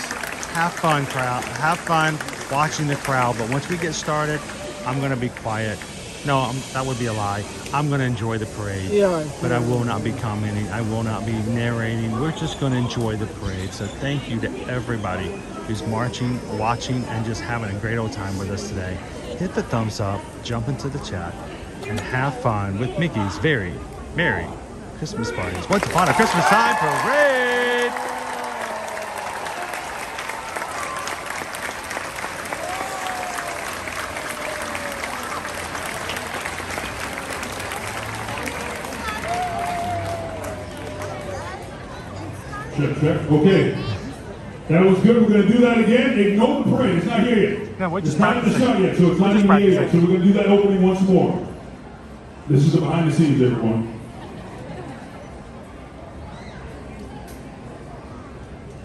Have fun, crowd. Have fun watching the crowd. But once we get started, I'm going to be quiet. No, that would be a lie. I'm going to enjoy the parade. Yeah. But I will not be commenting. I will not be narrating. We're just going to enjoy the parade. So thank you to everybody who's marching, watching, and just having a great old time with us today. Hit the thumbs up, jump into the chat, and have fun with Mickey's very merry Christmas parties. Once upon a Christmastime parade! Check. Okay. That was good. We're going to do that again. Ignore the parade. It's not here yet. No, we're just it's not practicing. start yet, so it's not even here yet. So we're going to do that opening once more. This is the behind the scenes, everyone.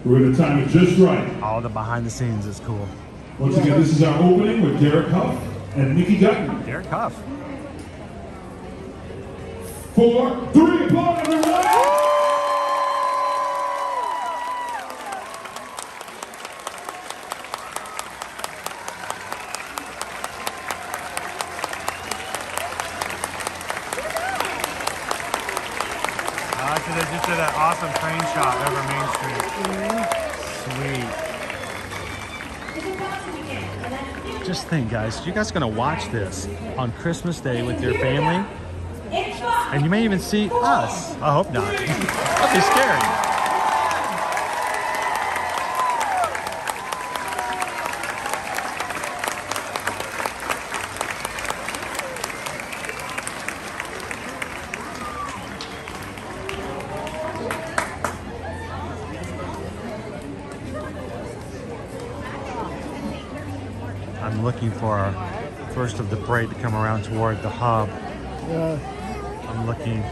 We're going to time it just right. All the behind the scenes is cool. Once again, this is our opening with Derek Huff and Nikki Dutton. Derek Huff. 4, 3, applaud everyone! They just did an awesome train shot over Main Street. Sweet. Just think, guys, you guys are going to watch this on Christmas Day with your family, and you may even see us. I hope not. That'd be scary. I'm looking for our first of the parade to come around toward the hub. Yeah. I'm looking.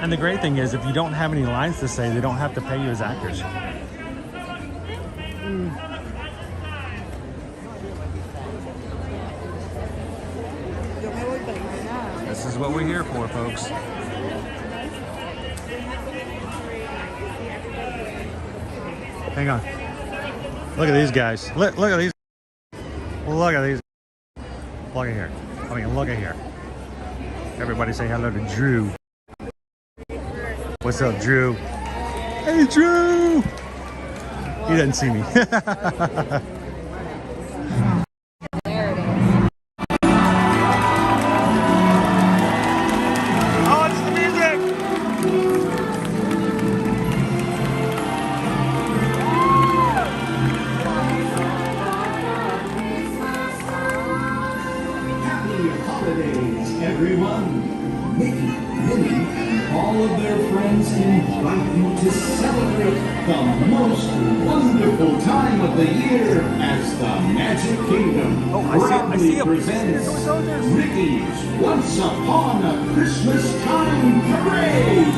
And the great thing is, if you don't have any lines to say, they don't have to pay you as actors. This is what we're here for, folks. Hang on. Look at these guys. Look at these. Look at these. Look at here. I mean, look at here. Everybody say hello to Drew. What's up, Drew? Hey, Drew! He doesn't see me. Oh, it's the music! Happy holidays, everyone! Mickey, Minnie, and all of their friends invite you to celebrate the most wonderful time of the year as the Magic Kingdom proudly presents Mickey's Once Upon a Christmastime Parade!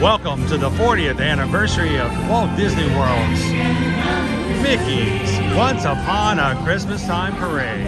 Welcome to the 40th anniversary of Walt Disney World's Mickey's Once Upon a Christmastime Parade.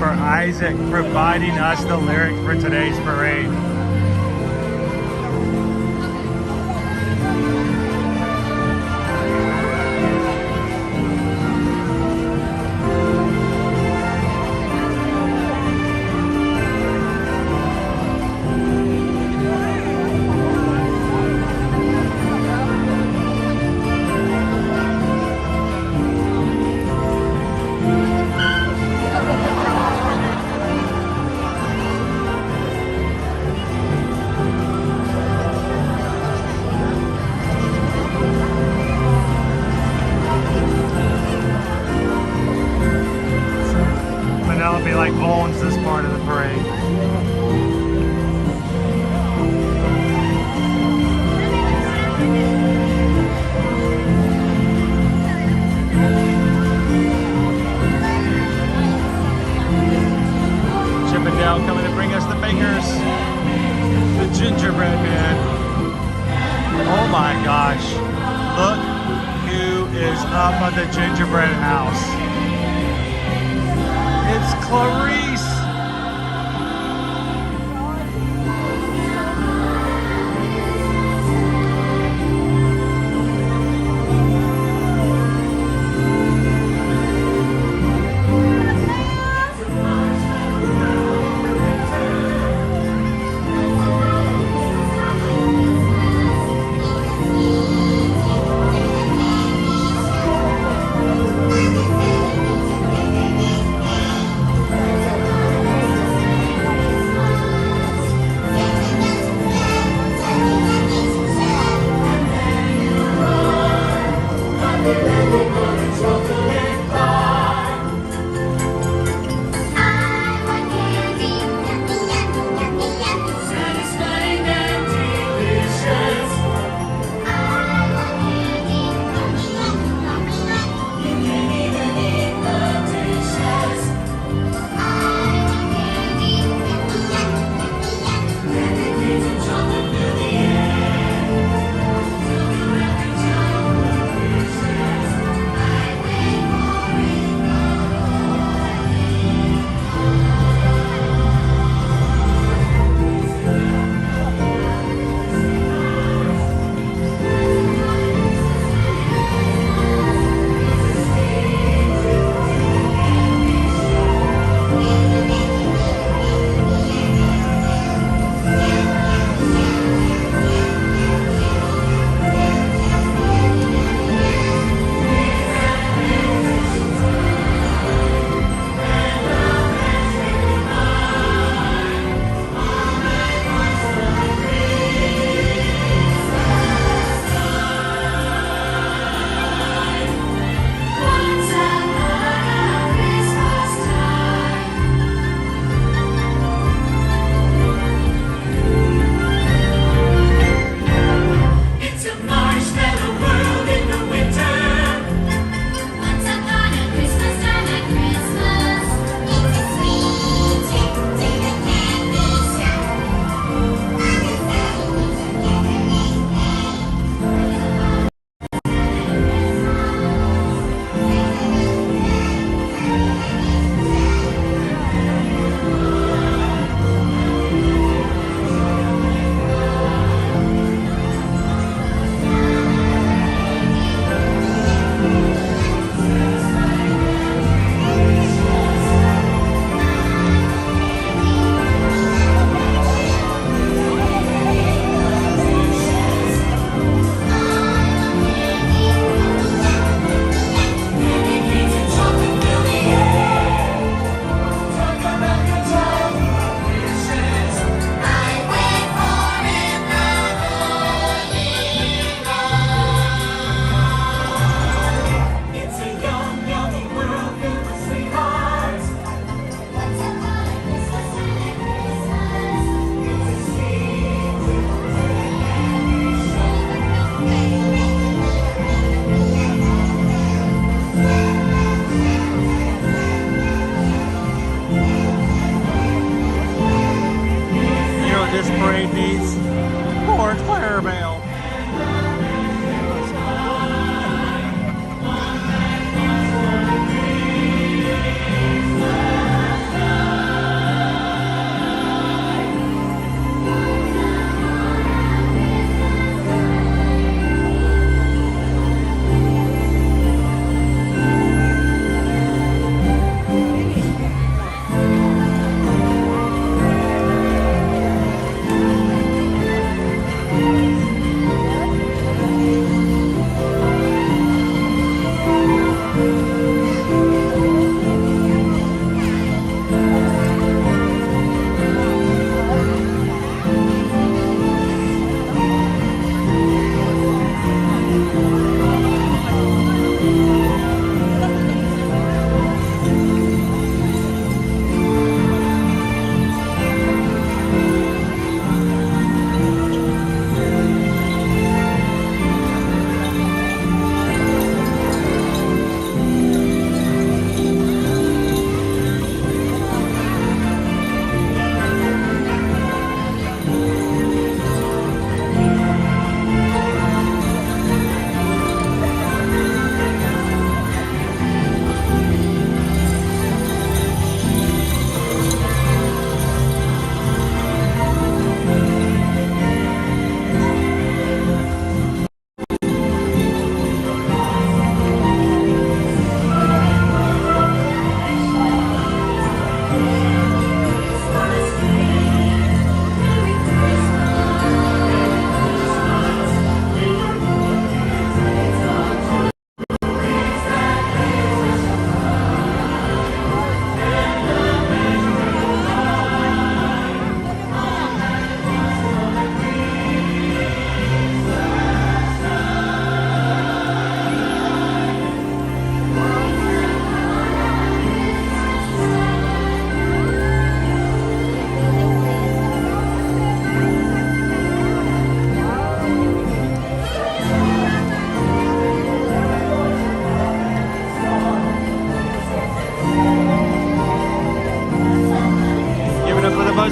for Isaac providing us the lyric for today's parade. Penelope like owns this part of the parade. Chippendale coming to bring us the bakers, the gingerbread man. Oh my gosh, look who is up at the gingerbread house. It's Clarice.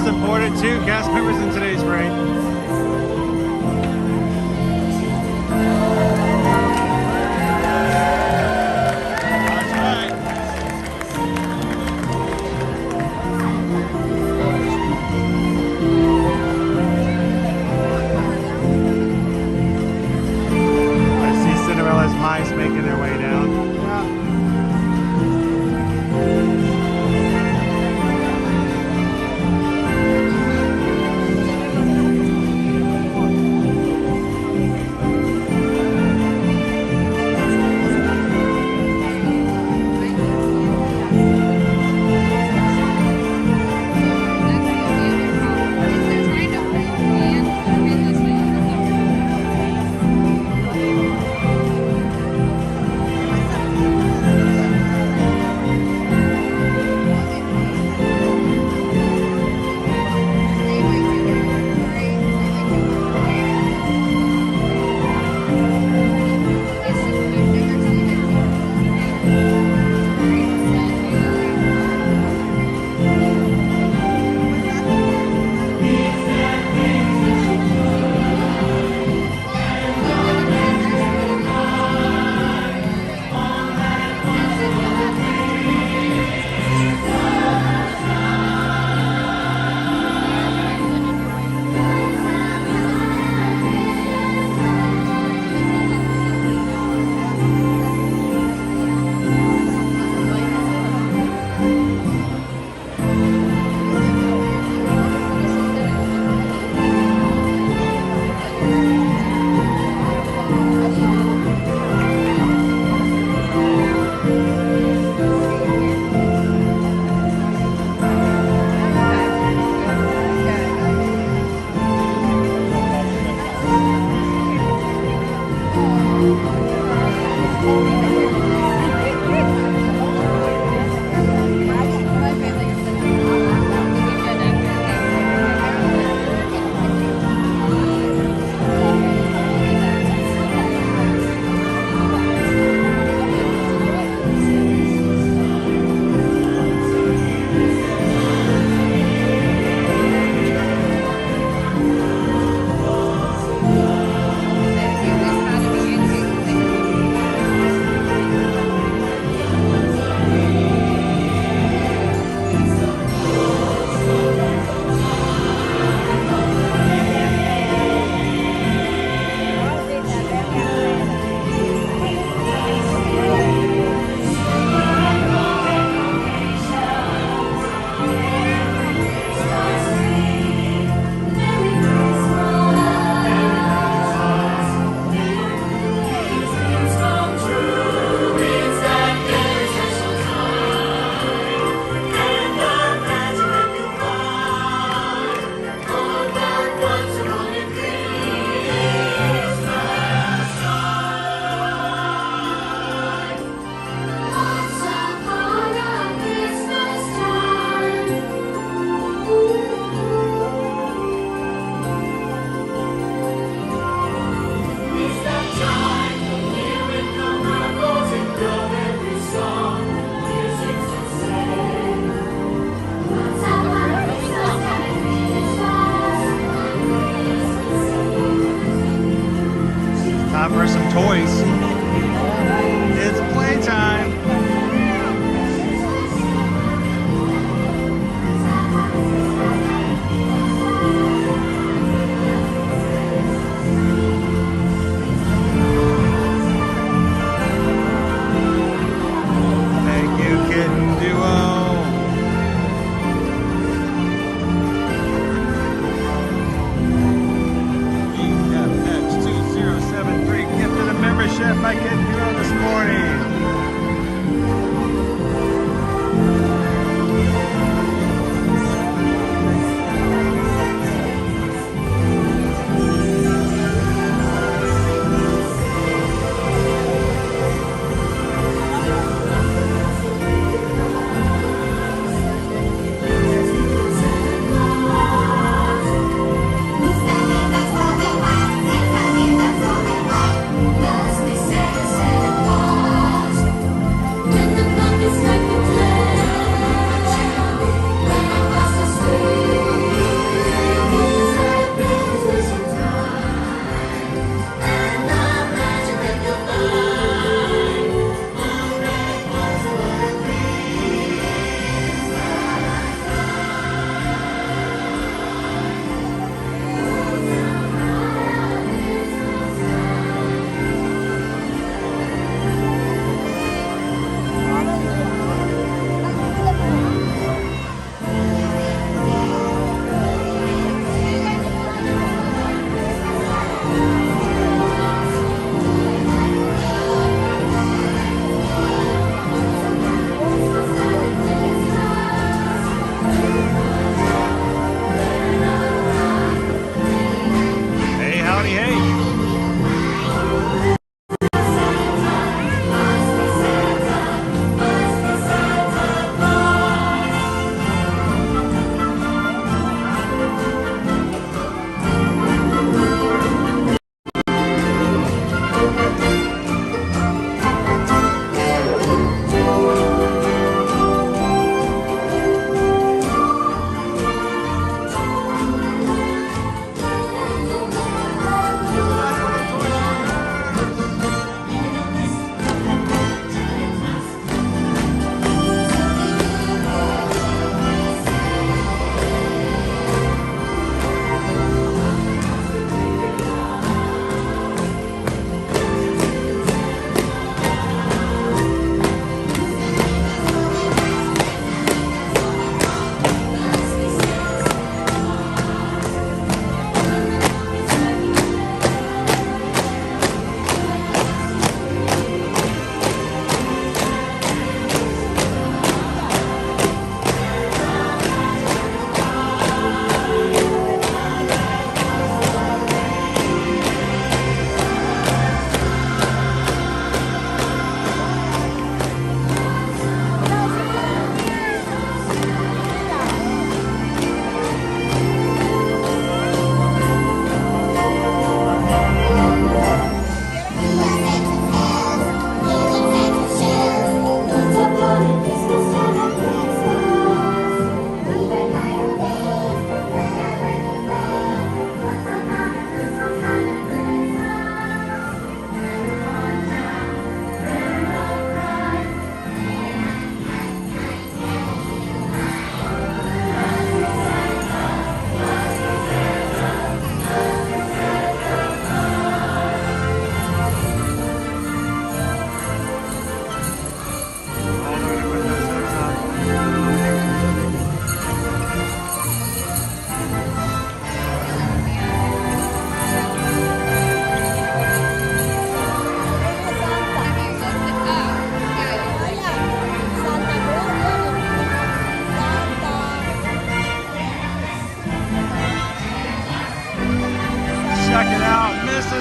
members important too, cast members in today's parade. Mice making their way down.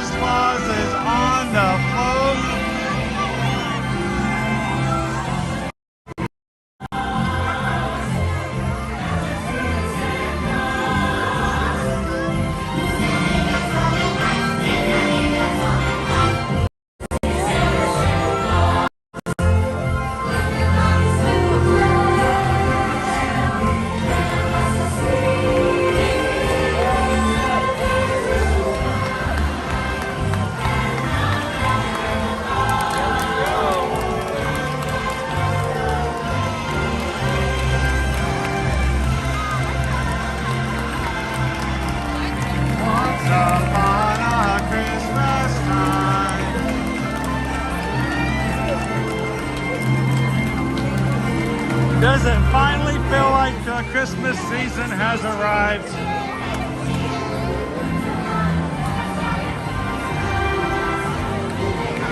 Mrs. Claus is on the float. Does it finally feel like the Christmas season has arrived?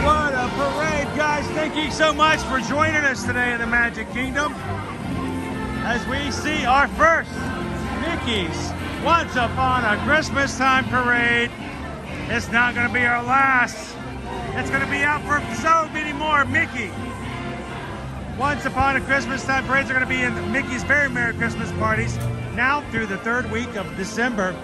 What a parade, guys. Thank you so much for joining us today in the Magic Kingdom as we see our first Mickey's Once Upon a Christmastime parade. It's not going to be our last. It's going to be out for so many more Mickey Once Upon a Christmastime parades are going to be in Mickey's Very Merry Christmas parties now through the 3rd week of December.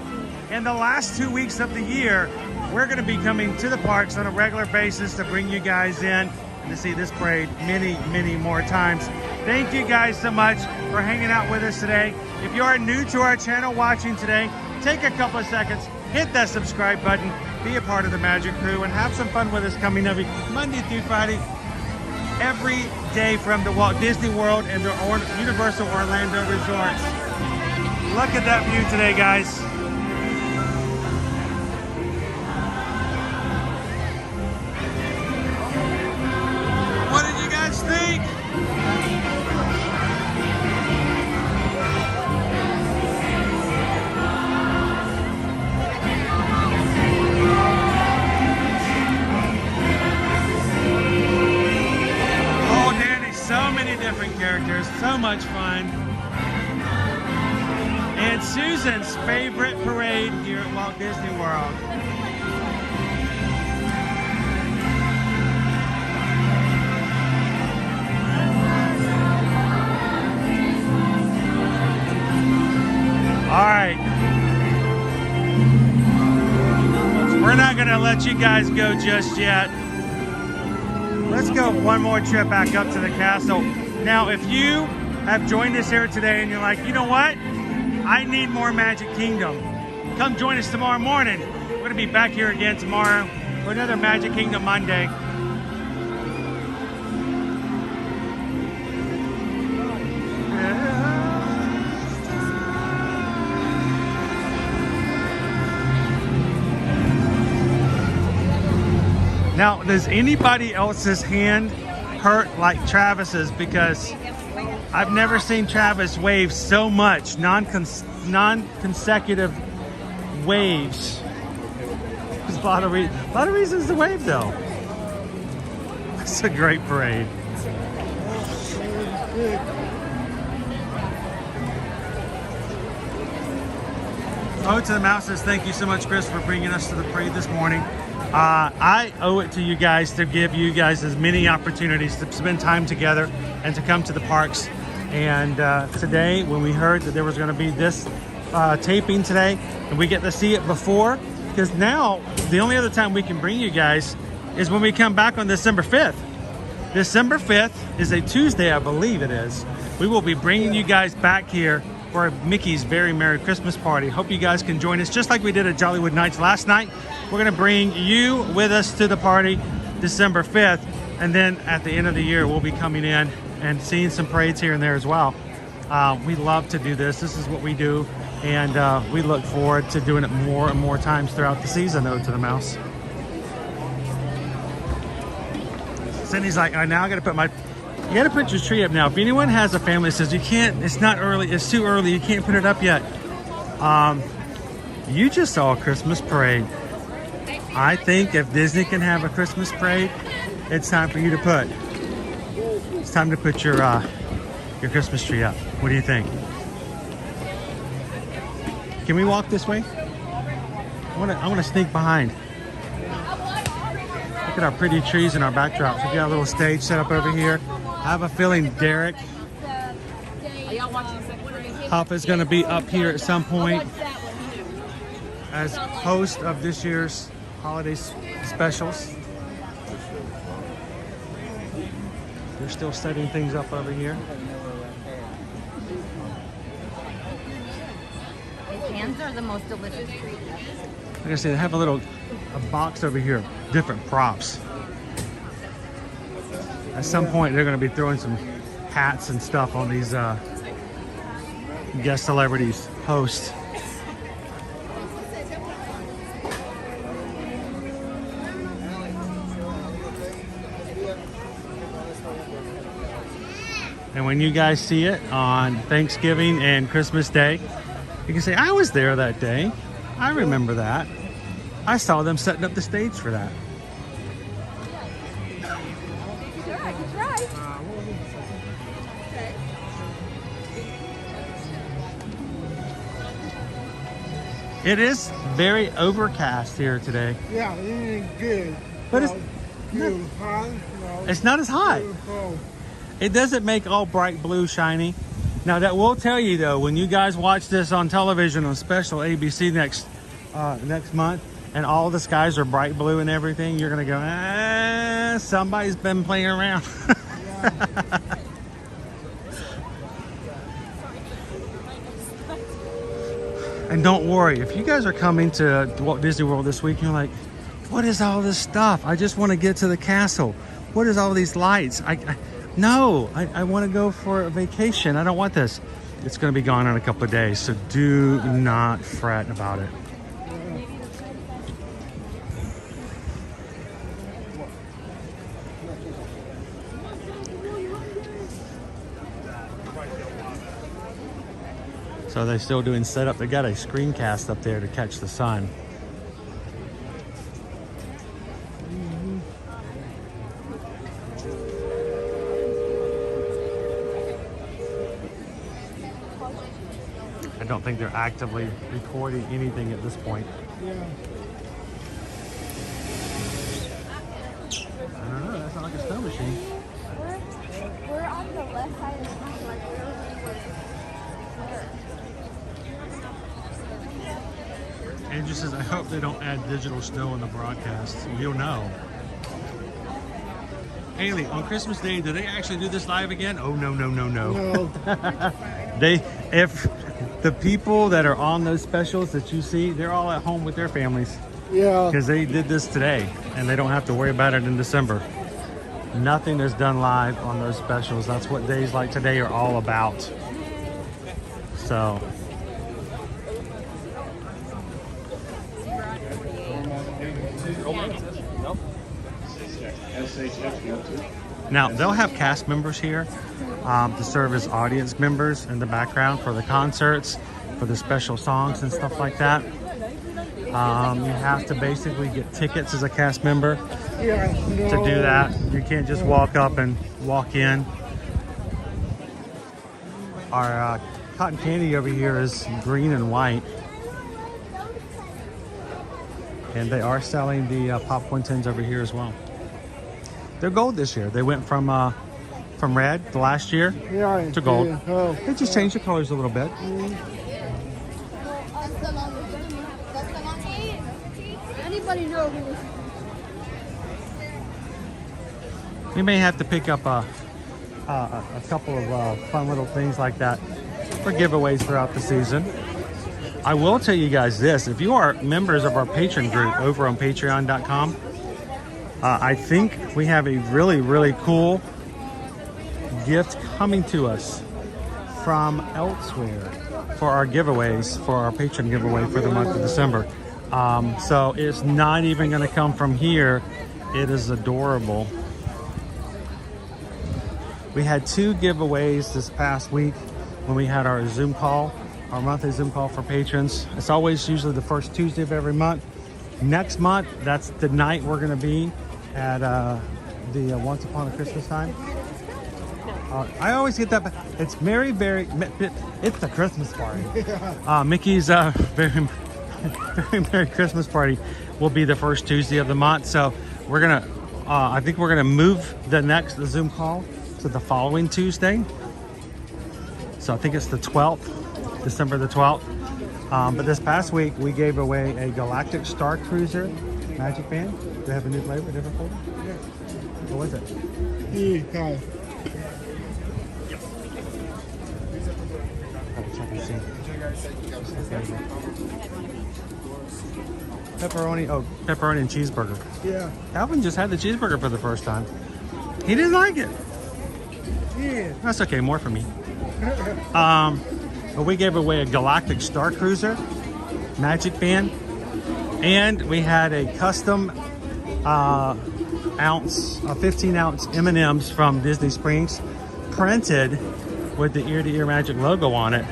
And the last 2 weeks of the year, we're going to be coming to the parks on a regular basis to bring you guys in and to see this parade many, many more times. Thank you guys so much for hanging out with us today. If you are new to our channel watching today, take a couple of seconds, hit that subscribe button, be a part of the Magic Crew, and have some fun with us coming every Monday through Friday, every day from the Walt Disney World and the Universal Orlando resorts. Look at that view today, guys. What did you guys think? So many different characters, so much fun. And Susan's favorite parade here at Walt Disney World. All right. We're not gonna let you guys go just yet. Let's go one more trip back up to the castle. Now, if you have joined us here today and you're like, you know what? I need more Magic Kingdom. Come join us tomorrow morning. We're going to be back here again tomorrow for another Magic Kingdom Monday. Now, does anybody else's hand hurt like Travis's? Because I've never seen Travis wave so much, non-consecutive waves. There's a lot of reasons to wave, though. It's a great parade. Oh, to the Mouse says, thank you so much, Chris, for bringing us to the parade this morning. I owe it to you guys to give you guys as many opportunities to spend time together and to come to the parks. And today, when we heard that there was going to be this taping today, and we get to see it before, because now the only other time we can bring you guys is when we come back on December 5th. December 5th is a Tuesday, I believe it is. We will be bringing you guys back here for Mickey's Very Merry Christmas party. Hope you guys can join us just like we did at Jollywood Nights last night. We're going to bring you with us to the party December 5th, and then at the end of the year we'll be coming in and seeing some parades here and there as well. We love to do this. This is what we do, and we look forward to doing it more and more times throughout the season. Ode to the Mouse. Cindy's like, I now got to put my... You got to put your tree up now. If anyone has a family that says you can't, it's not early, it's too early, you can't put it up yet. You just saw a Christmas parade. I think if Disney can have a Christmas parade, it's time for you to put. It's time to put your Christmas tree up. What do you think? Can we walk this way? I want to sneak behind. Look at our pretty trees and our backdrops. We got a little stage set up over here. I have a feeling Derek Huff is going to be up here at some point as host of this year's holiday specials. They're still setting things up over here. His hands are the most delicious treat. Like I said, they have a box over here, different props. At some point, they're going to be throwing some hats and stuff on these guest celebrities, hosts. And when you guys see it on Thanksgiving and Christmas Day, you can say, I was there that day. I remember that. I saw them setting up the stage for that. It is very overcast here today. Yeah, it ain't good. But it's too hot. No, it's not as hot. too cold. It doesn't make all bright blue shiny. Now that will tell you though, when you guys watch this on television on special ABC next month, and all the skies are bright blue and everything, you're gonna go, somebody's been playing around. And don't worry, if you guys are coming to Walt Disney World this week, you're like, what is all this stuff? I just want to get to the castle. What is all these lights? No, I want to go for a vacation. I don't want this. It's going to be gone in a couple of days, so do not fret about it. So they're still doing setup. They got a screencast up there to catch the sun. I don't think they're actively recording anything at this point. Yeah. I don't know, that's not like a snow machine. We're on the left side of town, like Andrew says, I hope they don't add digital snow on the broadcast. You'll know. Haley, on Christmas Day, do they actually do this live again? Oh, no, no, no, no. No. If the people that are on those specials that you see, they're all at home with their families. Yeah. Because they did this today, and they don't have to worry about it in December. Nothing is done live on those specials. That's what days like today are all about. So. Now, they'll have cast members here to serve as audience members in the background for the concerts, for the special songs and stuff like that. You have to basically get tickets as a cast member to do that. You can't just walk up and walk in. Our cotton candy over here is green and white. And they are selling the popcorn tins over here as well. They're gold this year. They went from red the last year to gold. They just changed the colors a little bit. Anybody know who? We may have to pick up a couple of fun little things like that for giveaways throughout the season. I will tell you guys this, if you are members of our patron group over on patreon.com, I think we have a really, really cool gift coming to us from elsewhere for our giveaways, for our patron giveaway for the month of December. So it's not even going to come from here. It is adorable. We had 2 giveaways this past week when we had our Zoom call, our monthly Zoom call for patrons. It's always usually the first Tuesday of every month. Next month, that's the night we're going to be at the Once Upon a Christmastime. I always get that. It's it's the Christmas party. Mickey's very, very Merry Christmas party will be the first Tuesday of the month. So we're gonna I think we're gonna move the Zoom call to the following Tuesday. So I think it's the 12th, December the 12th. But this past week, we gave away a Galactic Star Cruiser Magic Band. Do they have a new flavor, different flavor? Yeah. What was it? Okay. Check and see. Pepperoni, pepperoni and cheeseburger. Yeah. Alvin just had the cheeseburger for the first time. He didn't like it. Yeah. That's okay, more for me. But we gave away a Galactic Star Cruiser Magic Band, and we had a custom 15-ounce M&Ms from Disney Springs, printed with the Ear to Ear Magic logo on it.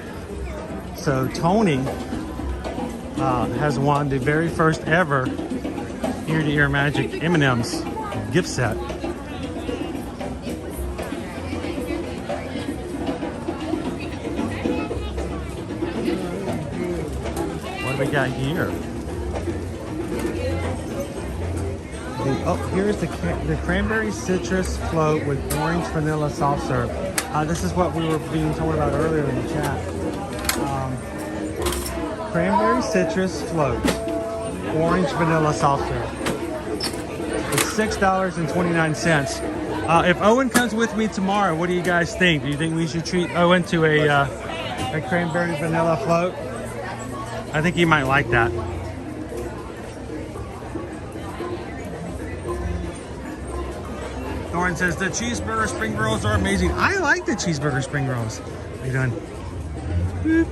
So Tony has won the very first ever Ear to Ear Magic M&Ms gift set. What do we got here? Here's the cranberry citrus float with orange vanilla soft serve. This is what we were being told about earlier in the chat. Cranberry citrus float, orange vanilla soft serve. It's $6.29. If Owen comes with me tomorrow, what do you guys think? Do you think we should treat Owen to a cranberry vanilla float? I think he might like that. Lauren says the cheeseburger spring rolls are amazing. I like the cheeseburger spring rolls. How you doing? Boop.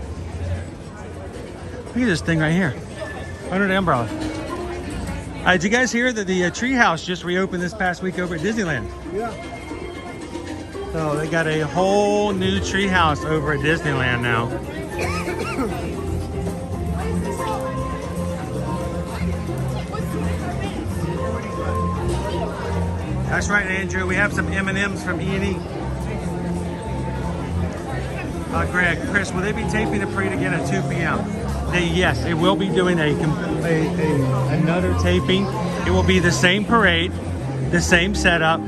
Look at this thing right here under the umbrella. Did you guys hear that the treehouse just reopened this past week over at Disneyland? Yeah. So they got a whole new treehouse over at Disneyland now. That's right, Andrew. We have some M&Ms from E&E. Greg, Chris, will they be taping the parade again at 2 p.m.? Yes, it will be doing another taping. It will be the same parade, the same setup.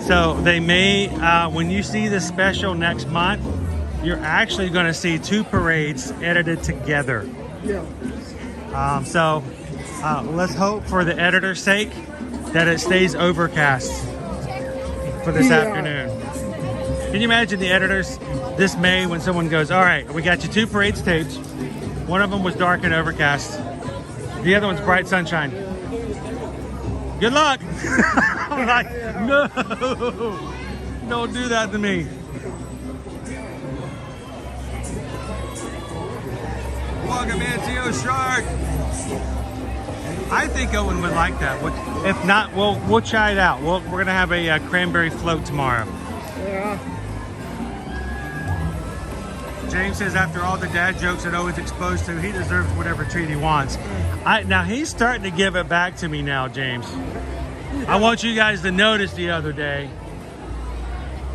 So they may, when you see the special next month, you're actually going to see two parades edited together. Yeah. Let's hope, for the editor's sake, that it stays overcast for this afternoon. Can you imagine the editors this May when someone goes, all right, we got you two parades taped. One of them was dark and overcast. The other one's bright sunshine. Good luck. I'm like, no, don't do that to me. Welcome in, Tio Shark. I think Owen would like that. If not, we'll try it out. We're gonna have a cranberry float tomorrow. Yeah. James says after all the dad jokes that Owen's exposed to, he deserves whatever treat he wants. Now he's starting to give it back to me now, James. I want you guys to notice the other day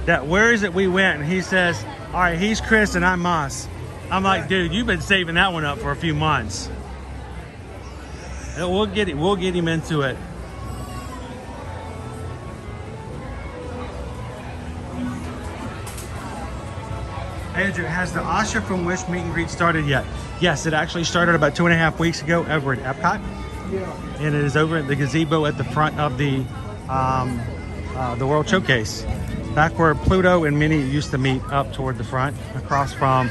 that where is it we went, and he says, all right, he's Chris and I'm Moss. I'm like, dude, you've been saving that one up for a few months. We'll get him into it. Andrew, has the Asha from Wish meet and greet started yet? Yes, it actually started about 2.5 weeks ago over at Epcot. Yeah. And it is over at the gazebo at the front of the World Showcase. Back where Pluto and Minnie used to meet, up toward the front, across from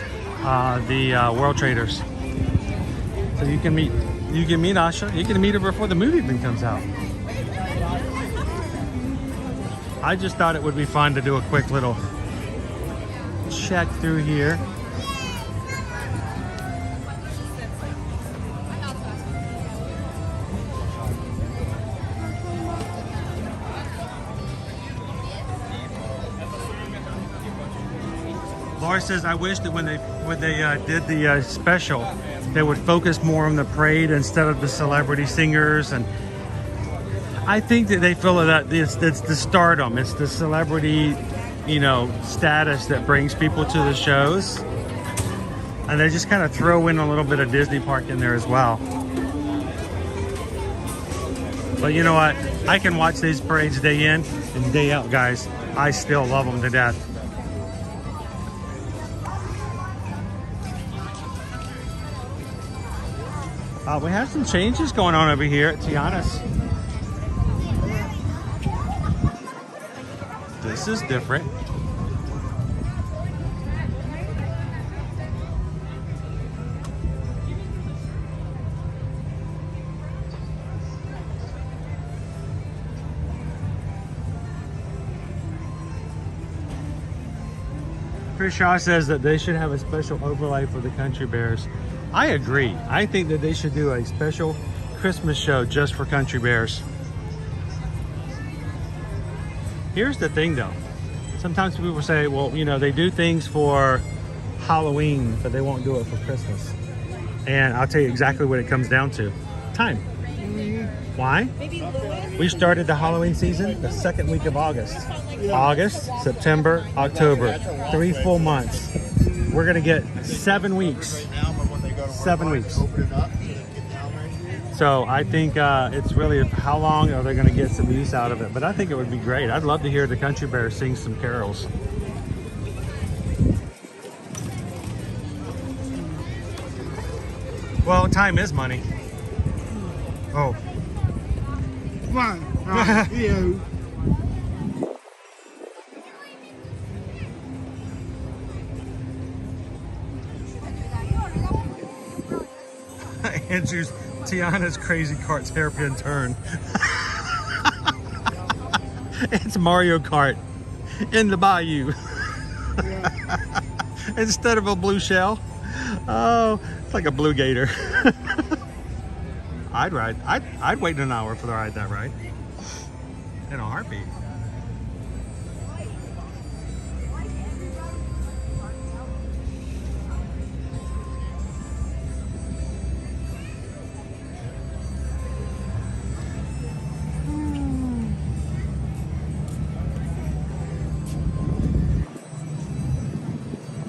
the World Traders. So you can meet Asha. You can meet her before the movie even comes out. I just thought it would be fun to do a quick little check through here. Laura says, I wish that when they did the special, they would focus more on the parade instead of the celebrity singers. And I think that they feel that it's the stardom, it's the celebrity, status that brings people to the shows. And they just kind of throw in a little bit of Disney Park in there as well. But you know what? I can watch these parades day in and day out, guys. I still love them to death. We have some changes going on over here at Tiana's. This is different. Chris Shaw says that they should have a special overlay for the Country Bears. I agree. I think that they should do a special Christmas show just for Country Bears. Here's the thing though. Sometimes people say, well, you know, they do things for Halloween, but they won't do it for Christmas. And I'll tell you exactly what it comes down to. Time. Why? We started the Halloween season the second week of August. August, September, October. 3 full months. We're gonna get 7 weeks. 7 weeks. So I think it's really how long are they gonna get some use out of it. But I think it would be great. I'd love to hear the Country Bears sing some carols. Well, time is money. Oh. Come on. You. Andrew's Tiana's Crazy Kart's hairpin turn. It's Mario Kart in the bayou. Instead of a blue shell. Oh, it's like a blue gator. I'd wait an hour for the ride that ride. In a heartbeat.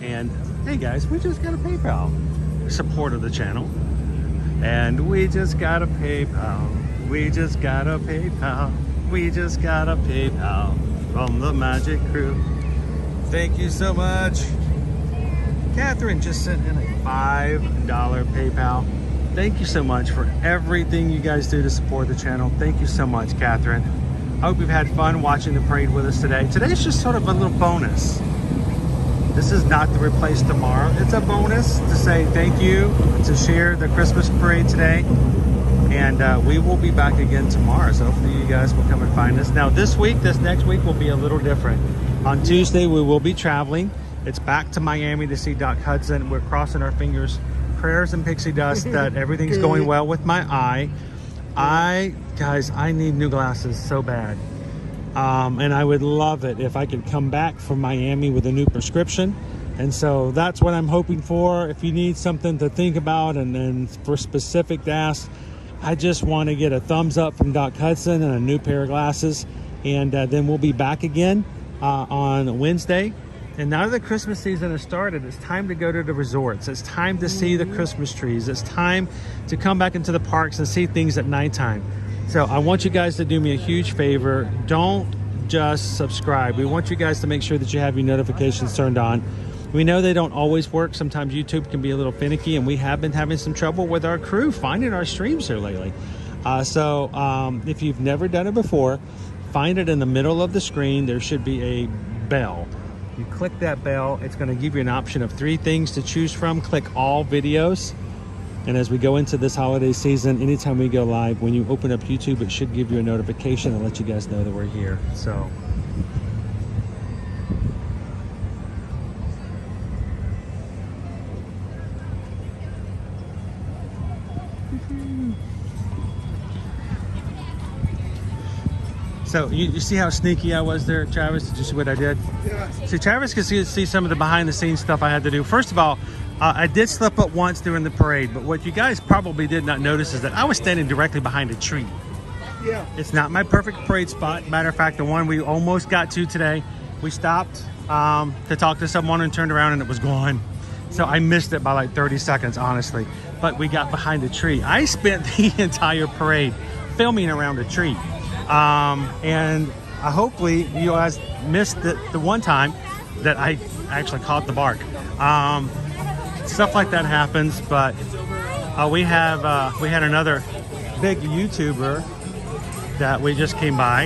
And hey guys, we just got a PayPal support of the channel. And we just got a PayPal. We just got a PayPal. We just got a PayPal from the Magic Crew. Thank you so much. Catherine just sent in a $5 PayPal. Thank you so much for everything you guys do to support the channel. Thank you so much, Catherine. I hope you've had fun watching the parade with us today. Today's just sort of a little bonus. This is not to replace tomorrow. It's a bonus to say thank you, to share the Christmas parade today. And we will be back again tomorrow. So hopefully you guys will come and find us. Now this next week will be a little different. On Tuesday, we will be traveling. It's back to Miami to see Doc Hudson. We're crossing our fingers, prayers and pixie dust that everything's going well with my eye. Guys, I need new glasses so bad. And I would love it if I could come back from Miami with a new prescription. And so that's what I'm hoping for. If you need something to think about and for specific to ask, I just want to get a thumbs up from Doc Hudson and a new pair of glasses. And then we'll be back again on Wednesday. And now that the Christmas season has started, it's time to go to the resorts. It's time to see the Christmas trees. It's time to come back into the parks and see things at nighttime. So I want you guys to do me a huge favor. Don't just subscribe. We want you guys to make sure that you have your notifications turned on. We know they don't always work. Sometimes YouTube can be a little finicky, and we have been having some trouble with our crew finding our streams here lately. So if you've never done it before, find it in the middle of the screen. There should be a bell. You click that bell. It's going to give you an option of 3 things to choose from. Click all videos. And as we go into this holiday season, anytime we go live, when you open up YouTube, it should give you a notification and let you guys know that we're here. So you see how sneaky I was there, Travis? Did you see what I did? Yeah. See, Travis can see some of the behind the scenes stuff I had to do. First of all, I did slip up once during the parade, but what you guys probably did not notice is that I was standing directly behind a tree. Yeah. It's not my perfect parade spot. Matter of fact, the one we almost got to today, we stopped to talk to someone and turned around and it was gone. So I missed it by like 30 seconds, honestly. But we got behind a tree. I spent the entire parade filming around a tree. And hopefully you guys missed the one time that I actually caught the bark. Stuff like that happens, but we had another big YouTuber that we just came by,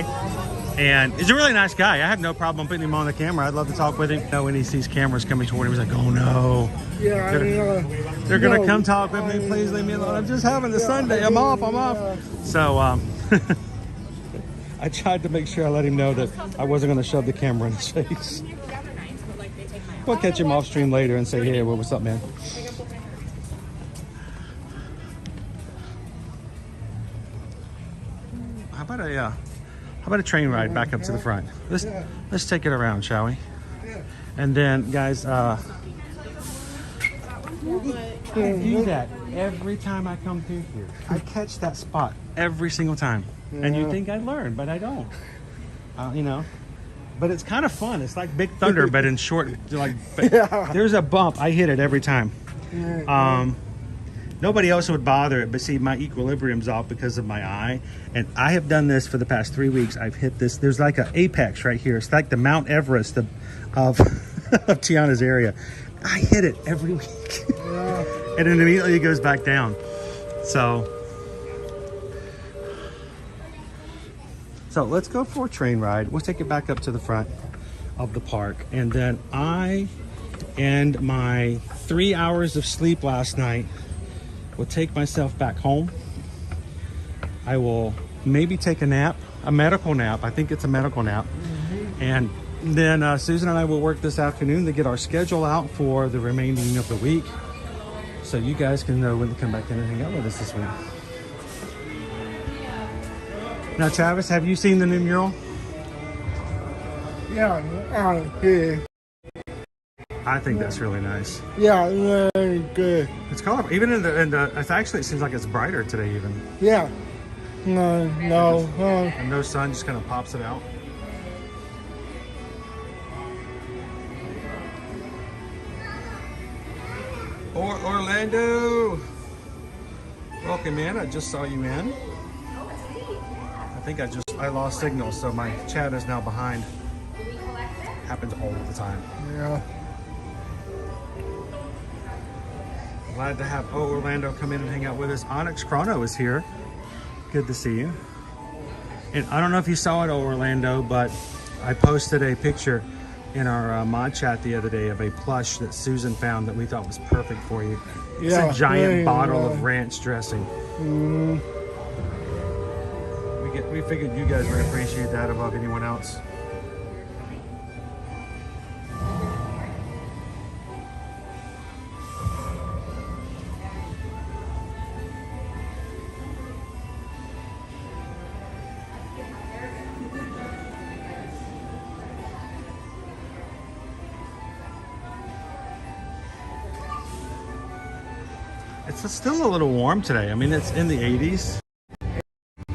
and he's a really nice guy. I have no problem putting him on the camera. I'd love to talk with him. You know, when he sees cameras coming toward him, he's like, oh no. Yeah, they're gonna come talk with me. Please leave me alone. I'm just having a Sunday. I'm off. So I tried to make sure I let him know that I wasn't gonna shove the camera in his face. We'll catch him off stream later and say, hey, what's up, man? How about a train ride back up to the front? Let's take it around, shall we? And then, guys, I do that every time I come through here. I catch that spot every single time, and you think I learn, but I don't. You know, but it's kind of fun. It's like Big Thunder, but in short. Like, there's a bump. I hit it every time. Nobody else would bother it, but see, my equilibrium's off because of my eye, and I have done this for the past 3 weeks. I've hit this. There's like an apex right here. It's like the Mount Everest of Tiana's area. I hit it every week, and then immediately it goes back down. So let's go for a train ride. We'll take it back up to the front of the park, and then I and my 3 hours of sleep last night will take myself back home. I will maybe take a nap, a medical nap. I think it's a medical nap. And then Susan and I will work this afternoon to get our schedule out for the remaining of the week, so you guys can know when to come back in and hang out with us this week. Now, Travis, have you seen the new mural? Yeah. I think that's really nice. Yeah, very good. It's colorful. Even in the it's actually, it seems like it's brighter today even. Yeah. No. And no sun, just kind of pops it out. Orlando! Welcome in. I just saw you in. I think I lost signal, so my chat is now behind. Happens all the time. Yeah. Glad to have Orlando come in and hang out with us. Onyx Chrono is here. Good to see you. And I don't know if you saw it, Orlando, but I posted a picture in our mod chat the other day of a plush that Susan found that we thought was perfect for you. It's a giant bottle of ranch dressing. We figured you guys would appreciate that above anyone else. It's still a little warm today. I mean, it's in the 80s,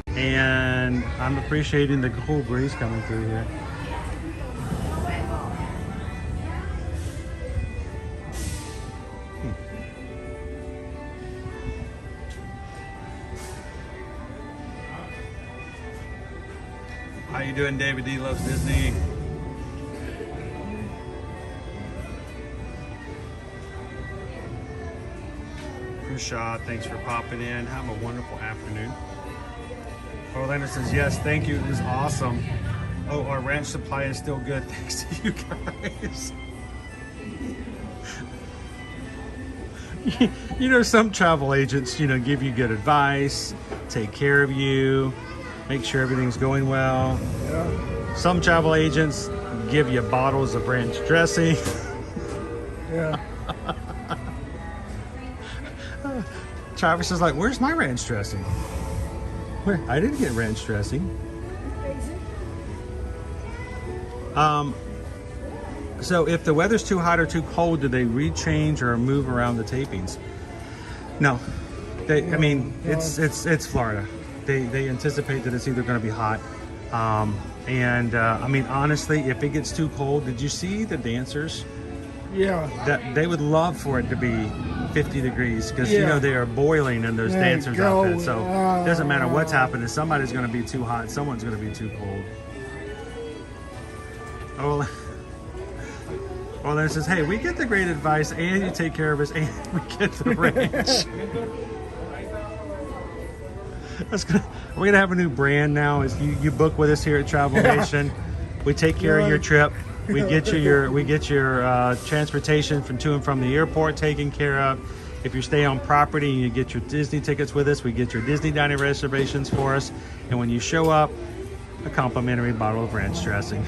and I'm appreciating the cool breeze coming through here. How you doing, David D Loves Disney? Shot, thanks for popping in. Have a wonderful afternoon. Orlando says yes, thank you, it was awesome. Oh, our ranch supply is still good, thanks to you guys. You know, some travel agents, you know, give you good advice, take care of you, make sure everything's going well. Yeah. Some travel agents give you bottles of ranch dressing. Yeah. Travis is like, where's my ranch dressing? Where? I didn't get ranch dressing. So if the weather's too hot or too cold, do they rechange or move around the tapings? No. I mean, it's Florida. They anticipate that it's either going to be hot. I mean, honestly, if it gets too cold, did you see the dancers Yeah. That they would love for it to be 50 degrees because you Yeah. know they are boiling in those There you dancers' go. outfits. So it doesn't matter what's happening. Somebody's going to be too hot. Someone's going to be too cold. Oh, well, then it says, hey, we get the great advice and you take care of us and we get the ranch. We're gonna have a new brand now. Is you book with us here at Travel Nation. We take care of your trip. We get you your transportation from to and from the airport taken care of. If you stay on property and you get your Disney tickets with us, we get your Disney dining reservations for us. And when you show up, a complimentary bottle of ranch dressing.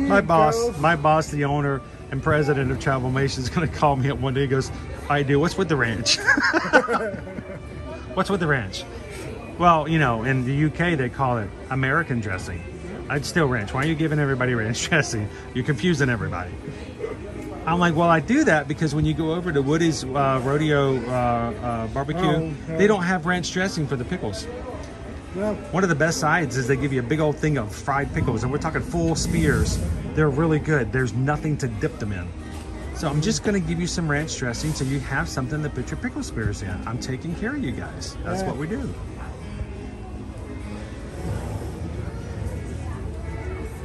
My boss, the owner and president of Travel Nation, is going to call me up one day. He goes, "I do. What's with the ranch? What's with the ranch?" Well, you know, in the UK they call it American dressing. I'd still ranch. Why are you giving everybody ranch dressing? You're confusing everybody. I'm like, well, I do that because when you go over to Woody's Rodeo Barbecue, they don't have ranch dressing for the pickles. One of the best sides is they give you a big old thing of fried pickles, and we're talking full spears. They're really good. There's nothing to dip them in. So I'm just going to give you some ranch dressing so you have something to put your pickle spears in. I'm taking care of you guys. That's what we do.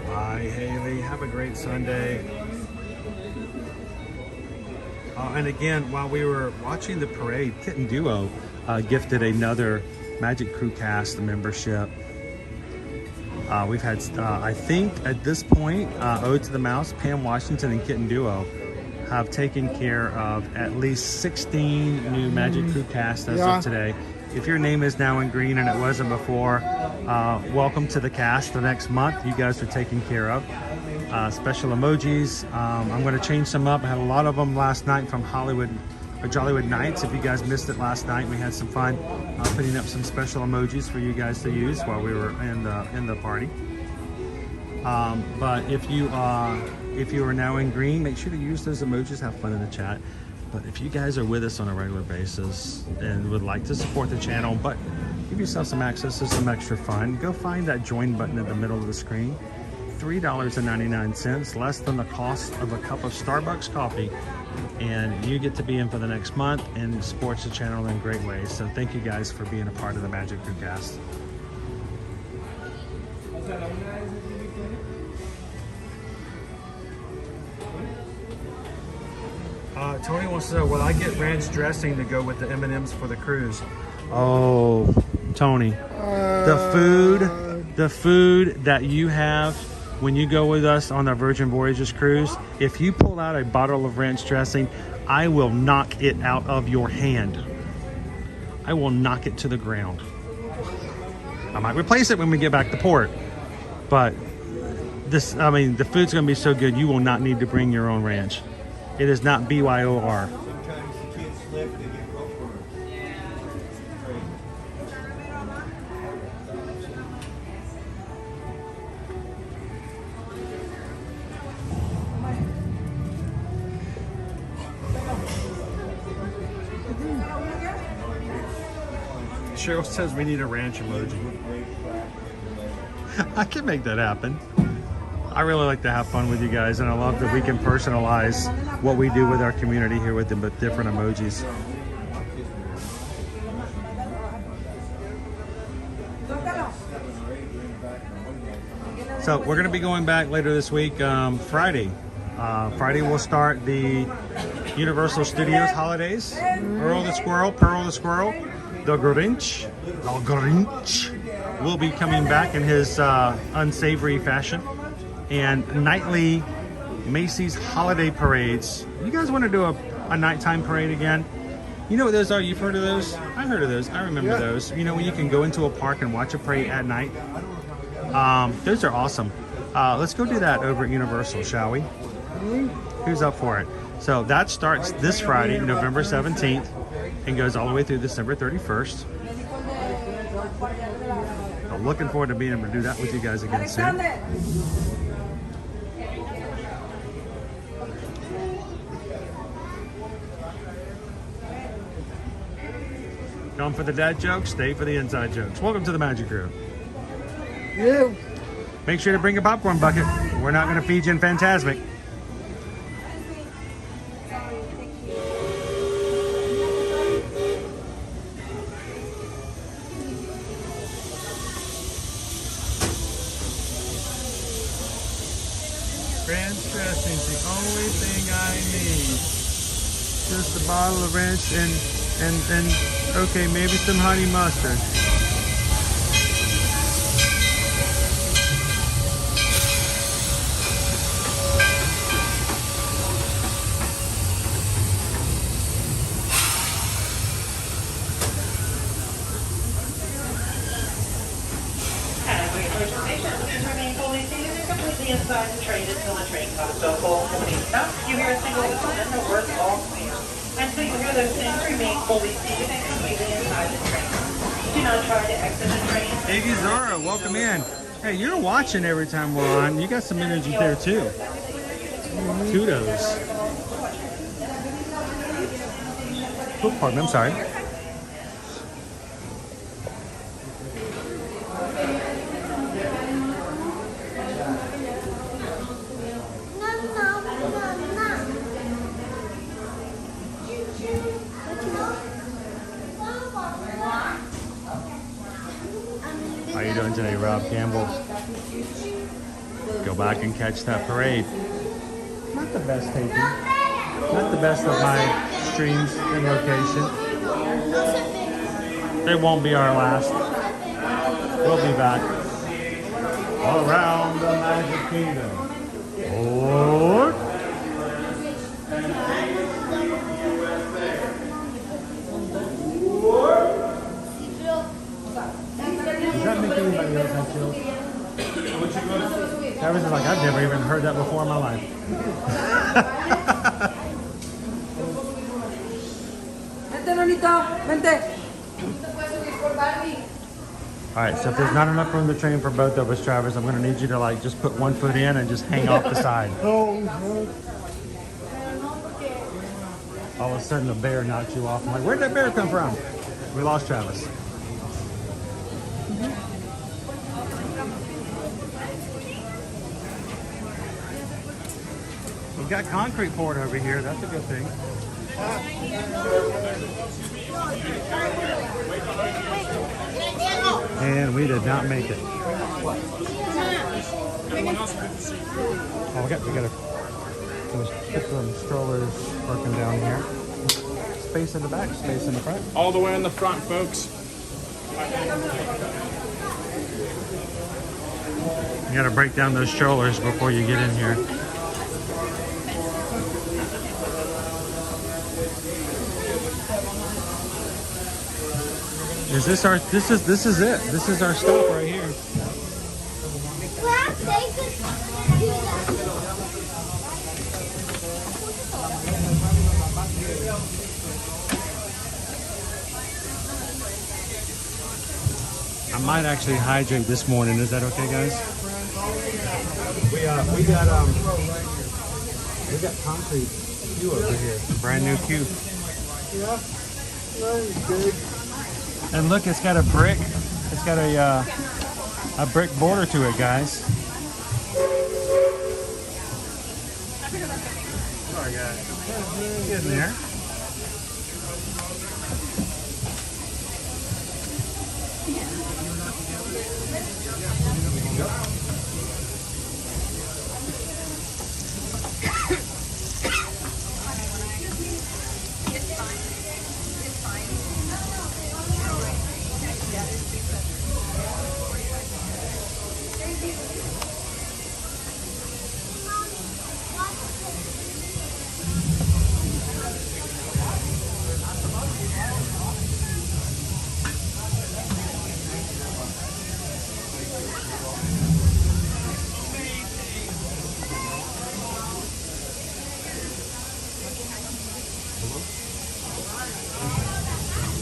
Bye, Haley. Have a great Sunday. And again, while we were watching the parade, Kitten Duo gifted another Magic Crew Cast membership. We've had, I think at this point, Ode to the Mouse, Pam Washington, and Kitten Duo have taken care of at least 16 new Magic Crew Cast as of today. If your name is now in green and it wasn't before, welcome to the cast the next month. You guys are taken care of. Special emojis. I'm going to change some up. I had a lot of them last night from Hollywood or Jollywood Nights. If you guys missed it last night, we had some fun putting up some special emojis for you guys to use while we were in the party. But if you are now in green, make sure to use those emojis. Have fun in the chat. But if you guys are with us on a regular basis and would like to support the channel, but give yourself some access to some extra fun, go find that join button in the middle of the screen. $3.99, less than the cost of a cup of Starbucks coffee, and you get to be in for the next month and supports the channel in great ways. So thank you guys for being a part of the Magic Crew Cast. Tony wants to know, will I get ranch dressing to go with the M&Ms for the cruise? Oh, Tony, the food that you have when you go with us on the Virgin Voyages cruise, if you pull out a bottle of ranch dressing, I will knock it out of your hand. I will knock it to the ground. I might replace it when we get back to port, but this, I mean, the food's gonna be so good, you will not need to bring your own ranch. It is not BYOR. Sometimes the kids slip, they get rope burn. Cheryl says we need a ranch emoji. I can make that happen. I really like to have fun with you guys, and I love that we can personalize what we do with our community here with them, but different emojis. So we're going to be going back later this week, Friday. Friday we'll start the Universal Studios holidays. Earl the Squirrel, Pearl the Squirrel, the Grinch will be coming back in his unsavory fashion. And nightly Macy's holiday parades. You guys want to do a nighttime parade again? You know what those are? You've heard of those? I heard of those. I remember those. You know, when you can go into a park and watch a parade at night. Those are awesome. Let's go do that over at Universal, shall we? Who's up for it? So that starts this Friday, November 17th, and goes all the way through December 31st. I'm looking forward to being able to do that with you guys again soon. Come for the dad jokes, stay for the inside jokes. Welcome to the Magic Crew. Yeah. Make sure to bring a popcorn bucket. We're not going to feed you in Phantasmic. Ranch dressing's the only thing I need. Just a bottle of ranch and okay, maybe some honey mustard. Remain fully seated and completely inside the train until the train comes to a full complete stop. You hear a single whistle and the word all clear. Until you hear those things, remain fully seated and completely inside the train. Do not try to exit the train. Iggy Zora, welcome in. Hey, you're watching every time we're on. You got some energy there too. Kudos. Oh, pardon me, I'm sorry. How you doing today, Rob Campbell? Go back and catch that parade. Not the best taping. Not the best of my streams in location. They won't be our last. We'll be back. All around the Magic Kingdom. Oh. Does that make anybody else have chills? That was like, I've never even heard that before in my life. Alright, so if there's not enough room to train for both of us, Travis, I'm going to need you to like just put one foot in and just hang off the side. All of a sudden a bear knocked you off. I'm like, where'd that bear come from? We lost Travis. We've got concrete poured over here. That's a good thing. And we did not make it. Oh, we got to put some strollers working down here. Space in the back, space in the front. All the way in the front, folks. You got to break down those strollers before you get in here. Is this our? This is it. This is our stop right here. I might actually hydrate this morning. Is that okay, guys? We got concrete queue over here. Brand new queue. Yeah, very good. And look, it's got a brick. It's got a brick border to it, guys. Sorry, guys. Get in there.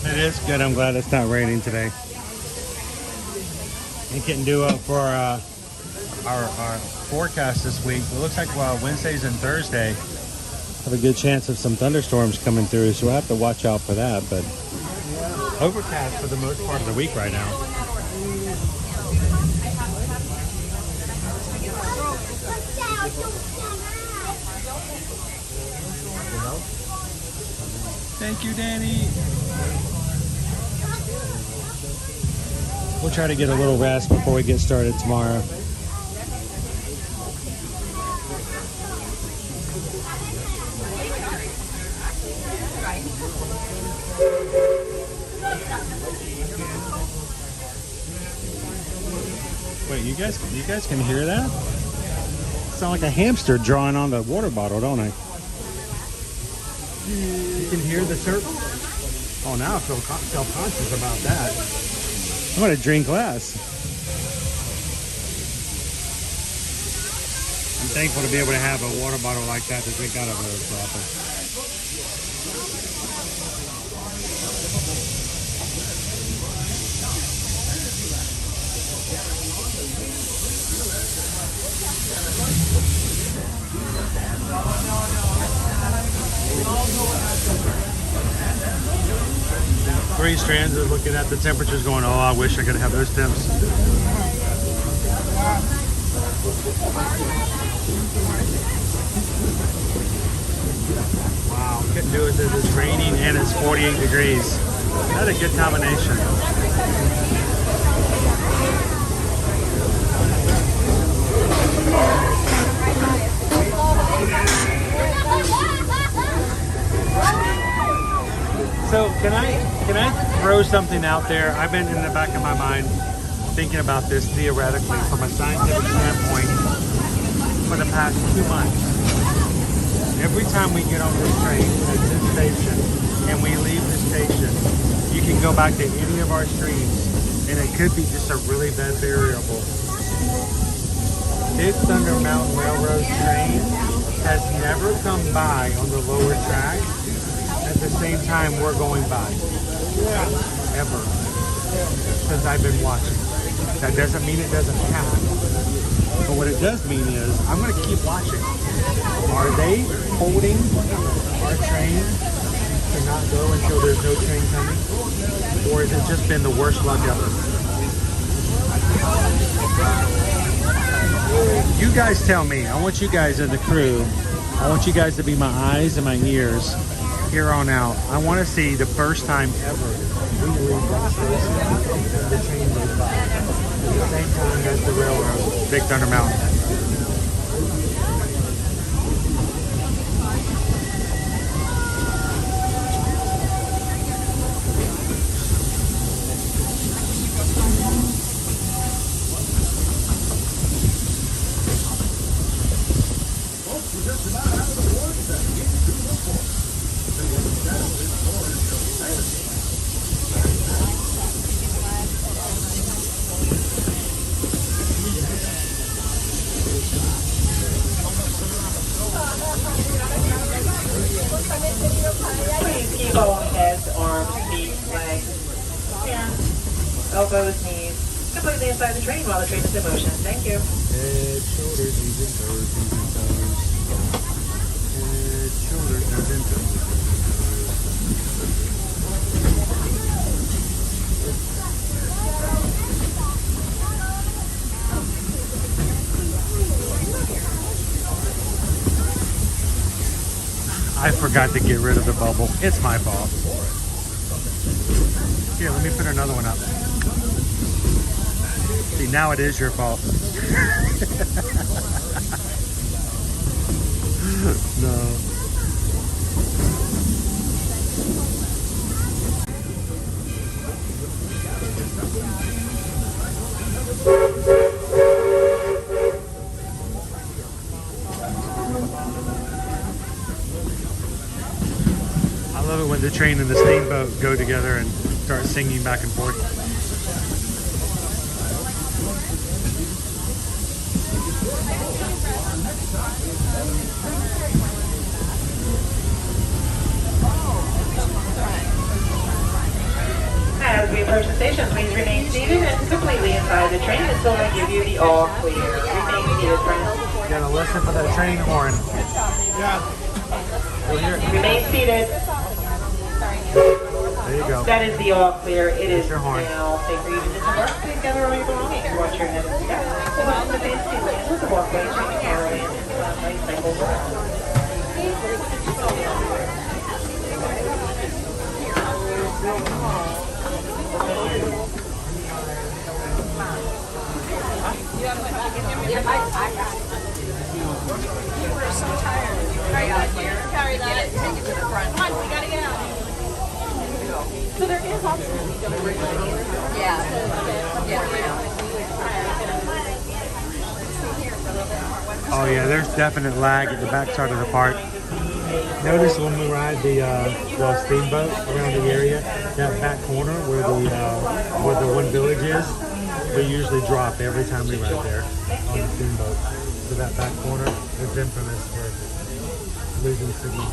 It is good. I'm glad it's not raining today. Ain't getting due up for our forecast this week. It looks like Wednesdays and Thursday have a good chance of some thunderstorms coming through, so we'll have to watch out for that. But overcast for the most part of the week right now. Thank you, Danny. We'll try to get a little rest before we get started tomorrow. Wait, you guys can hear that? Sound like a hamster drawing on the water bottle, don't I? You can hear the surf. Oh, now I feel self-conscious about that. I'm gonna drink less. I'm thankful to be able to have a water bottle like that to drink out of so often. Three strands are looking at the temperatures going, oh, I wish I could have those temps. Wow, couldn't do it because it's raining and it's 48 degrees. That's a good combination. So can I throw something out there? I've been in the back of my mind thinking about this theoretically from a scientific standpoint for the past 2 months. Every time we get on this train at this station and we leave the station, you can go back to any of our streams and it could be just a really bad variable. Big Thunder Mountain Railroad train has never come by on the lower track at the same time we're going by. Ever. Since I've been watching. That doesn't mean it doesn't happen. But what it does mean is I'm going to keep watching. Are they holding our train to not go until there's no train coming? Or has it just been the worst luck ever? You guys tell me. I want you guys in the crew. I want you guys to be my eyes and my ears here on out. I want to see the first time ever we leave that station, the train goes by at the same time as the railroad, Big Thunder Mountain. Please keep all heads, arms, feet, legs, hands, elbows, knees, completely inside the train while the train is in motion. Thank you. Head, shoulders, knees and toes, knees and toes. Head, shoulders, knees and toes. I forgot to get rid of the bubble. It's my fault. Here, let me put another one up. See, now it is your fault. No. I love it when the train and the steamboat go together and start singing back and forth. As we approach the station, please remain seated and completely inside the train until I give you the all clear. Remain seated, friends. You gotta listen for that train horn. Yeah. Remain seated. There you go. That is the all clear. It is your horn. now safe for you to disembark. Please gather all your belongings. Watch your head and step. Welcome to phase 2 land with the walkway train carriage. one-way single route. You were so tired. Carry that. Take it to the front. Come on, we gotta get out. So there is options. Oh yeah, there's definite lag at the back side of the park. Notice when we ride the steamboat around the area, that back corner where the one village is, we usually drop every time we ride there on the steamboat. So that back corner is infamous for losing signal.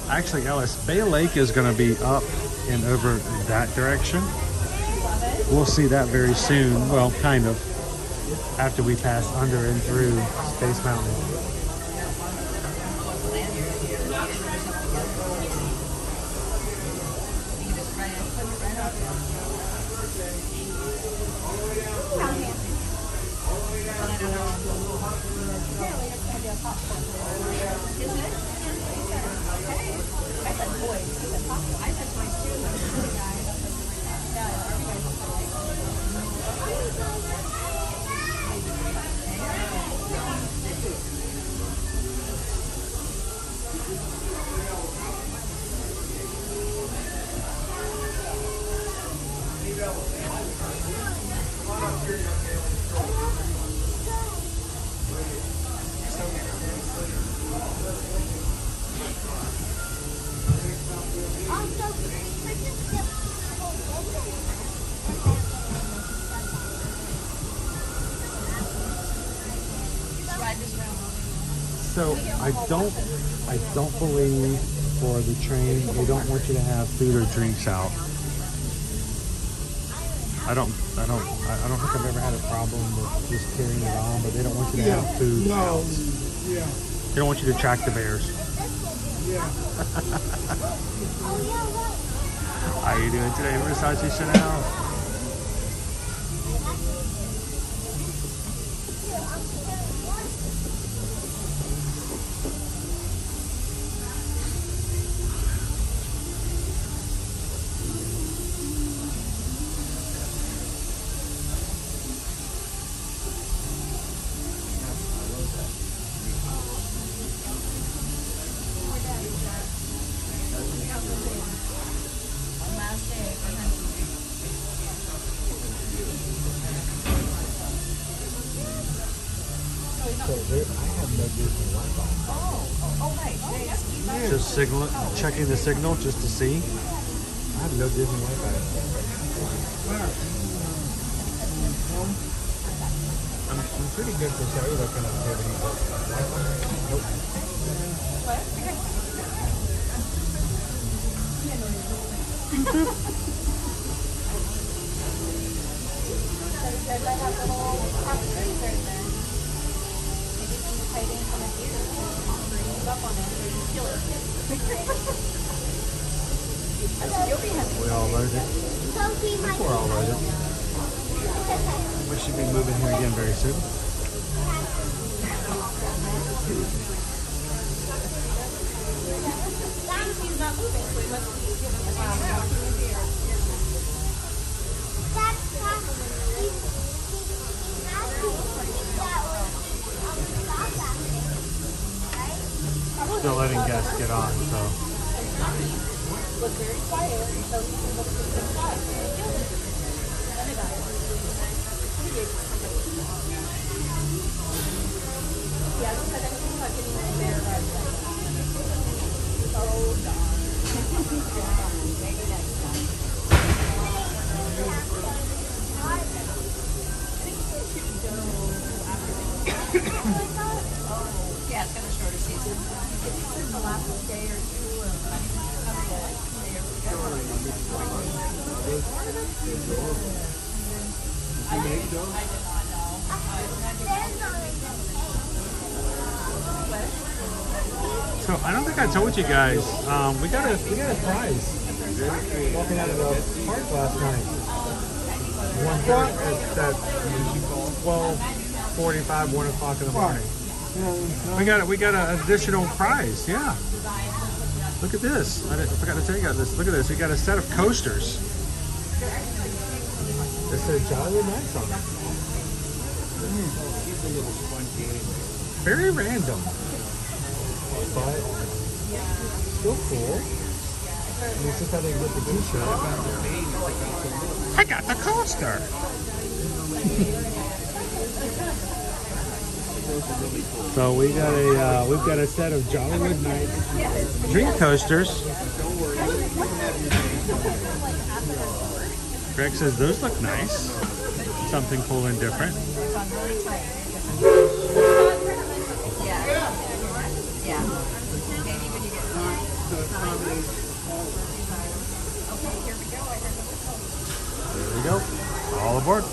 Actually, Ellis, Bay Lake is going to be up and over that direction. We'll see that very soon. Well, kind of. After we pass under and through Space Mountain. So I don't believe for the train they don't want you to have food or drinks out. I don't think I've ever had a problem with just carrying it on, but they don't want you to have food out. Yeah. They don't want you to track the bears. Yeah. How are you doing today, Versace Chanel? Just checking the signal just to see. I have no Disney Wi-Fi. I'm pretty good for cellular connectivity, but Wi-Fi, nope. We all loaded. I think we're all loaded. We should be moving here again very soon. He's not moving, so he must be giving us a Still letting guests get on, so. was very quiet, so he can look at the side. Yeah, I said anything about getting in there right away. Oh, darn. Maybe next time. Yeah, it's kind of shorter season. It's the last day or two of I did not know. So I don't think I told you guys, we got a prize walking out of the park last night. 12:45, 1 o'clock in the morning. We got an additional prize. Yeah. Look at this. I forgot to tell you guys this. Look at this. We got a set of coasters. It says Jollywood Nights on it. Very random, but still cool. And this is how they get the t-shirt. I got the coaster. So we've got a set of Jollywood Nights dream coasters. Greg says those look nice. Something cool and different. There we go. All aboard.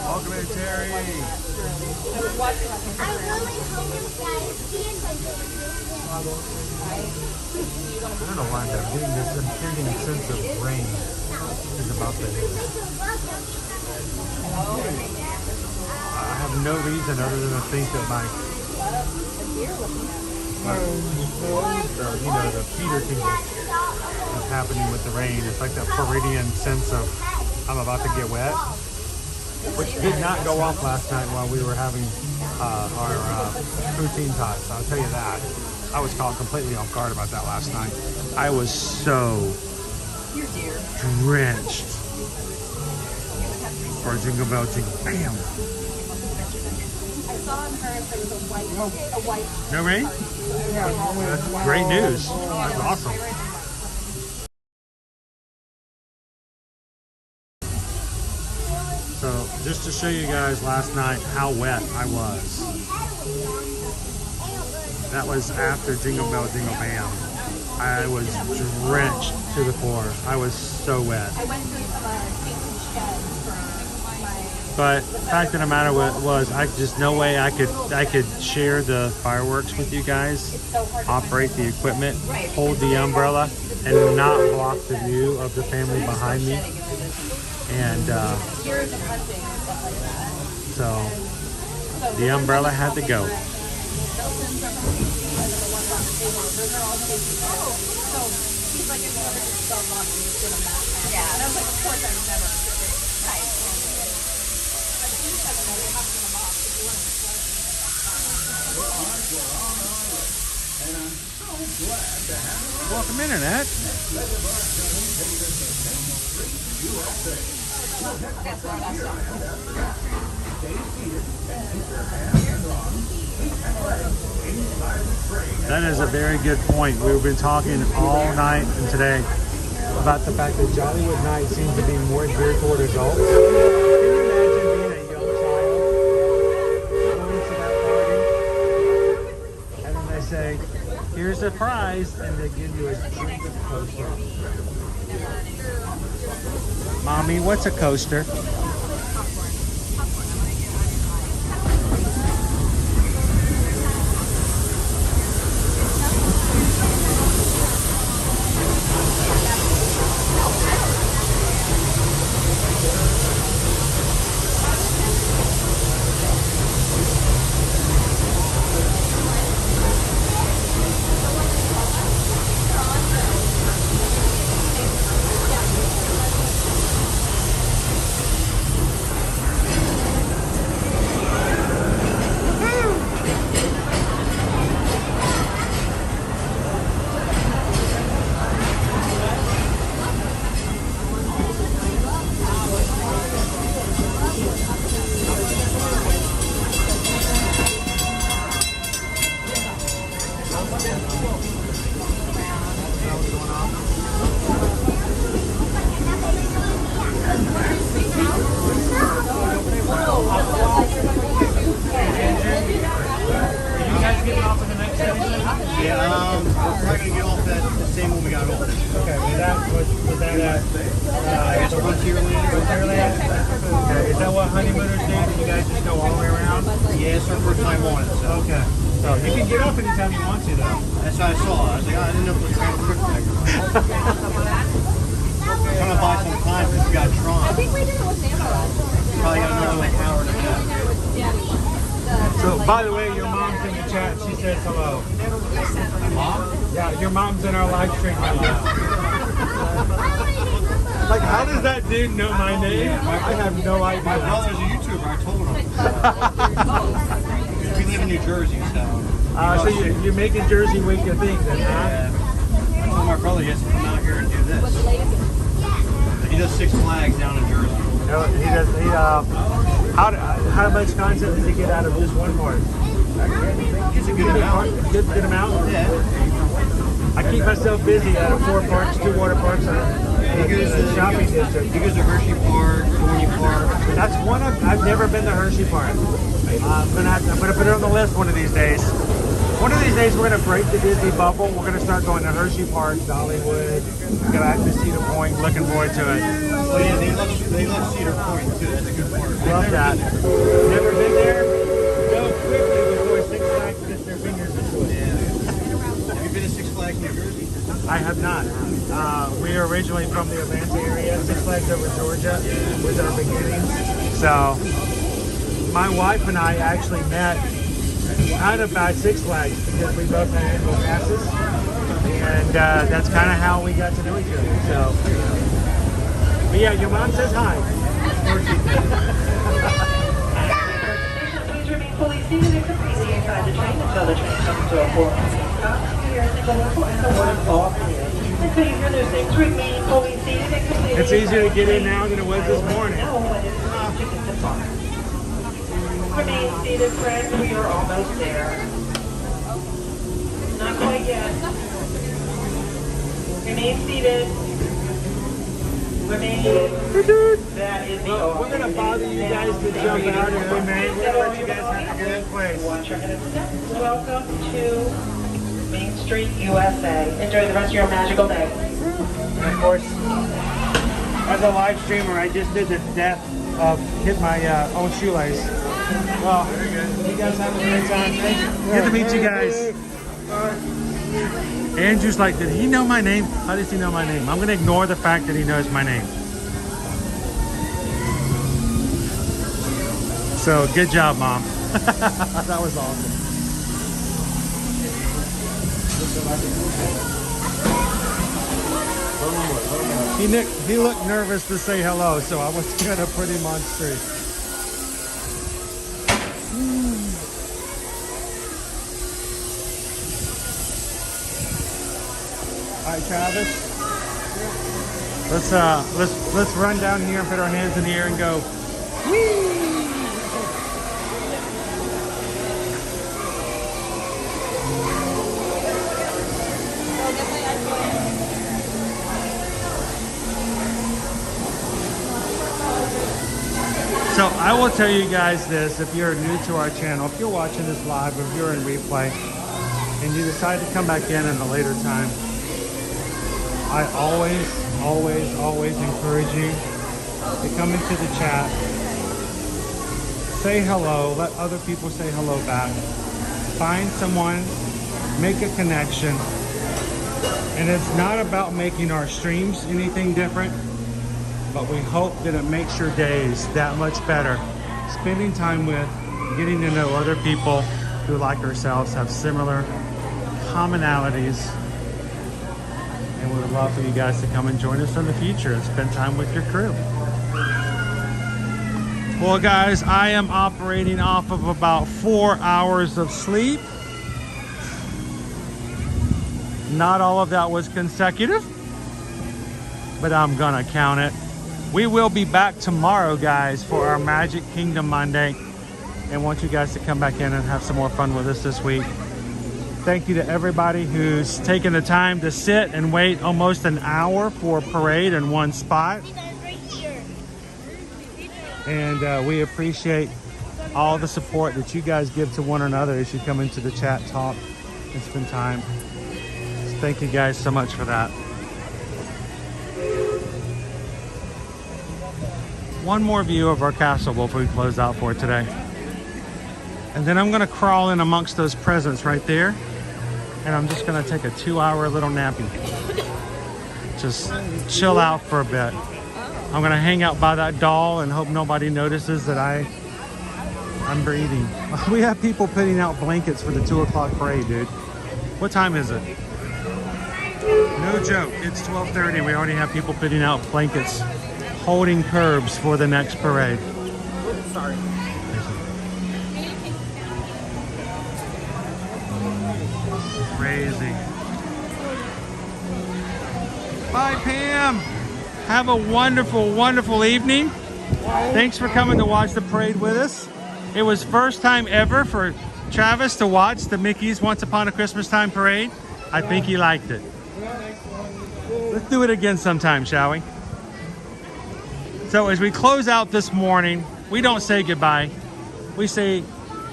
Welcome in, Terry. I really hope you guys see it. I don't know why I'm getting this intriguing sense of rain is about to hit. I have no reason other than to think that the Peter thing is happening with the rain. It's like that Floridian sense of I'm about to get wet, which did not go off last night while we were having our poutine tots. I'll tell you that. I was caught completely off guard about that last night. I was so drenched. For Jingle Bell Jingle Bam. I saw in her there was a white. No rain? That's great news. That's awesome. So just to show you guys last night how wet I was. That was after Jingle Bell Jingle Bam. I was drenched to the core. I was so wet. I went through some But the fact of the matter was, just no way I could share the fireworks with you guys, operate the equipment, hold the umbrella, and not block the view of the family behind me. And so the umbrella had to go. Welcome, Internet. That is a very good point. We've been talking all night and today about the fact that Jollywood Night seems to be more geared toward adults. Can you imagine being a young child going to that party and then they say, here's a prize, and they give you a drink coaster. Mommy, what's a coaster? Was that at the Frontierland? Okay. Is that what honeymooners do? Do you guys just go all the way around? Yeah, it's our first time on it. So. Okay. So you can get off anytime you want to, though. That's what I saw. I was like, I didn't know if it was kind of quick back. I'm trying to buy some time because we got Tron. I think we did it with Nana last year. Probably got another like hour and a half. So, by the way, your mom's in the chat. She says hello. Mom? Yeah, your mom's in our live stream right now. Like, how does that dude know my name? I have no idea. My brother's a YouTuber. I told him. We live in New Jersey, so. So you're making Jersey Week a thing then, huh? Yeah. I told my brother he has to come out here and do this. He does Six Flags down in Jersey. He does. How much content did you get out of just one part? It's a good amount. Good amount? Yeah. I keep myself busy out of 4 parks, 2 water parks, and He goes to shopping district. He goes to Hershey Park, Dorney Park. That's one I've never been to Hershey Park. I'm gonna put it on the list one of these days. One of these days we're gonna break the Disney bubble. We're gonna start going to Hershey Park, Dollywood, go back to Cedar Point. Looking forward to it. Oh yeah, they love Cedar Point too. That's a good part. Love that. Never been there? Go quickly before Six Flags gets their fingers into it. Yeah. Have you been to Six Flags New Jersey? I have not. We are originally from the Atlanta area. Six Flags over Georgia was our beginnings. So my wife and I actually met kind of by Six Flags because we both had annual passes, and that's kind of how we got to know each other. So, but yeah, your mom says hi. Please remain fully seated and completely inside the train until the train comes to a full stop. Here, single whistle and the word all clear. Until you hear those things, remain fully seated and completely. It's easier to get in now than it was this morning. Know when it is time to depart. Remain seated, friends. We are almost there. Not quite yet. Remain seated. Remain seated. That is the We're going to bother you guys to jump out if we may. We're going to let you guys have a good place. Welcome to Main Street, USA. Enjoy the rest of your magical day. And of course, as a live streamer, I just did the death of hit my own shoelace. Well, you guys have a great time. Thank you. Good to meet you guys. Andrew's like, did he know my name? How does he know my name? I'm going to ignore the fact that he knows my name. So, good job, Mom. That was awesome. He looked nervous to say hello, so I was going to put him on straight. All right, Travis. Let's run down here and put our hands in the air and go. Whee! So I will tell you guys this, if you're new to our channel, if you're watching this live, if you're in replay, and you decide to come back in at a later time, I always encourage you to come into the chat, say hello, let other people say hello back, find someone, make a connection, and it's not about making our streams anything different, but we hope that it makes your days that much better. Spending time with, getting to know other people who, like ourselves, have similar commonalities. And we would love for you guys to come and join us in the future and spend time with your crew. Well, guys, I am operating off of about 4 hours of sleep. Not all of that was consecutive, but I'm gonna count it. We will be back tomorrow, guys, for our Magic Kingdom Monday, and want you guys to come back in and have some more fun with us this week. Thank you to everybody who's taken the time to sit and wait almost an hour for a parade in one spot. And we appreciate all the support that you guys give to one another as you come into the chat, talk, and spend time. So thank you guys so much for that. one more view of our castle before we close out for today. And then I'm gonna crawl in amongst those presents right there. And I'm just gonna take a 2-hour little nappy. Just chill out for a bit. I'm gonna hang out by that doll and hope nobody notices that I'm breathing. We have people putting out blankets for the 2 o'clock parade, dude. What time is it? No joke, it's 12:30. We already have people putting out blankets, holding curbs for the next parade. Sorry. Crazy. Bye, Pam. Have a wonderful, wonderful evening. Thanks for coming to watch the parade with us. It was first time ever for Travis to watch the Mickey's Once Upon a Christmastime parade. I think he liked it. Let's do it again sometime, shall we? So as we close out this morning, we don't say goodbye. We say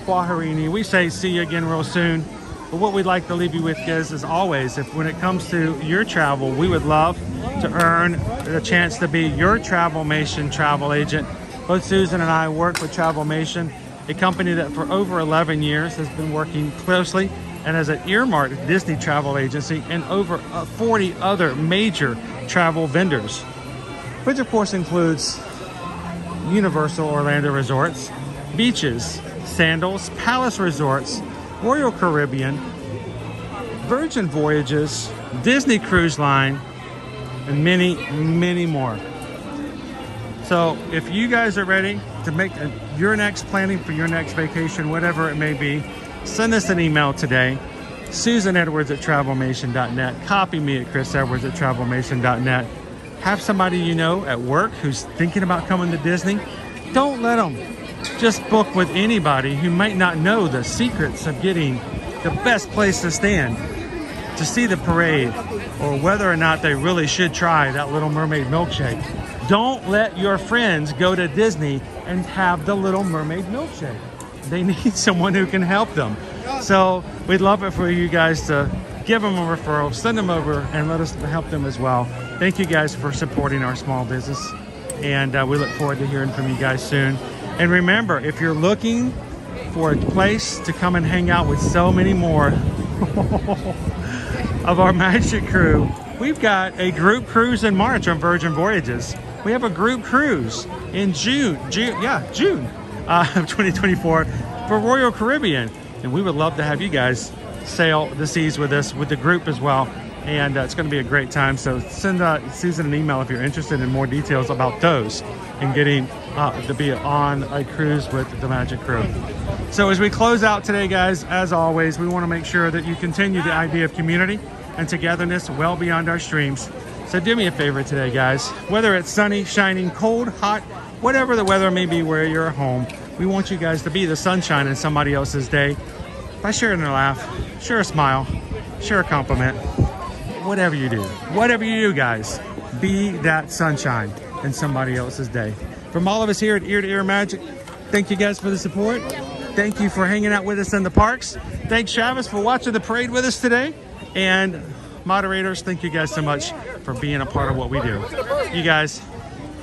Kwaherini. We say see you again real soon. But what we'd like to leave you with is, as always, if when it comes to your travel, we would love to earn the chance to be your Travelmation travel agent. Both Susan and I work with Travelmation, a company that for over 11 years has been working closely and as an earmarked Disney travel agency and over 40 other major travel vendors, which of course includes Universal Orlando Resorts, beaches, Sandals, Palace Resorts, Royal Caribbean, Virgin Voyages, Disney Cruise Line, and many, many more. So if you guys are ready to make your next planning for your next vacation, whatever it may be, send us an email today, susanedwards@travelmation.net. Copy me at chrisedwards@travelmation.net. Have somebody you know at work who's thinking about coming to Disney. Don't let them just book with anybody who might not know the secrets of getting the best place to stand to see the parade, or whether or not they really should try that Little Mermaid milkshake. Don't let your friends go to Disney and have the Little Mermaid milkshake. They need someone who can help them. So we'd love it for you guys to give them a referral, send them over, and let us help them as well. Thank you guys for supporting our small business, and we look forward to hearing from you guys soon. And remember, if you're looking for a place to come and hang out with so many more of our magic crew, we've got a group cruise in March on Virgin Voyages. We have a group cruise in June of 2024 for Royal Caribbean. And we would love to have you guys sail the seas with us, with the group as well. And it's going to be a great time. So send Susan an email if you're interested in more details about those and getting to be on a cruise with the Magic Crew. So as we close out today, guys, as always, we want to make sure that you continue the idea of community and togetherness well beyond our streams. So do me a favor today, guys. Whether it's sunny, shining, cold, hot, whatever the weather may be where you're at home, we want you guys to be the sunshine in somebody else's day by sharing a laugh, share a smile, share a compliment. Whatever you do, guys, be that sunshine in somebody else's day. From all of us here at Ear to Ear Magic, thank you guys for the support. Thank you for hanging out with us in the parks. Thanks, Travis, for watching the parade with us today. And moderators, thank you guys so much for being a part of what we do. You guys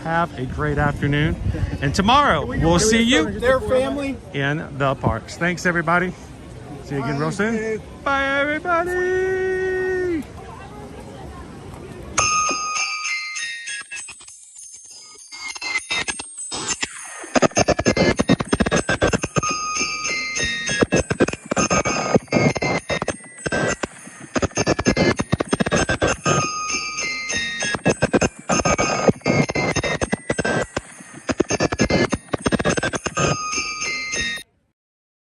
have a great afternoon. And tomorrow, we'll see you in the parks. Thanks, everybody. See you again real soon. Bye, everybody.